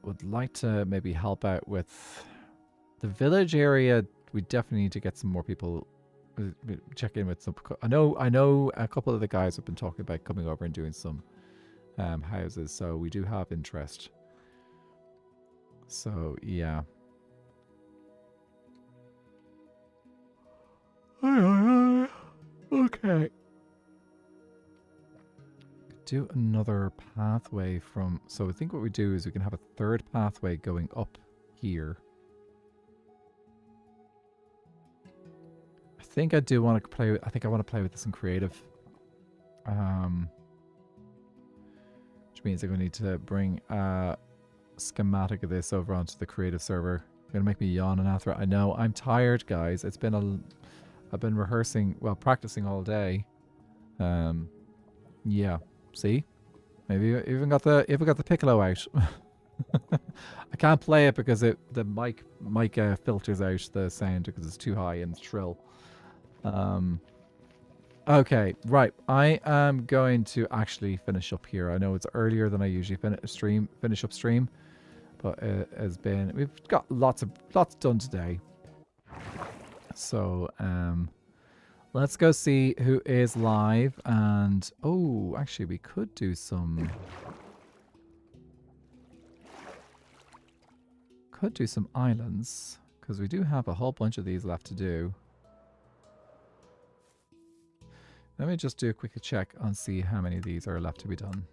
Would like to maybe help out with the village area. We definitely need to get some more people. Check in with some. I know a couple of the guys have been talking about coming over and doing some houses, so we do have interest. So yeah. Okay. Do another pathway from... So I think what we do is we can have a third pathway going up here. I think I do want to play with... I think I want to play with this in creative. Which means I'm going to need to bring a schematic of this over onto the creative server. You're going to make me yawn and Athra. I know. I'm tired, guys. It's been a... I've been rehearsing, well, practicing all day. Yeah. See? Maybe you even got the piccolo out. I can't play it because the mic filters out the sound because it's too high and shrill. Okay, right. I am going to actually finish up here. I know it's earlier than I usually finish up stream, but it has been... We've got lots done today. So, let's go see who is live. And, oh, actually, we could do some... islands. Because we do have a whole bunch of these left to do. Let me just do a quick check and see how many of these are left to be done.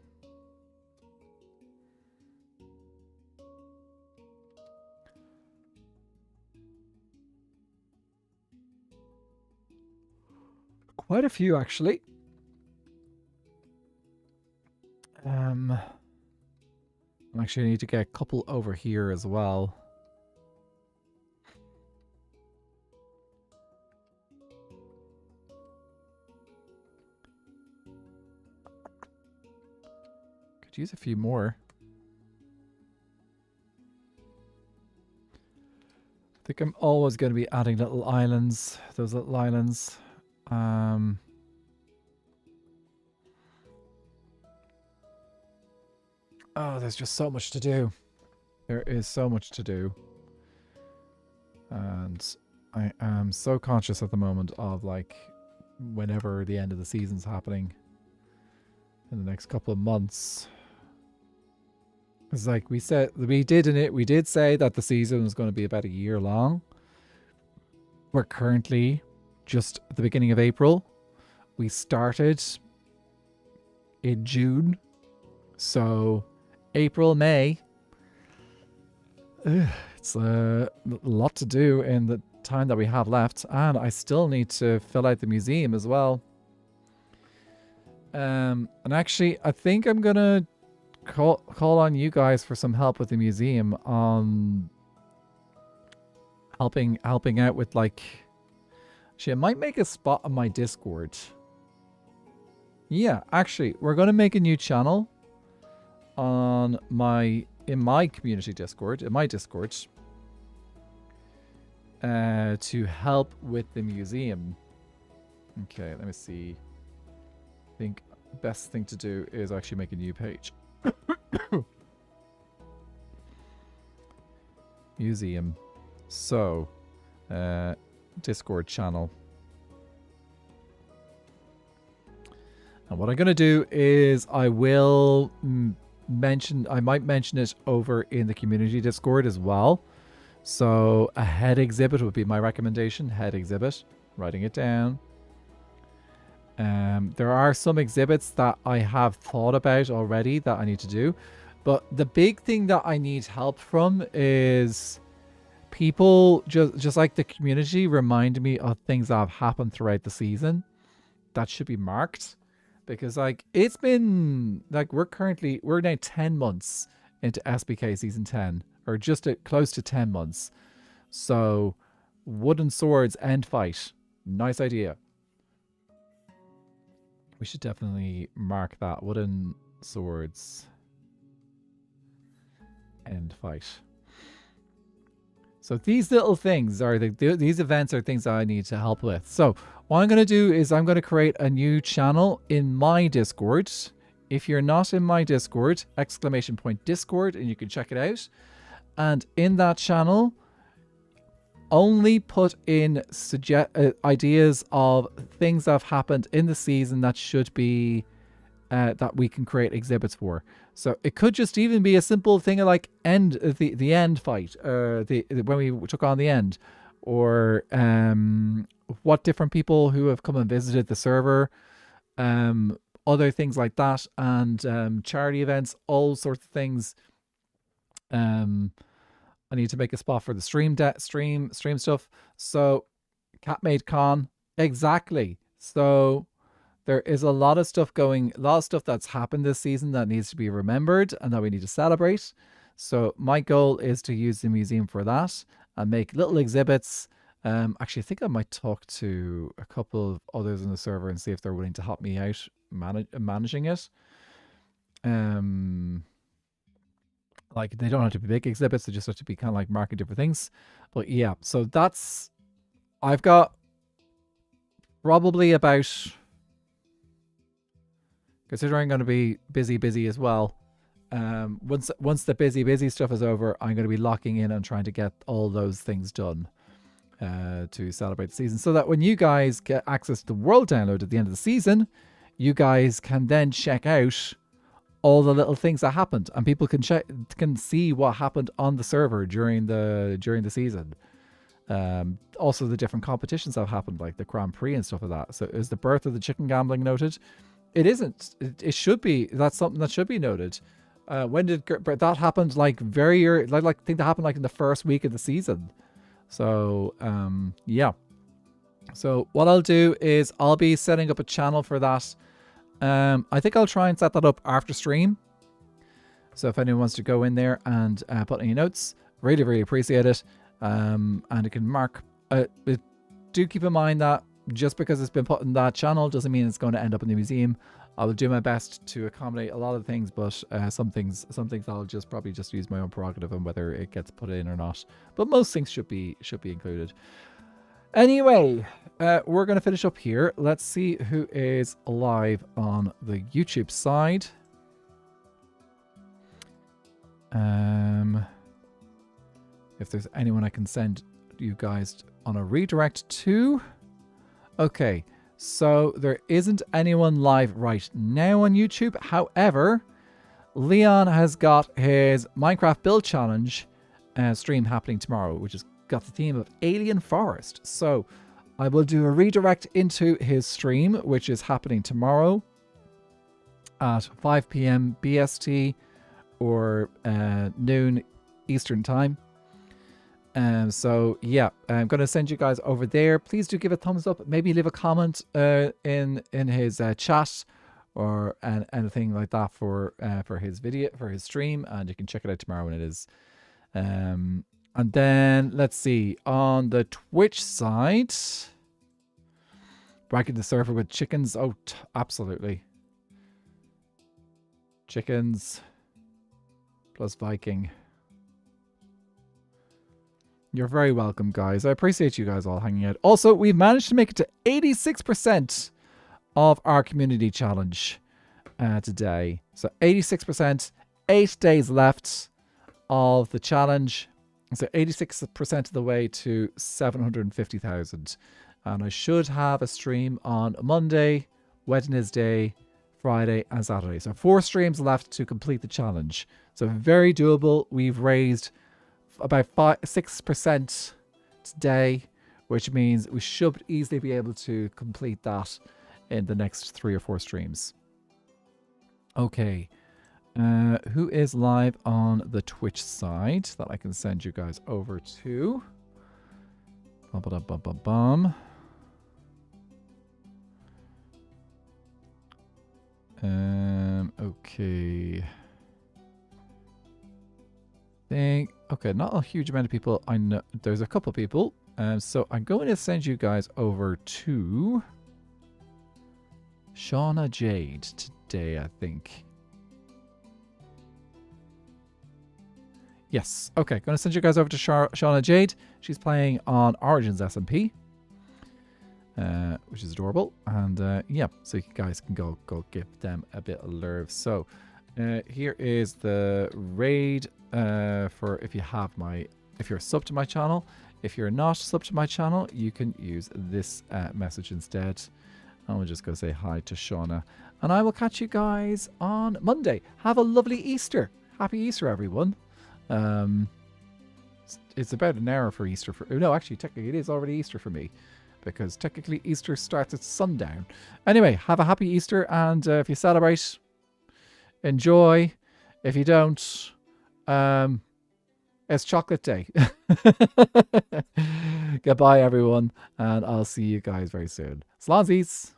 Quite a few, actually. I actually need to get a couple over here as well. Could use a few more. I think I'm always going to be adding little islands. Those little islands. Oh, there's just so much to do. There is so much to do. And I am so conscious at the moment of, like, whenever the end of the season's happening in the next couple of months. It's like we said, we did say that the season was going to be about a year long. We're currently just at the beginning of April. We started in June. So April, May, It's a lot to do in the time that we have left, and I still need to fill out the museum as well. And actually, I think I'm gonna call on you guys for some help with the museum on helping out with, like, actually I might make a spot on my Discord. Yeah, actually, we're gonna make a new channel on in my community Discord, in my Discord, to help with the museum. Okay, let me see. I think the best thing to do is actually make a new page. Museum. So, Discord channel. And what I'm going to do is I will I might mention it over in the community Discord as well. So a head exhibit would be my recommendation. Head exhibit. Writing it down. There are some exhibits that I have thought about already that I need to do. But the big thing that I need help from is people, just like the community, remind me of things that have happened throughout the season. That should be marked. Because, like, it's been, like, we're now 10 months into SBK Season 10. Or just close to 10 months. So, wooden swords end fight. Nice idea. We should definitely mark that. Wooden swords end fight. So these little things are these events are things that I need to help with. So what I'm going to do is I'm going to create a new channel in my Discord. If you're not in my Discord, !Discord, and you can check it out. And in that channel, only put in ideas of things that have happened in the season that should be that we can create exhibits for. So it could just even be a simple thing of like the end fight, when we took on the end, or what different people who have come and visited the server, other things like that, and charity events, all sorts of things. I need to make a spot for the stream stuff. So Cat Made Con, exactly. So there is a lot of stuff that's happened this season that needs to be remembered and that we need to celebrate. So my goal is to use the museum for that and make little exhibits. Actually, I think I might talk to a couple of others in the server and see if they're willing to help me out managing it. Like, they don't have to be big exhibits, they just have to be kind of like marking different things. But yeah, so I've got probably about, considering I'm going to be busy as well, once the busy stuff is over, I'm going to be locking in and trying to get all those things done to celebrate the season, so that when you guys get access to the world download at the end of the season, you guys can then check out all the little things that happened, and people can see what happened on the server during the season. Also the different competitions that have happened, like the Grand Prix and stuff like that. So is the birth of the chicken gambling noted? It isn't. It should be. That's something that should be noted. When did that happened? Like very early, like I think that happened like in the first week of the season. So yeah. So what I'll do is I'll be setting up a channel for that. I think I'll try and set that up after stream. So if anyone wants to go in there and put any notes, really appreciate it. And it can mark. Do keep in mind that just because it's been put in that channel doesn't mean it's going to end up in the museum. I will do my best to accommodate a lot of things, but some things I'll probably just use my own prerogative on whether it gets put in or not. But most things should be included. Anyway, we're going to finish up here. Let's see who is live on the YouTube side. If there's anyone I can send you guys on a redirect to. Okay, so there isn't anyone live right now on YouTube. However, Leon has got his Minecraft build challenge stream happening tomorrow, which has got the theme of Alien Forest. So I will do a redirect into his stream, which is happening tomorrow at 5 p.m. BST or noon Eastern time. So yeah, I'm gonna send you guys over there. Please do give a thumbs up. Maybe leave a comment in his chat or anything like that for his video, for his stream, and you can check it out tomorrow when it is. And then let's see on the Twitch side, bracket the server with chickens. Oh, absolutely, chickens plus Viking. You're very welcome, guys. I appreciate you guys all hanging out. Also, we've managed to make it to 86% of our community challenge today. So 86%, 8 days left of the challenge. So 86% of the way to 750,000. And I should have a stream on Monday, Wednesday, Friday, and Saturday. So 4 streams left to complete the challenge. So very doable. We've raised about 6% today, which means we should easily be able to complete that in the next 3 or 4 streams. Okay, who is live on the Twitch side that I can send you guys over to? Okay. Okay, not a huge amount of people. I know there's a couple people. So I'm going to send you guys over to Shauna Jade today, I think. Yes. Okay, going to send you guys over to Shauna Jade. She's playing on Origins SMP, which is adorable. And yeah, so you guys can go give them a bit of love. So here is the raid for if you're sub to my channel. If you're not sub to my channel, you can use this message instead. And we'll just go say hi to Shauna. And I will catch you guys on Monday. Have a lovely Easter. Happy Easter, everyone. It's about an hour for Easter. No, actually, technically, it is already Easter for me. Because technically, Easter starts at sundown. Anyway, have a happy Easter. And if you celebrate, enjoy. If you don't, it's chocolate day. Goodbye, everyone. And I'll see you guys very soon. Slánzies!